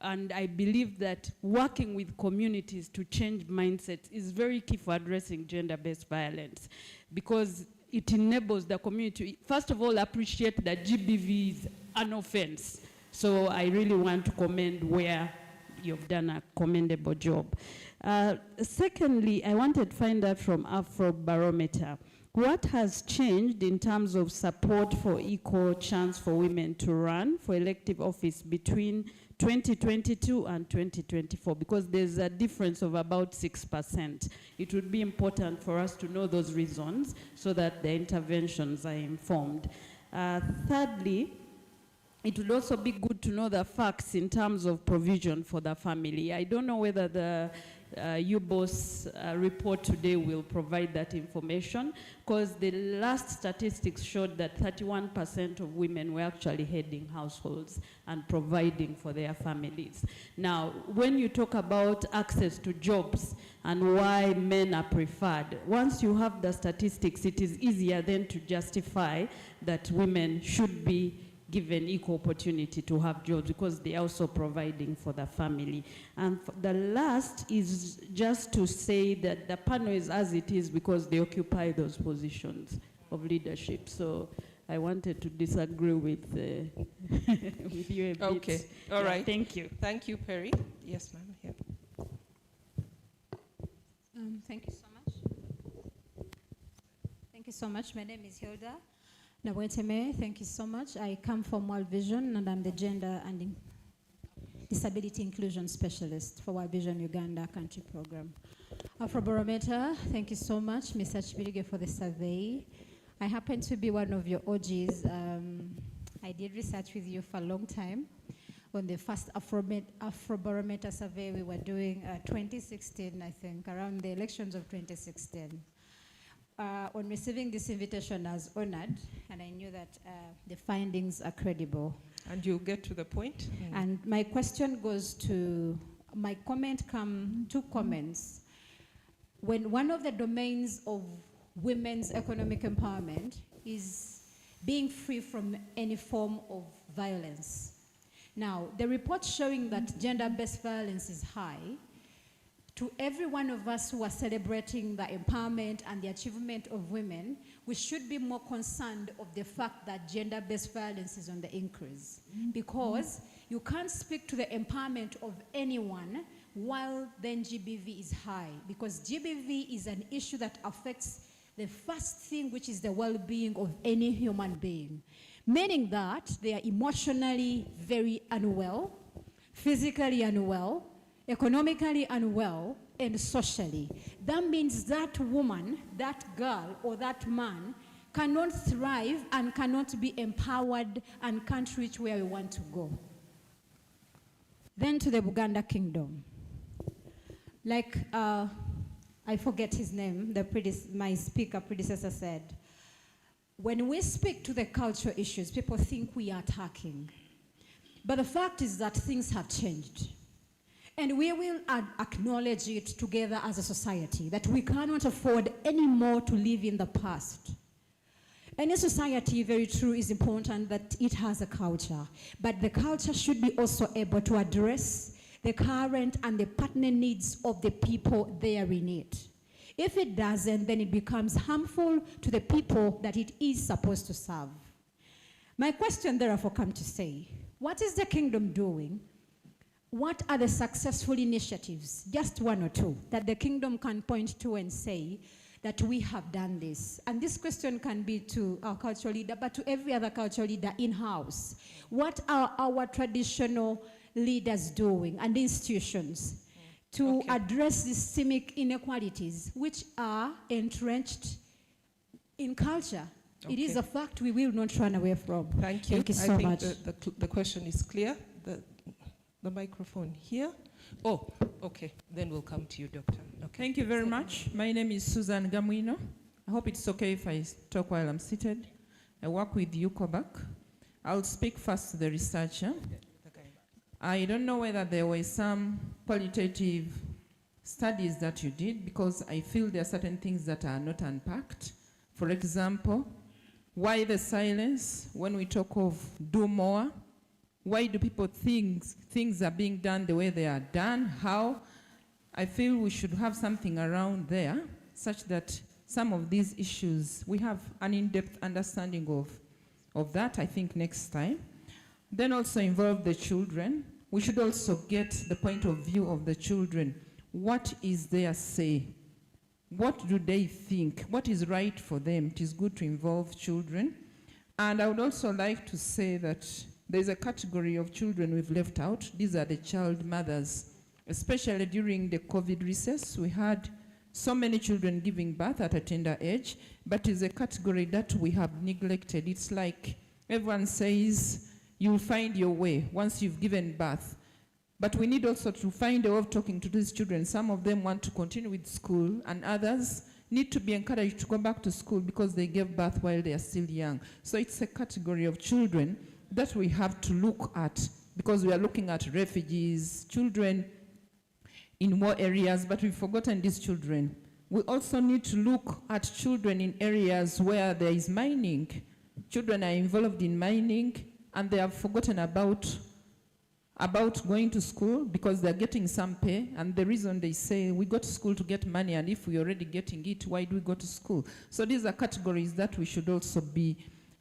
And I believe that working with communities to change mindsets is very key for addressing gender-based violence, because it enables the community, first of all, appreciate that GBV is an offense. So I really want to commend where you've done a commendable job. Secondly, I wanted to find out from Afrobarometer, what has changed in terms of support for equal chance for women to run for elective office between 2022 and 2024, because there's a difference of about 6%. It would be important for us to know those reasons so that the interventions are informed. Thirdly, it would also be good to know the facts in terms of provision for the family. I don't know whether the UBOS report today will provide that information, because the last statistics showed that 31% of women were actually heading households and providing for their families. Now, when you talk about access to jobs and why men are preferred, once you have the statistics, it is easier then to justify that women should be given equal opportunity to have jobs, because they are also providing for the family. And the last is just to say that the panel is as it is because they occupy those positions of leadership. So I wanted to disagree with, with you a bit. Okay, all right. Thank you. Thank you, Perry. Yes, ma'am. Yeah. Thank you so much. Thank you so much. My name is Hilda Naweteme. Thank you so much. I come from World Vision, and I'm the Gender and Disability Inclusion Specialist for World Vision Uganda country program. Afrobarometer, thank you so much, Mr. Chibirige, for the survey. I happen to be one of your OGs. I did research with you for a long time. On the first Afrobarometer survey we were doing 2016, I think, around the elections of 2016. On receiving this invitation, I was honored, and I knew that the findings are credible. And you'll get to the point. And my question goes to, my comment two comments. When one of the domains of women's economic empowerment is being free from any form of violence. Now, the report showing that gender-based violence is high, to every one of us who are celebrating the empowerment and the achievement of women, we should be more concerned of the fact that gender-based violence is on the increase. Because you can't speak to the empowerment of anyone while then GBV is high. Because GBV is an issue that affects the first thing, which is the well-being of any human being. Meaning that they are emotionally very unwell, physically unwell, economically unwell, and socially. That means that woman, that girl, or that man cannot thrive and cannot be empowered and can't reach where we want to go. Then to the Uganda Kingdom. Like, I forget his name, my predecessor said, when we speak to the cultural issues, people think we are attacking. But the fact is that things have changed. And we will acknowledge it together as a society, that we cannot afford anymore to live in the past. Any society, very true, is important that it has a culture. But the culture should be also able to address the current and the pertinent needs of the people there in it. If it doesn't, then it becomes harmful to the people that it is supposed to serve. My question, therefore, comes to say, what is the kingdom doing? What are the successful initiatives, just one or two, that the kingdom can point to and say that we have done this? And this question can be to our cultural leader, but to every other cultural leader in-house. What are our traditional leaders doing and institutions to address the systemic inequalities which are entrenched in culture? It is a fact we will not run away from. Thank you. Thank you so much. The question is clear. the microphone here. Oh, okay. Then we'll come to you, Doctor. Okay. Thank you very much. My name is Susan Gamuino. I hope it's okay if I talk while I'm seated. I work with UCOBAC. I'll speak first to the researcher. I don't know whether there were some qualitative studies that you did, because I feel there are certain things that are not unpacked. For example, why the silence when we talk of do more? Why do people think things are being done the way they are done? How? I feel we should have something around there such that some of these issues, we have an in-depth understanding of that, I think, next time. Then also involve the children. We should also get the point of view of the children. What is their say? What do they think? What is right for them? It is good to involve children. And I would also like to say that there's a category of children we've left out. These are the child mothers. Especially during the COVID recess, we had so many children giving birth at a tender age, but it's a category that we have neglected. It's like everyone says, you'll find your way once you've given birth. But we need also to find a way of talking to these children. Some of them want to continue with school, and others need to be encouraged to go back to school because they gave birth while they are still young. So it's a category of children that we have to look at, because we are looking at refugees, children in more areas, but we've forgotten these children. We also need to look at children in areas where there is mining. Children are involved in mining, and they have forgotten about going to school because they're getting some pay, and the reason they say, we go to school to get money, and if we're already getting it, why do we go to school? So these are categories that we should also be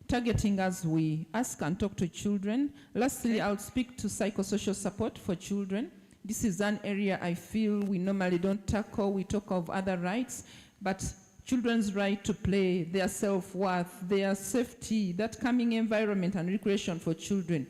targeting as we ask and talk to children. Lastly, I'll speak to psychosocial support for children. This is an area I feel we normally don't tackle. We talk of other rights, but children's right to play, their self-worth, their safety, that calming environment and recreation for children.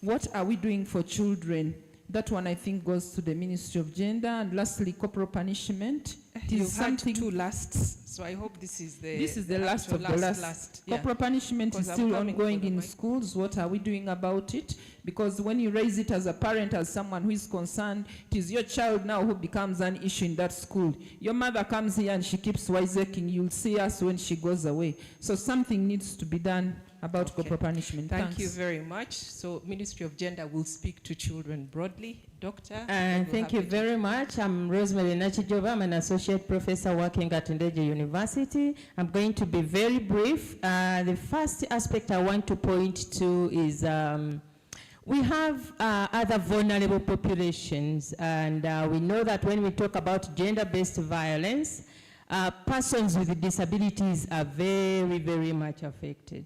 What are we doing for children? That one, I think, goes to the Ministry of Gender. And lastly, corporal punishment. You've had two lasts, so I hope this is the last of the last. Corporal punishment is still ongoing in schools. What are we doing about it? Because when you raise it as a parent, as someone who is concerned, it is your child now who becomes an issue in that school. Your mother comes here and she keeps wiseacring. You'll see us when she goes away. So something needs to be done about corporal punishment. Thank you very much. So Ministry of Gender will speak to children broadly. Doctor? Thank you very much. I'm Rosemary Nachijova. I'm an associate professor working at Ndeje University. I'm going to be very brief. The first aspect I want to point to is we have other vulnerable populations, and we know that when we talk about gender-based violence, persons with disabilities are very, very much affected.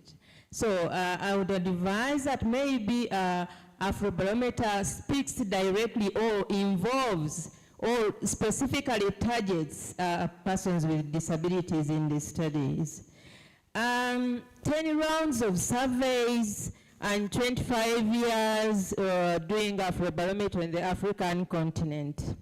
So I would advise that maybe Afrobarometer speaks directly or involves or specifically targets persons with disabilities in the studies. 10 rounds of surveys and 25 years doing Afrobarometer in the African continent.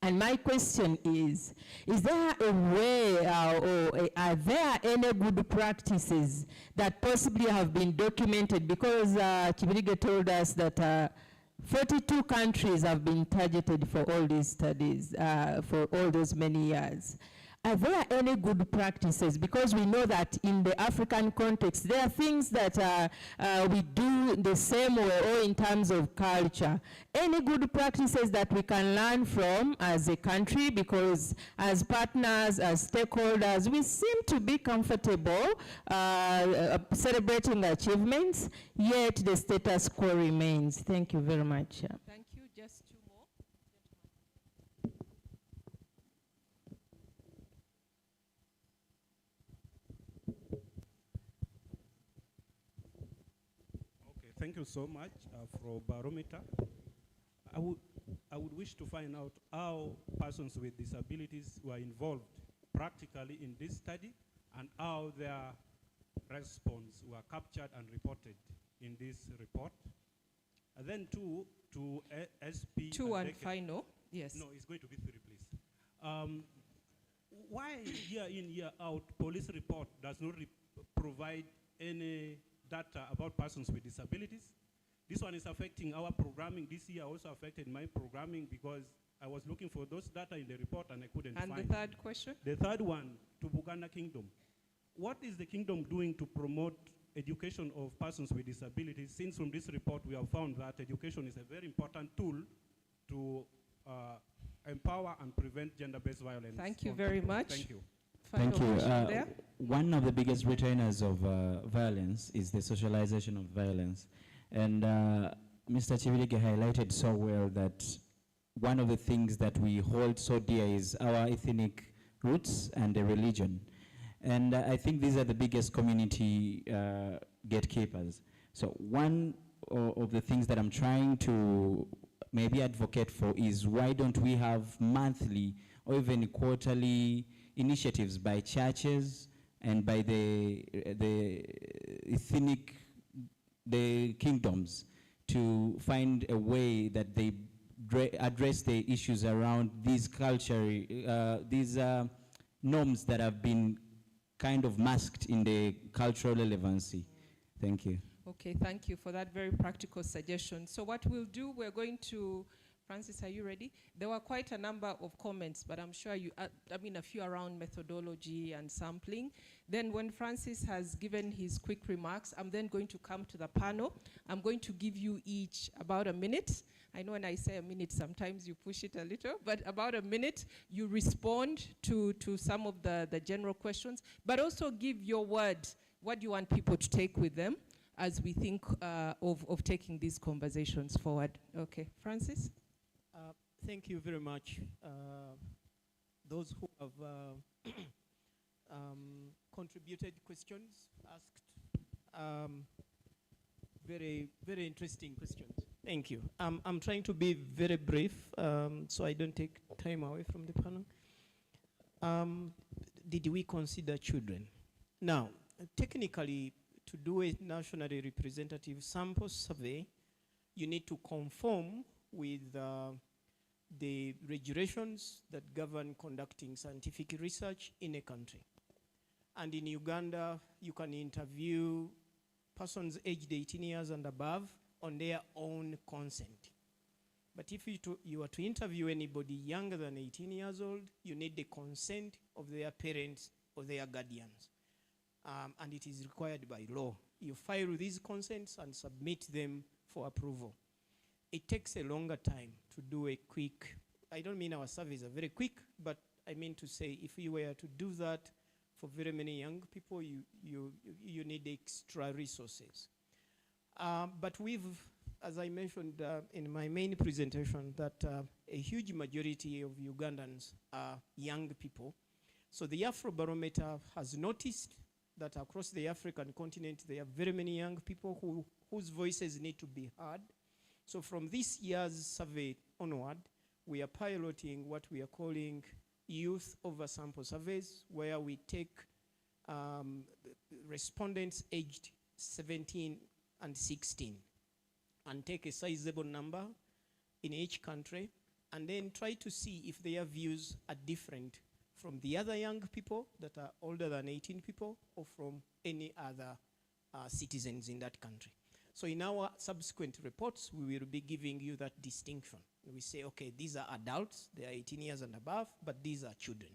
And my question is there a way or are there any good practices that possibly have been documented? Because Kibirige told us that 42 countries have been targeted for all these studies for all those many years. Are there any good practices? Because we know that in the African context, there are things that we do the same way or in terms of culture. Any good practices that we can learn from as a country? Because as partners, as stakeholders, we seem to be comfortable celebrating achievements, yet the status quo remains. Thank you very much. Thank you. Just two more. Thank you so much for Barometer. I would wish to find out how persons with disabilities were involved practically in this study and how their response were captured and reported in this report. And then two, to SP. Two and final, yes. No, it's going to be three, please. Why year in, year out, police report does not provide any data about persons with disabilities? This one is affecting our programming. This year also affected my programming because I was looking for those data in the report and I couldn't find. And the third question? The third one, to Uganda Kingdom. What is the kingdom doing to promote education of persons with disabilities? Since from this report we have found that education is a very important tool to empower and prevent gender-based violence. Thank you very much. Thank you. Thank you. There? One of the biggest retainers of violence is the socialization of violence. And Mr. Chivilige highlighted so well that one of the things that we hold so dear is our ethnic roots and the religion. And I think these are the biggest community gatekeepers. So one of the things that I'm trying to maybe advocate for is why don't we have monthly or even quarterly initiatives by churches and by the ethnic, the kingdoms to find a way that they address the issues around these culture, these norms that have been kind of masked in the cultural relevancy. Thank you. Okay, thank you for that very practical suggestion. So what we'll do, we're going to, Francis, are you ready? There were quite a number of comments, but I'm sure you, a few around methodology and sampling. Then when Francis has given his quick remarks, I'm then going to come to the panel. I'm going to give you each about a minute. I know when I say a minute, sometimes you push it a little, but about a minute, you respond to some of the general questions, but also give your word, what you want people to take with them as we think of taking these conversations forward. Okay, Francis? Thank you very much. Those who have contributed questions, asked very, very interesting questions. Thank you. I'm trying to be very brief so I don't take time away from the panel. Did we consider children? Now, technically, to do a nationally representative sample survey, you need to conform with the regulations that govern conducting scientific research in a country. And in Uganda, you can interview persons aged 18 years and above on their own consent. But if you are to interview anybody younger than 18 years old, you need the consent of their parents or their guardians. And it is required by law. You file these consents and submit them for approval. It takes a longer time to do a quick, I don't mean our surveys are very quick, but I mean to say if you were to do that for very many young people, you need extra resources. But we've, as I mentioned in my main presentation, that a huge majority of Ugandans are young people. So the Afrobarometer has noticed that across the African continent, there are very many young people whose voices need to be heard. So from this year's survey onward, we are piloting what we are calling youth over sample surveys, where we take respondents aged 17 and 16 and take a sizable number in each country and then try to see if their views are different from the other young people that are older than 18 people or from any other citizens in that country. So in our subsequent reports, we will be giving you that distinction. We say, okay, these are adults, they are 18 years and above, but these are children.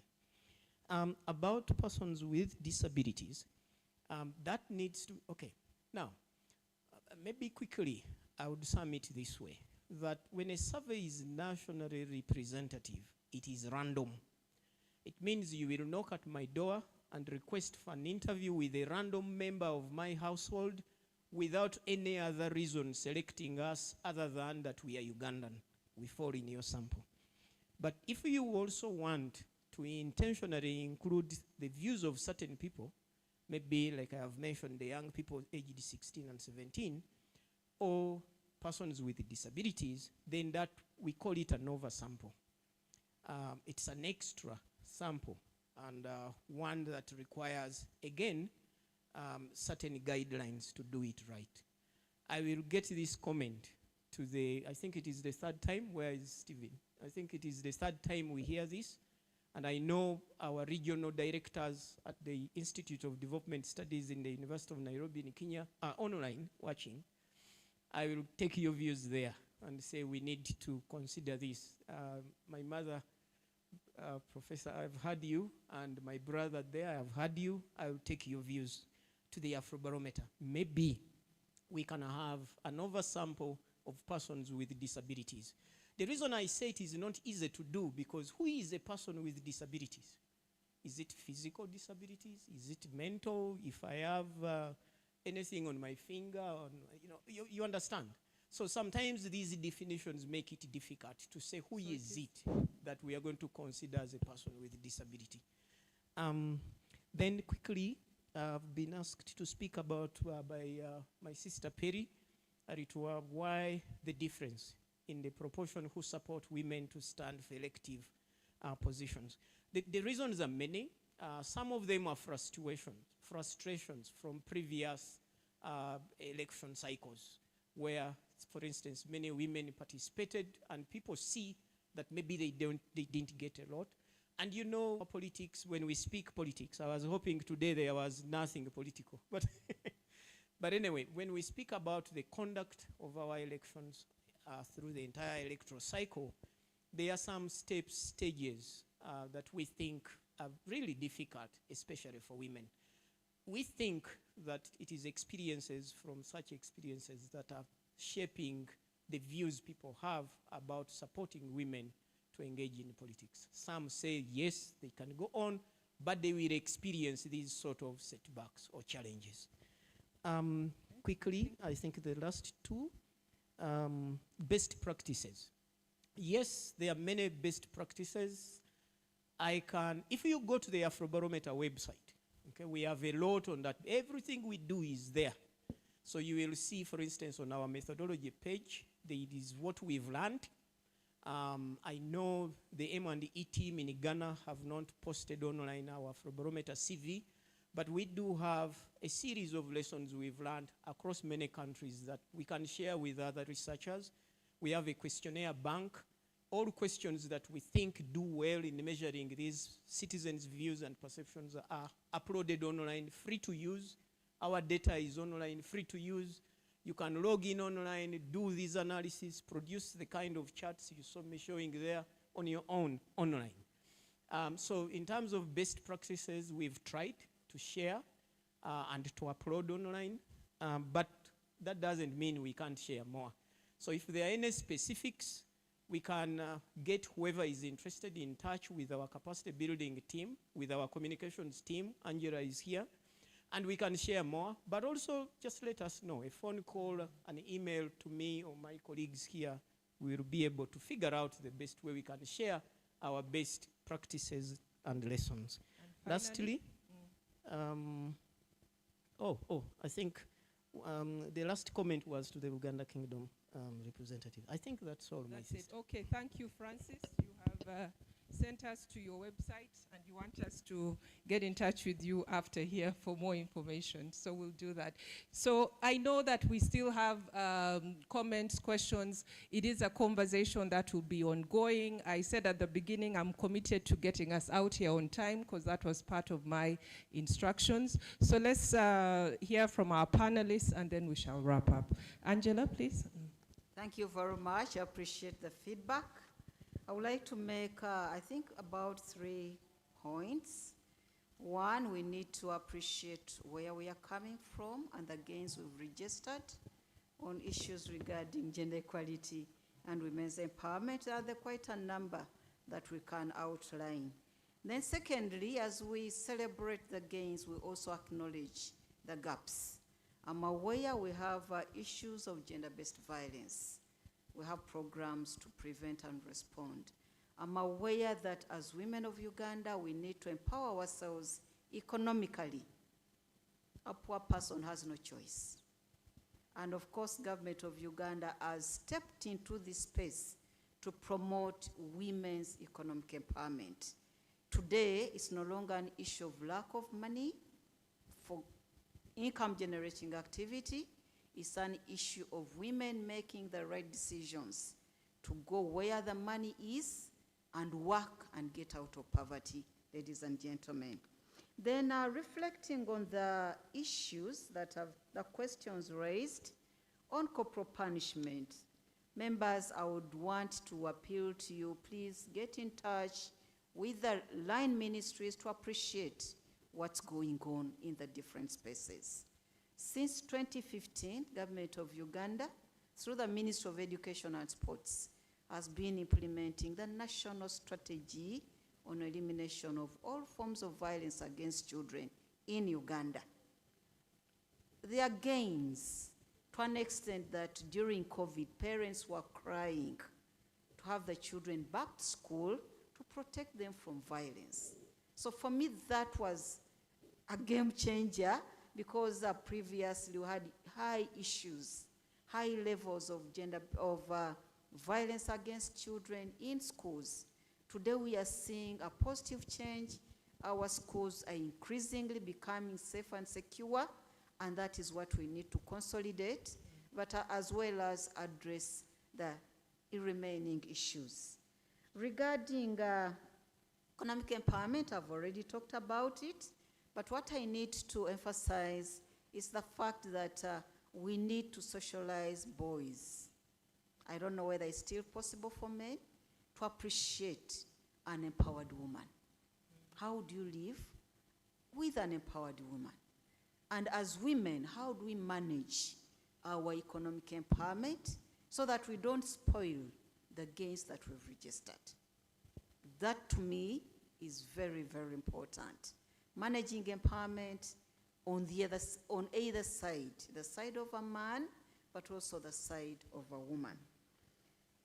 About persons with disabilities, that needs to, okay. Now, maybe quickly, I would sum it this way, that when a survey is nationally representative, it is random. It means you will knock at my door and request for an interview with a random member of my household without any other reason selecting us other than that we are Ugandan. We fall in your sample. But if you also want to intentionally include the views of certain people, maybe like I have mentioned, the young people aged 16 and 17, or persons with disabilities, then that we call it an oversample. It's an extra sample and one that requires, again, certain guidelines to do it right. I will get this comment to the, I think it is the third time, where is Stephen? I think it is the third time we hear this, and I know our regional directors at the Institute of Development Studies in the University of Nairobi in Kenya are online watching. I will take your views there and say we need to consider this. My mother, Professor, I've heard you, and my brother there, I've heard you. I will take your views to the Afrobarometer. Maybe we can have an oversample of persons with disabilities. The reason I say it is not easy to do, because who is a person with disabilities? Is it physical disabilities? Is it mental? If I have anything on my finger, you understand? So sometimes these definitions make it difficult to say who is it that we are going to consider as a person with disability. Then quickly, I've been asked to speak about by my sister Perry, why the difference in the proportion who support women to stand for elective positions. The reasons are many. Some of them are frustrations from previous election cycles, where, for instance, many women participated and people see that maybe they didn't get a lot. And you know, politics, when we speak politics, I was hoping today there was nothing political. But anyway, when we speak about the conduct of our elections through the entire electoral cycle, there are some stages that we think are really difficult, especially for women. We think that it is experiences from such experiences that are shaping the views people have about supporting women to engage in politics. Some say yes, they can go on, but they will experience these sort of setbacks or challenges. Quickly, I think the last two, best practices. Yes, there are many best practices. If you go to the Afrobarometer website, okay, we have a lot on that. Everything we do is there. So you will see, for instance, on our methodology page, it is what we've learned. I know the M&E team in Ghana have not posted online our Afrobarometer CV, but we do have a series of lessons we've learned across many countries that we can share with other researchers. We have a questionnaire bank. All questions that we think do well in measuring these citizens' views and perceptions are uploaded online, free to use. Our data is online, free to use. You can log in online, do these analysis, produce the kind of charts you saw me showing there on your own online. So in terms of best practices, we've tried to share and to upload online, but that doesn't mean we can't share more. So if there are any specifics, we can get whoever is interested in touch with our capacity building team, with our communications team. Angela is here. And we can share more, but also just let us know. A phone call, an email to me or my colleagues here, we will be able to figure out the best way we can share our best practices and lessons. And lastly, I think the last comment was to the Uganda Kingdom representative. I think that's all, my sister. Okay, thank you, Francis. You have sent us to your website, and you want us to get in touch with you after here for more information. So we'll do that. So I know that we still have comments, questions. It is a conversation that will be ongoing. I said at the beginning, I'm committed to getting us out here on time, because that was part of my instructions. So let's hear from our panelists, and then we shall wrap up. Angela, please. Thank you very much. I appreciate the feedback. I would like to make, I think, about 3 points. One, we need to appreciate where we are coming from and the gains we've registered on issues regarding gender equality and women's empowerment. There are quite a number that we can outline. Then secondly, as we celebrate the gains, we also acknowledge the gaps. I'm aware we have issues of gender-based violence. We have programs to prevent and respond. I'm aware that as women of Uganda, we need to empower ourselves economically. A poor person has no choice. And of course, government of Uganda has stepped into this space to promote women's economic empowerment. Today, it's no longer an issue of lack of money for income generating activity. It's an issue of women making the right decisions to go where the money is and work and get out of poverty, ladies and gentlemen. Then reflecting on the issues that have the questions raised On corporal punishment, members, I would want to appeal to you, please get in touch with the line ministries to appreciate what's going on in the different spaces. Since 2015, Government of Uganda, through the Ministry of Education and Sports, has been implementing the national strategy on elimination of all forms of violence against children in Uganda. There are gains to an extent that during COVID, parents were crying to have the children back to school to protect them from violence. So for me, that was a game changer, because previously we had high issues, high levels of violence against children in schools. Today we are seeing a positive change. Our schools are increasingly becoming safe and secure, and that is what we need to consolidate, but as well as address the remaining issues. Regarding economic empowerment, I've already talked about it, but what I need to emphasize is the fact that we need to socialize boys. I don't know whether it's still possible for men to appreciate an empowered woman. How do you live with an empowered woman? And as women, how do we manage our economic empowerment so that we don't spoil the gains that we've registered? That, to me, is very, very important. Managing empowerment on either side, the side of a man, but also the side of a woman.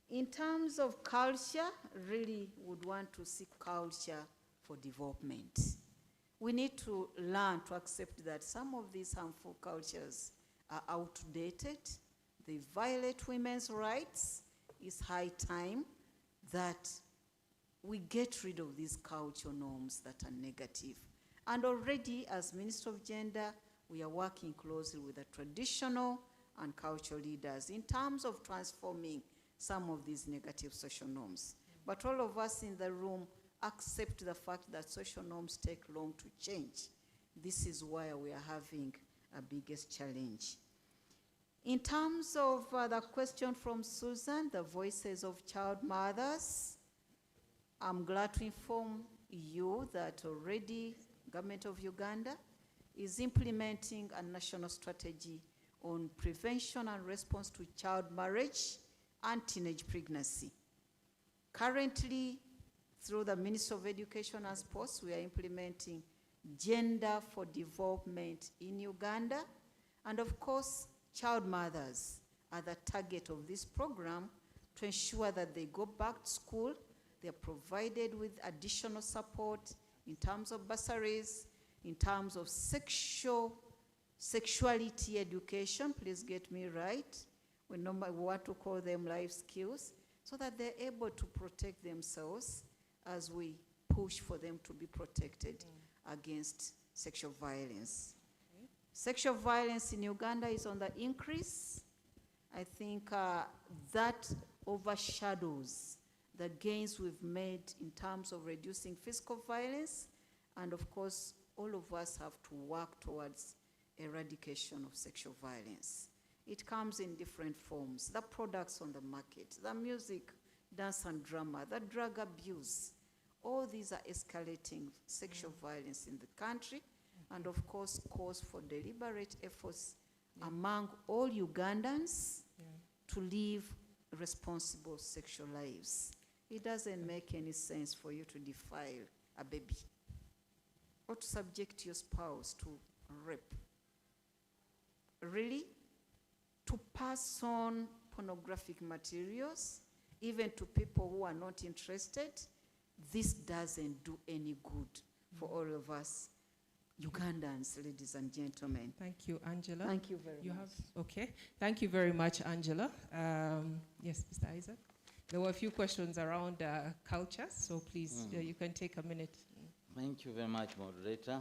In terms of culture, really would want to see culture for development. We need to learn to accept that some of these harmful cultures are outdated. They violate women's rights. It's high time that we get rid of these cultural norms that are negative. And already, as Minister of Gender, we are working closely with the traditional and cultural leaders in terms of transforming some of these negative social norms. But all of us in the room accept the fact that social norms take long to change. This is why we are having a biggest challenge. In terms of the question from Susan, the voices of child mothers, I'm glad to inform you that already Government of Uganda is implementing a national strategy on prevention and response to child marriage and teenage pregnancy. Currently, through the Ministry of Education and Sports, we are implementing Gender for Development in Uganda. And of course, child mothers are the target of this program to ensure that they go back to school. They are provided with additional support in terms of bursaries, in terms of sexuality education, please get me right. We want to call them life skills, so that they're able to protect themselves as we push for them to be protected against sexual violence. Okay. Sexual violence in Uganda is on the increase. I think that overshadows the gains we've made in terms of reducing physical violence, and of course, all of us have to work towards eradication of sexual violence. It comes in different forms: the products on the market, the music, dance and drama, the drug abuse. All these are escalating sexual violence in the country, and of course, calls for deliberate efforts among all Ugandans to live responsible sexual lives. It doesn't make any sense for you to defile a baby or to subject your spouse to rape. Really? To pass on pornographic materials, even to people who are not interested, this doesn't do any good for all of us Ugandans, ladies and gentlemen. Thank you, Angela. Thank you very much. Okay. Thank you very much, Angela. Yes, Mr. Isaac. There were a few questions around culture, so please, you can take a minute. Thank you very much, moderator.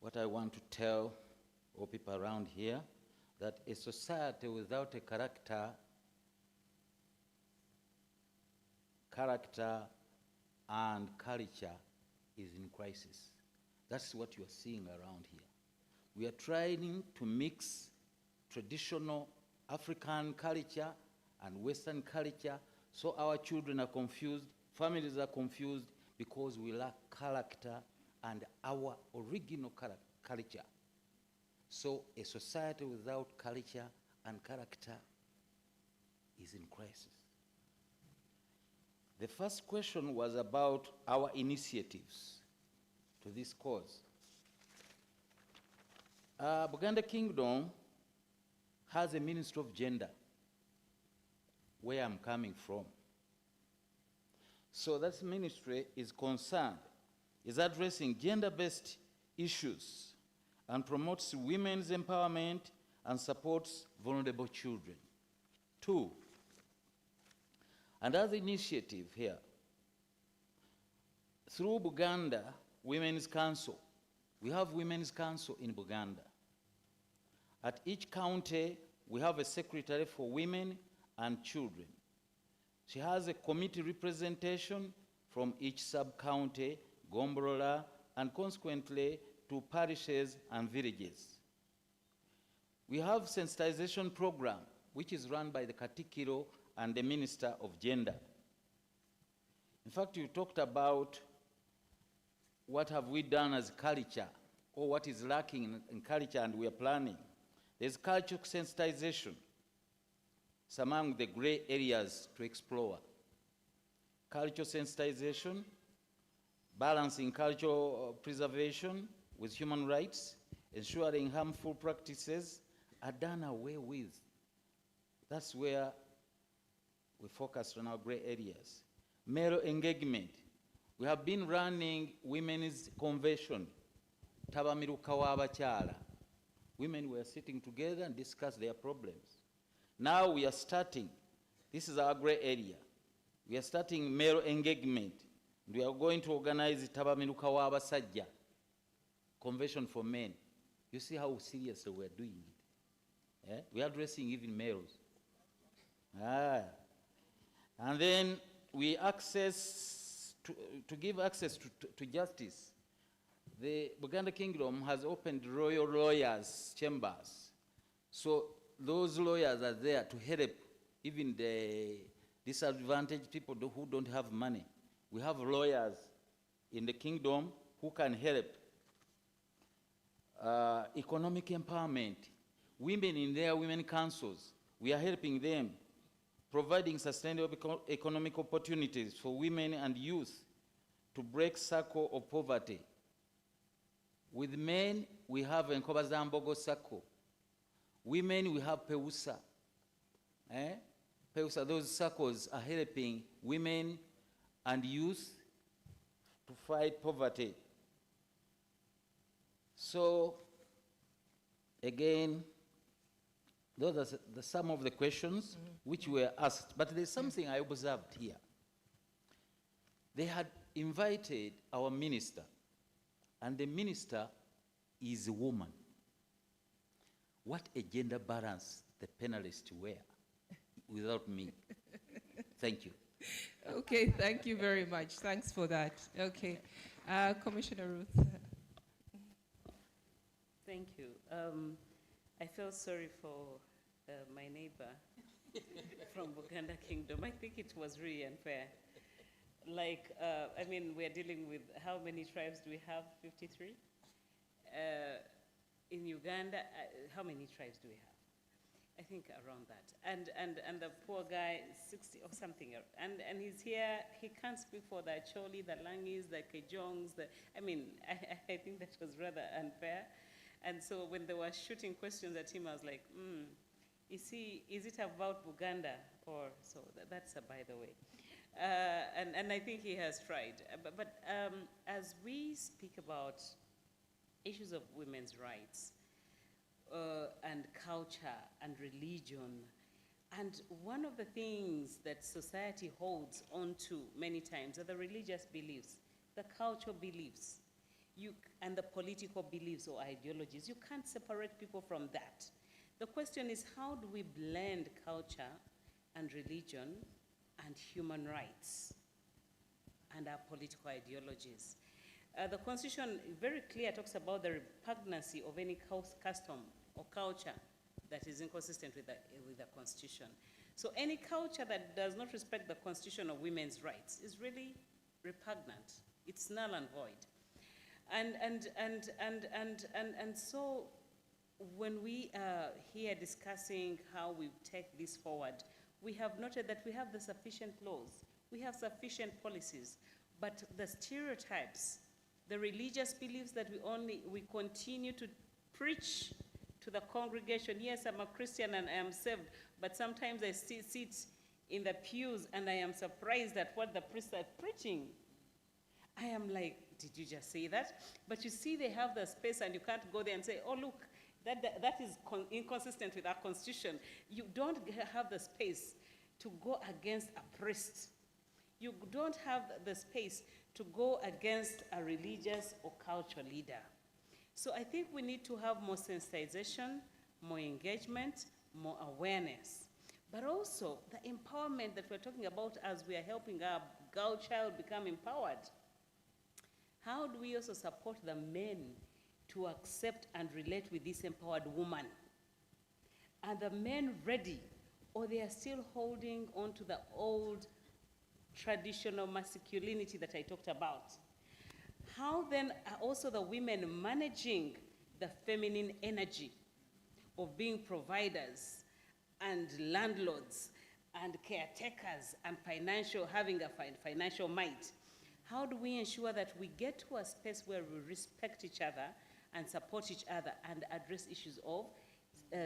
What I want to tell all people around here, that a society without a character and culture is in crisis. That's what you are seeing around here. We are trying to mix traditional African culture and Western culture, so our children are confused, families are confused, because we lack character and our original culture. So a society without culture and character is in crisis. The first question was about our initiatives to this cause. Buganda Kingdom has a Ministry of Gender, where I'm coming from. So that ministry is concerned, is addressing gender-based issues and promotes women's empowerment and supports vulnerable children. 2, another initiative here, through Buganda Women's Council. We have Women's Council in Buganda. At each county, we have a secretary for women and children. She has a committee representation from each sub-county, Gombolola, and consequently to parishes and villages. We have sensitization program, which is run by the Katikiro and the Minister of Gender. In fact, you talked about what have we done as culture, or what is lacking in culture, and we are planning. There's cultural sensitization. It's among the gray areas to explore. Cultural sensitization, balancing cultural preservation with human rights, ensuring harmful practices are done away with. That's where we focus on our gray areas. Male engagement. We have been running women's convention, Tabamiruka w'abakyala. Women were sitting together and discuss their problems. Now we are starting, this is our gray area, we are starting male engagement. We are going to organize Tabamiruka w'abasajja, convention for men. You see how seriously we are doing it. Yeah? We are addressing even males. And then we access, to give access to justice. The Buganda Kingdom has opened royal lawyers' chambers. So those lawyers are there to help even the disadvantaged people who don't have money. We have lawyers in the kingdom who can help. Economic empowerment. Women in their women councils, we are helping them, providing sustainable economic opportunities for women and youth to break circle of poverty. With men, we have Nkobazambogo Circle. Women, we have Peusa. Peusa, those circles are helping women and youth to fight poverty. So, again, those are some of the questions which were asked. But there's something I observed here. They had invited our minister, and the minister is a woman. What a gender balance the panelists were without me. Thank you. Okay, thank you very much. Thanks for that. Okay, Commissioner Ruth. Thank you. I felt sorry for my neighbor from Buganda Kingdom. I think it was really unfair. Like, I mean, we're dealing with how many tribes do we have? 53? In Uganda, how many tribes do we have? I think around that. And the poor guy, 60 or something, and he's here, he can't speak for the Acholi, the Langis, the Kejongs, I mean, I think that was rather unfair. And so when they were shooting questions at him, I was like, is it about Buganda? Or, so that's a by the way. And I think he has tried. But as we speak about issues of women's rights, and culture and religion, and one of the things that society holds on to many times are the religious beliefs, the cultural beliefs, and the political beliefs or ideologies. You can't separate people from that. The question is, how do we blend culture and religion and human rights and our political ideologies? The Constitution, very clear, talks about the repugnancy of any custom or culture that is inconsistent with the Constitution. So any culture that does not respect the Constitution of women's rights is really repugnant. It's null and void. And so when we are here discussing how we take this forward, we have noted that we have the sufficient laws, we have sufficient policies, but the stereotypes, the religious beliefs that we continue to preach to the congregation. Yes, I'm a Christian and I am saved, but sometimes I still sit in the pews and I am surprised at what the priests are preaching. I am like, did you just say that? But you see, they have the space and you can't go there and say, oh, look, that is inconsistent with our Constitution. You don't have the space to go against a priest. You don't have the space to go against a religious or cultural leader. So I think we need to have more sensitization, more engagement, more awareness, but also the empowerment that we're talking about as we are helping our girl child become empowered. How do we also support the men to accept and relate with this empowered woman? Are the men ready, or they are still holding on to the old traditional masculinity that I talked about? How then are also the women managing the feminine energy of being providers and landlords and caretakers and having a financial might? How do we ensure that we get to a space where we respect each other and support each other and address issues of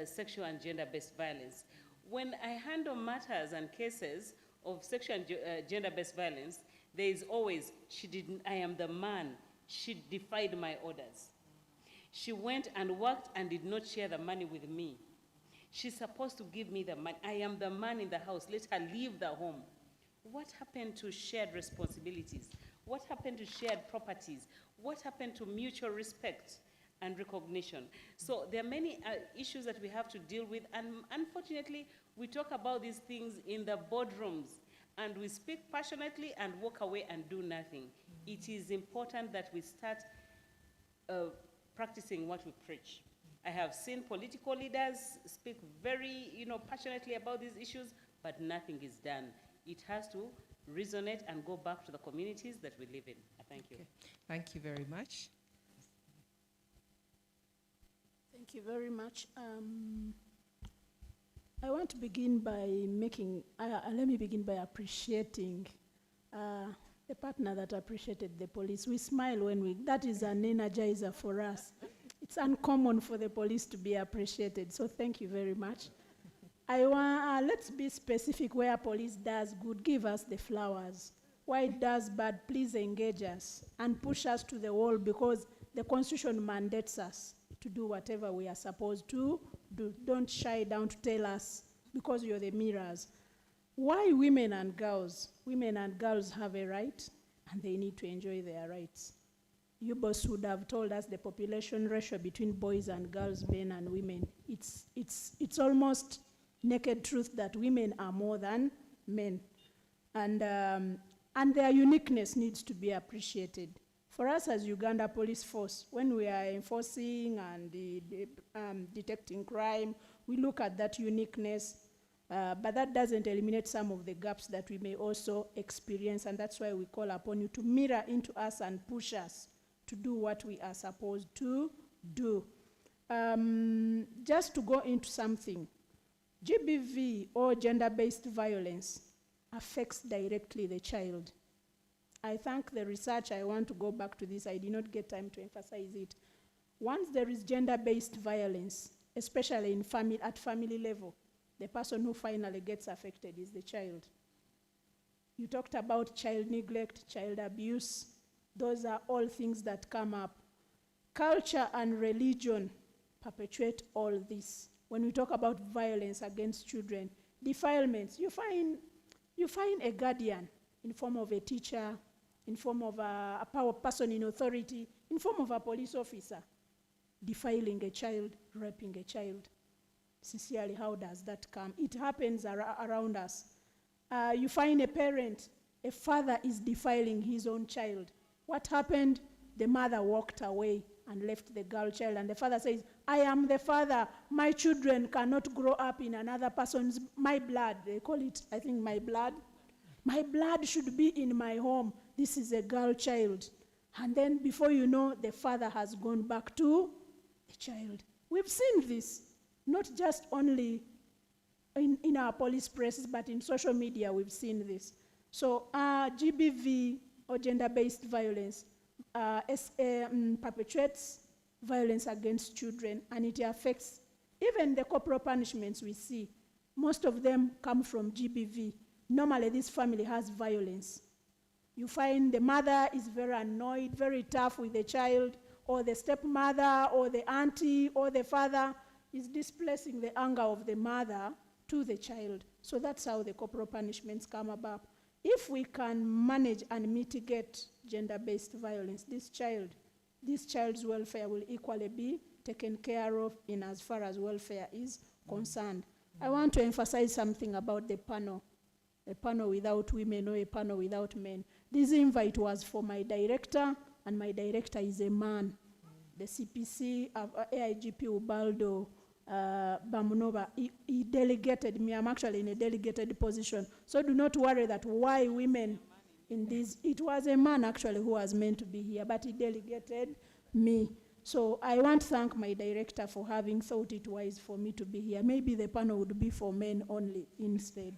sexual and gender-based violence? When I handle matters and cases of sexual and gender-based violence, there is always, I am the man. She defied my orders. She went and worked and did not share the money with me. She's supposed to give me the money. I am the man in the house. Let her leave the home. What happened to shared responsibilities? What happened to shared properties? What happened to mutual respect and recognition? So there are many issues that we have to deal with, and unfortunately, we talk about these things in the boardrooms, and we speak passionately and walk away and do nothing. It is important that we start practicing what we preach. I have seen political leaders speak very, passionately about these issues, but nothing is done. It has to resonate and go back to the communities that we live in. Thank you. Okay. Thank you very much. Thank you very much. I want to begin by let me begin by appreciating the partner that appreciated the police. We smile that is an energizer for us. It's uncommon for the police to be appreciated, so thank you very much. Let's be specific. Where police does good, give us the flowers. Why it does bad, please engage us and push us to the wall, because the Constitution mandates us to do whatever we are supposed to do. Don't shy down to tell us, because you're the mirrors. Why women and girls? Women and girls have a right, and they need to enjoy their rights. You both would have told us the population ratio between boys and girls, men and women. It's almost naked truth that women are more than men. And their uniqueness needs to be appreciated. For us as Uganda Police Force, when we are enforcing and detecting crime, we look at that uniqueness, but that doesn't eliminate some of the gaps that we may also experience, and that's why we call upon you to mirror into us and push us to do what we are supposed to do. Just to go into something, GBV, or gender-based violence, affects directly the child. I thank the research. I want to go back to this. I did not get time to emphasize it. Once there is gender-based violence, especially at family level, the person who finally gets affected is the child. You talked about child neglect, child abuse. Those are all things that come up. Culture and religion perpetuate all this. When we talk about violence against children, defilements, you find a guardian in form of a teacher, in form of a power person in authority, in form of a police officer, defiling a child, raping a child. Sincerely, how does that come? It happens around us. You find a parent, a father is defiling his own child. What happened? The mother walked away and left the girl child. And the father says, I am the father. My children cannot grow up in another person's, my blood. They call it, I think, my blood. My blood should be in my home. This is a girl child. And then before you know, the father has gone back to the child. We've seen this, not just only in our police presses, but in social media we've seen this. So GBV, or gender-based violence, perpetuates violence against children, and it affects even the corporal punishments we see. Most of them come from GBV. Normally this family has violence. You find the mother is very annoyed, very tough with the child, or the stepmother, or the auntie, or the father is displacing the anger of the mother to the child. So that's how the corporal punishments come about. If we can manage and mitigate gender-based violence, this child's welfare will equally be taken care of in as far as welfare is concerned. I want to emphasize something about the panel. A panel without women or a panel without men. This invite was for my director, and my director is a man. The CPC, AIGP Ubaldo Bamunova, he delegated me. I'm actually in a delegated position. So do not worry that why women in this. It was a man actually who was meant to be here, but he delegated me. So I want to thank my director for having thought it wise for me to be here. Maybe the panel would be for men only instead.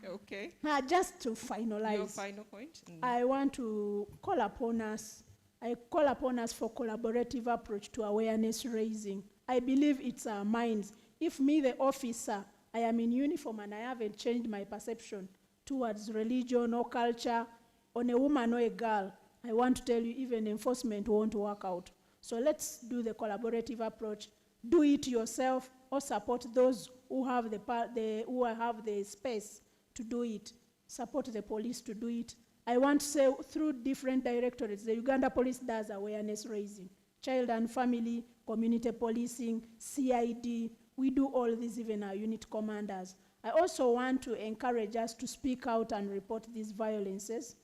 Okay. Just to finalize. Your final point? I want to call upon us. I call upon us for collaborative approach to awareness raising. I believe it's our minds. If me, the officer, I am in uniform and I haven't changed my perception towards religion or culture on a woman or a girl, I want to tell you even enforcement won't work out. So let's do the collaborative approach. Do it yourself or support those who have the space to do it. Support the police to do it. I want to say through different directorates, the Uganda Police does awareness raising. Child and family, community policing, CID, we do all this, even our unit commanders. I also want to encourage us to speak out and report these violences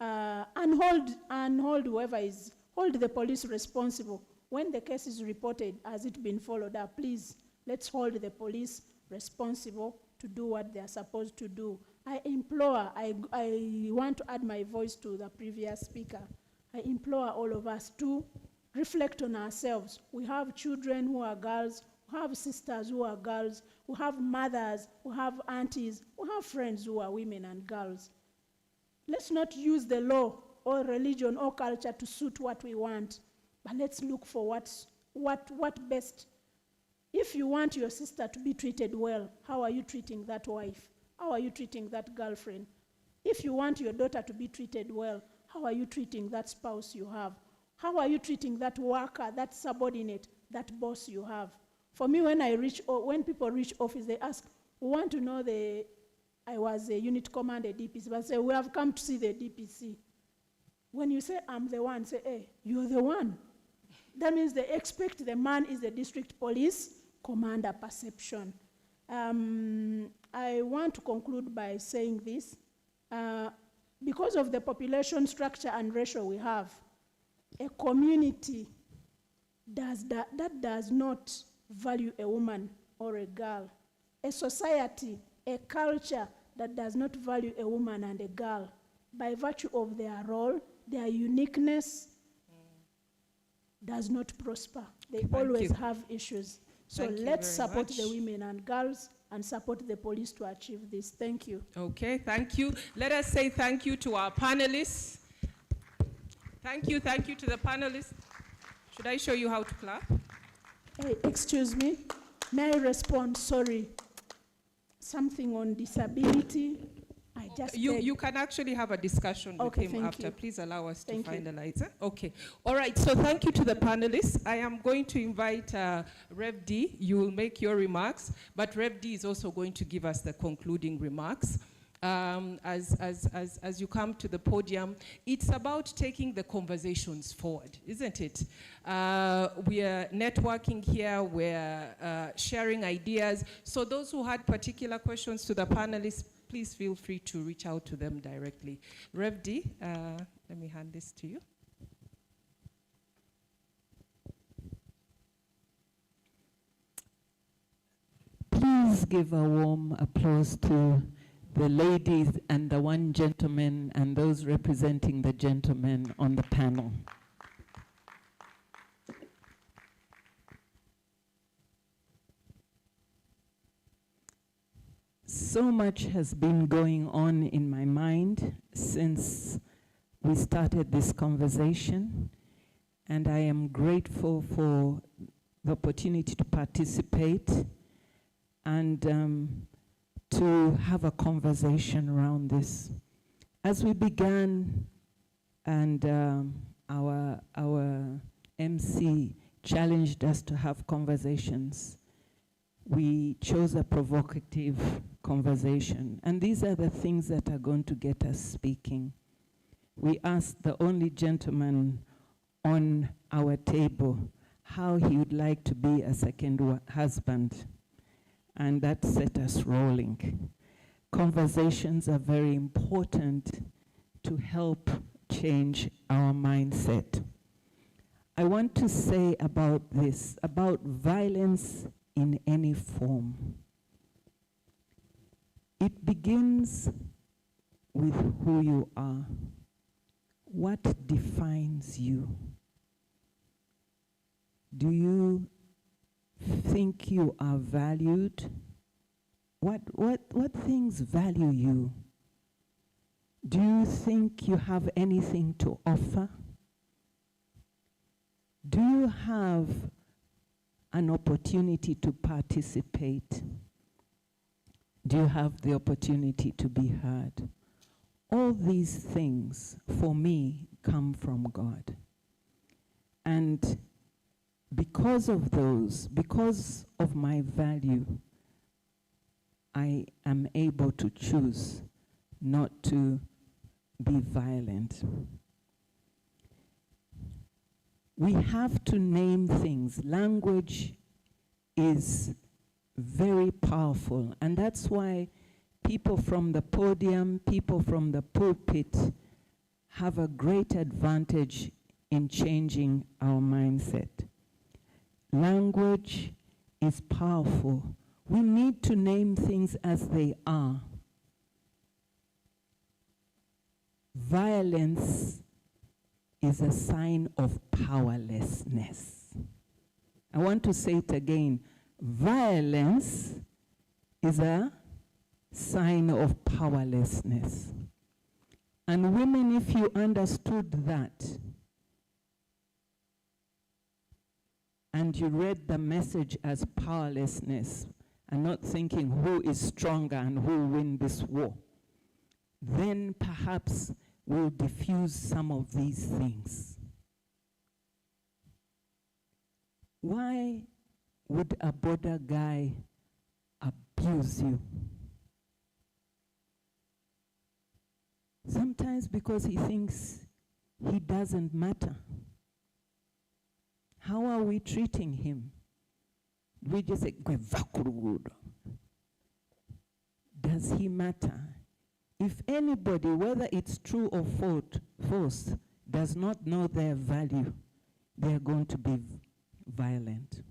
and hold the police responsible. When the case is reported, has it been followed up? Please, let's hold the police responsible to do what they are supposed to do. I implore, I want to add my voice to the previous speaker. I implore all of us to reflect on ourselves. We have children who are girls, we have sisters who are girls, we have mothers, we have aunties, we have friends who are women and girls. Let's not use the law or religion or culture to suit what we want, but let's look for what best. If you want your sister to be treated well, how are you treating that wife? How are you treating that girlfriend? If you want your daughter to be treated well, how are you treating that spouse you have? How are you treating that worker, that subordinate, that boss you have? For me, when people reach office, they ask, we want to know I was a unit commander, DPC, but say, we have come to see the DPC. When you say, I'm the one, say, hey, you're the one. That means they expect the man is the district police commander perception. I want to conclude by saying this. Because of the population structure and ratio we have, a community that does not value a woman or a girl, a society, a culture that does not value a woman and a girl, by virtue of their role, their uniqueness, does not prosper. They always have issues. So let's support the women and girls and support the police to achieve this. Thank you. Okay, thank you. Let us say thank you to our panelists. Thank you to the panelists. Should I show you how to clap? Hey, excuse me. May I respond? Sorry. Something on disability. You can actually have a discussion with him after. Please allow us to finalize. Okay. All right. So thank you to the panelists. I am going to invite Rev D. You will make your remarks, but Rev D is also going to give us the concluding remarks. As you come to the podium, it's about taking the conversations forward, isn't it? We are networking here, we're sharing ideas. So those who had particular questions to the panelists, please feel free to reach out to them directly. Rev D, let me hand this to you. please give a warm applause to the ladies and the one gentleman and those representing the gentlemen on the panel. So much has been going on in my mind since we started this conversation, and I am grateful for the opportunity to participate and to have a conversation around this. As we began, and our MC challenged us to have conversations, we chose a provocative conversation. And these are the things that are going to get us speaking. We asked the only gentleman on our table how he would like to be a second husband. And that set us rolling. Conversations are very important to help change our mindset. I want to say about this, about violence in any form. It begins with who you are. What defines you? Do you think you are valued? What things value you? Do you think you have anything to offer? Do you have an opportunity to participate? Do you have the opportunity to be heard? All these things, for me, come from God. And because of those, because of my value, I am able to choose not to be violent. We have to name things. Language is very powerful, and that's why people from the podium, people from the pulpit have a great advantage in changing our mindset. Language is powerful. We need to name things as they are. Violence is a sign of powerlessness. I want to say it again. Violence is a sign of powerlessness. And women, if you understood that, and you read the message as powerlessness, and not thinking who is stronger and who will win this war, then perhaps we'll diffuse some of these things. Why would a border guy abuse you? Sometimes because he thinks he doesn't matter. How are we treating him? We just say, does he matter? If anybody, whether it's true or false, does not know their value, they are going to be violent.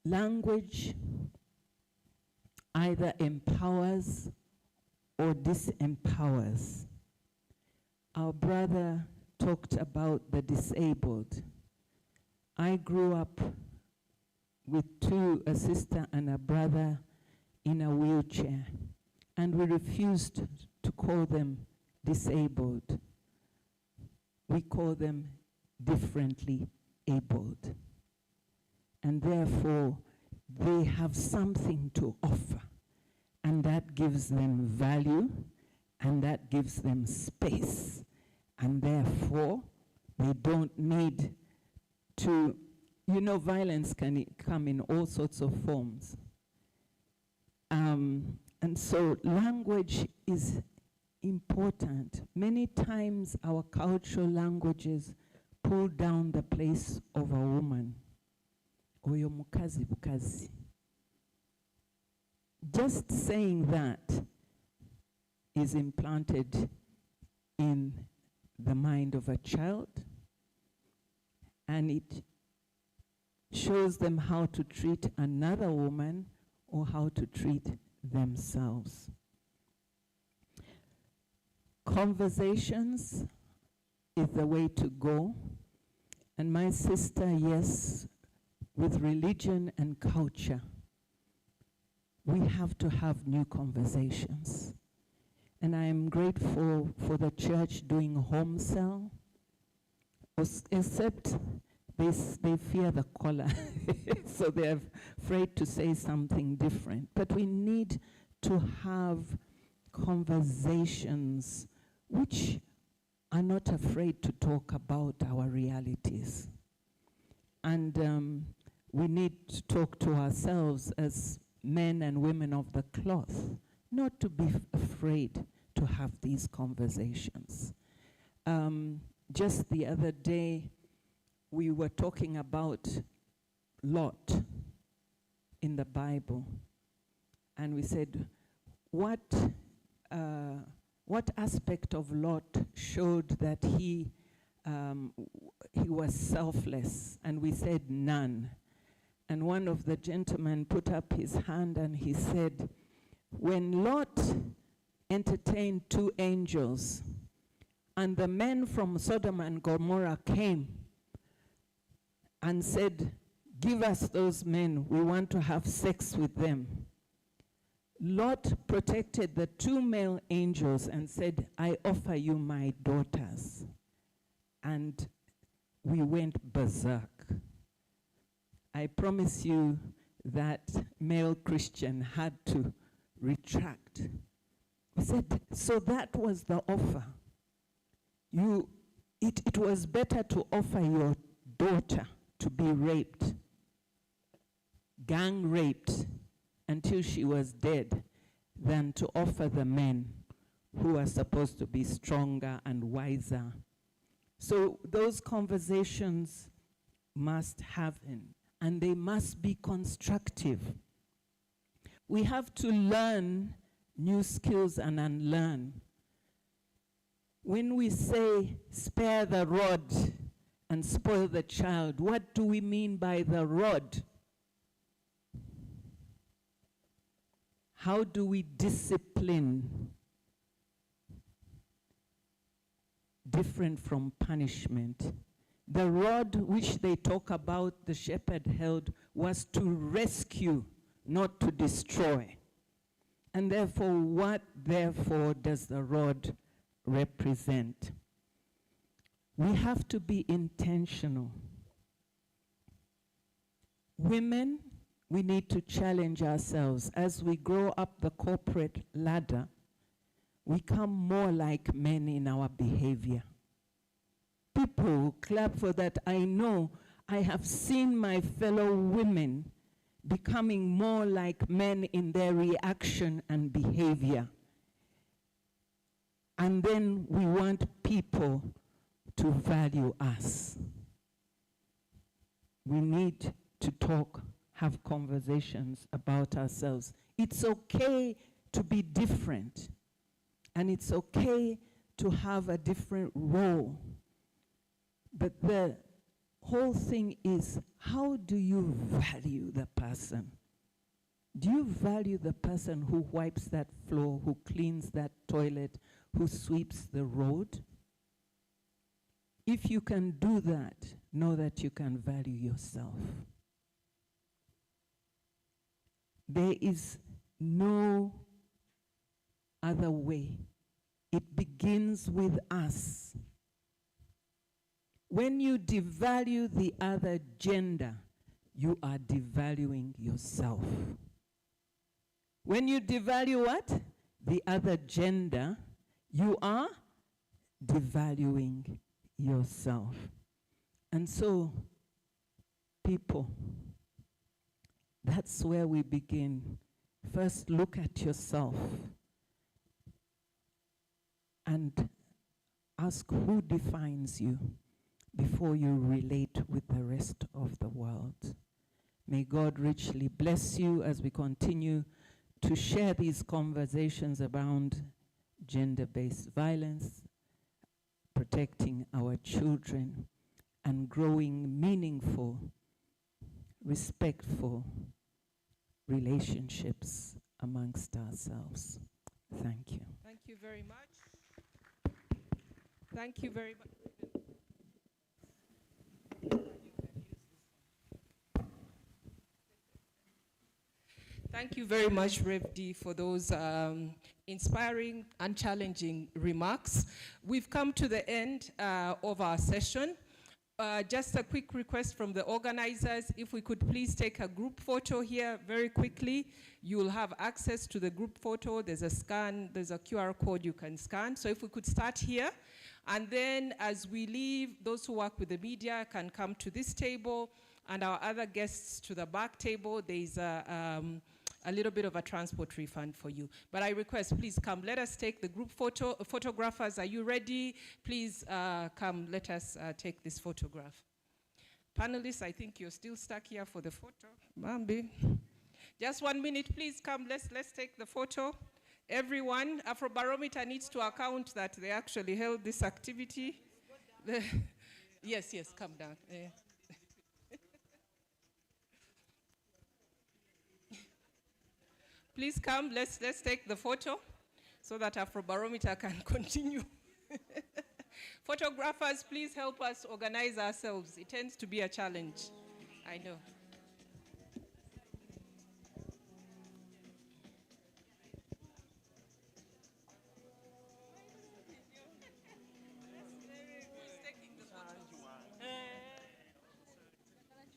Language either empowers or disempowers. Our brother talked about the disabled. I grew up with a sister and a brother in a wheelchair, and we refused to call them disabled. We call them differently abled. And therefore, they have something to offer, and that gives them value, and that gives them space, and therefore, they don't need to, violence can come in all sorts of forms. And so language is important. Many times our cultural languages pull down the place of a woman. Oyo mukazi bukazi. Just saying that is implanted in the mind of a child, and it shows them how to treat another woman or how to treat themselves. Conversations is the way to go. And my sister, yes, with religion and culture, we have to have new conversations. And I am grateful for the church doing home cell, except they fear the collar, so they're afraid to say something different. But we need to have conversations which are not afraid to talk about our realities. And we need to talk to ourselves as men and women of the cloth, not to be afraid to have these conversations. Just the other day, we were talking about Lot in the Bible, and we said, what aspect of Lot showed that he was selfless? And we said none. And one of the gentlemen put up his hand and he said, when Lot entertained 2 angels, and the men from Sodom and Gomorrah came and said, give us those men, we want to have sex with them. Lot protected the 2 male angels and said, I offer you my daughters. And we went berserk. I promise you that male Christian had to retract. He said, so that was the offer. It was better to offer your daughter to be raped, gang raped, until she was dead, than to offer the men who are supposed to be stronger and wiser. So those conversations must happen, and they must be constructive. We have to learn new skills and unlearn. When we say spare the rod and spoil the child, what do we mean by the rod? How do we discipline different from punishment? The rod which they talk about the shepherd held was to rescue, not to destroy. And therefore, what therefore does the rod represent? We have to be intentional. Women, we need to challenge ourselves. As we grow up the corporate ladder, we become more like men in our behavior. People clap for that. I know I have seen my fellow women becoming more like men in their reaction and behavior. And then we want people to value us. We need to talk, have conversations about ourselves. It's okay to be different, and it's okay to have a different role. But the whole thing is, how do you value the person? Do you value the person who wipes that floor, who cleans that toilet, who sweeps the road? If you can do that, know that you can value yourself. There is no other way. It begins with us. When you devalue the other gender, you are devaluing yourself. When you devalue what? The other gender, you are devaluing yourself. And so, people, that's where we begin. First, look at yourself and ask who defines you before you relate with the rest of the world. May God richly bless you as we continue to share these conversations around gender-based violence, protecting our children, and growing meaningful respectful relationships amongst ourselves. Thank you. Thank you very much. Thank you very much. Thank you very much, Rev D, for those inspiring and challenging remarks. We've come to the end of our session. Just a quick request from the organizers, if we could please take a group photo here very quickly. You'll have access to the group photo. There's a scan, there's a QR code you can scan. So if we could start here, and then as we leave, those who work with the media can come to this table, and our other guests to the back table. There's a little bit of a transport refund for you. But I request, please come. Let us take the group photo. Photographers, are you ready? Please come, let us take this photograph. Panelists, I think you're still stuck here for the photo. Bambi. Just 1 minute, please come. Let's take the photo. Everyone, Afrobarometer needs to account that they actually held this activity. Yes, come down. Please come, let's take the photo so that Afrobarometer can continue. Photographers, please help us organize ourselves. It tends to be a challenge, I know.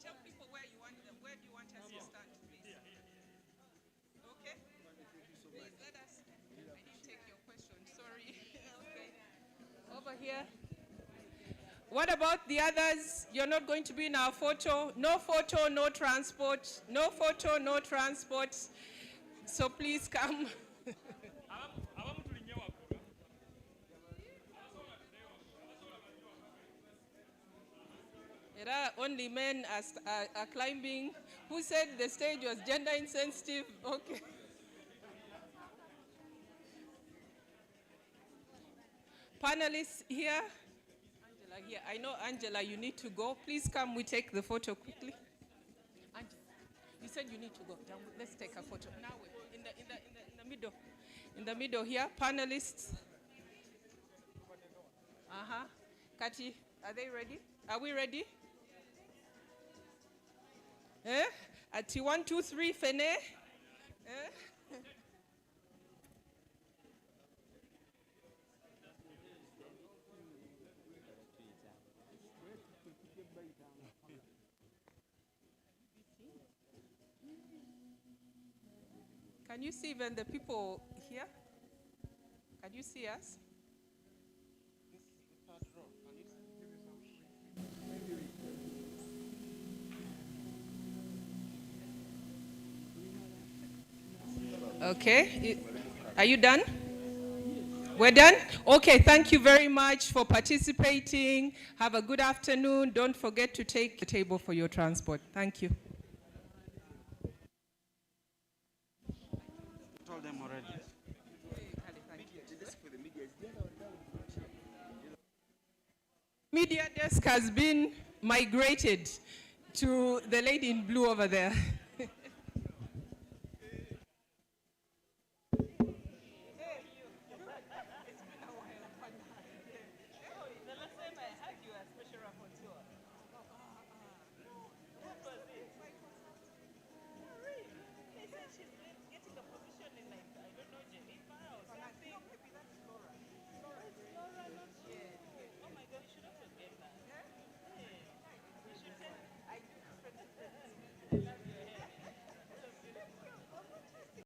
Tell people where you want them. Where do you want us to stand, please? Okay? Please let us. I didn't take your question. Sorry. Okay. Over here. What about the others? You're not going to be in our photo. No photo, no transport. No photo, no transport. So please come. Only men are climbing. Who said the stage was gender insensitive? Okay. Panelists here. Angela here. I know, Angela, you need to go. Please come, we take the photo quickly. Angela, you said you need to go. Let's take a photo. Now, in the middle. In the middle here, panelists. Kati, are they ready? Are we ready? At 1, 2, 3, Fene. Can you see even the people here? Can you see us? Okay, are you done? We're done? Okay, thank you very much for participating. Have a good afternoon. Don't forget to take the table for your transport. Thank you. Told them already. Media desk has been migrated to the lady in blue over there.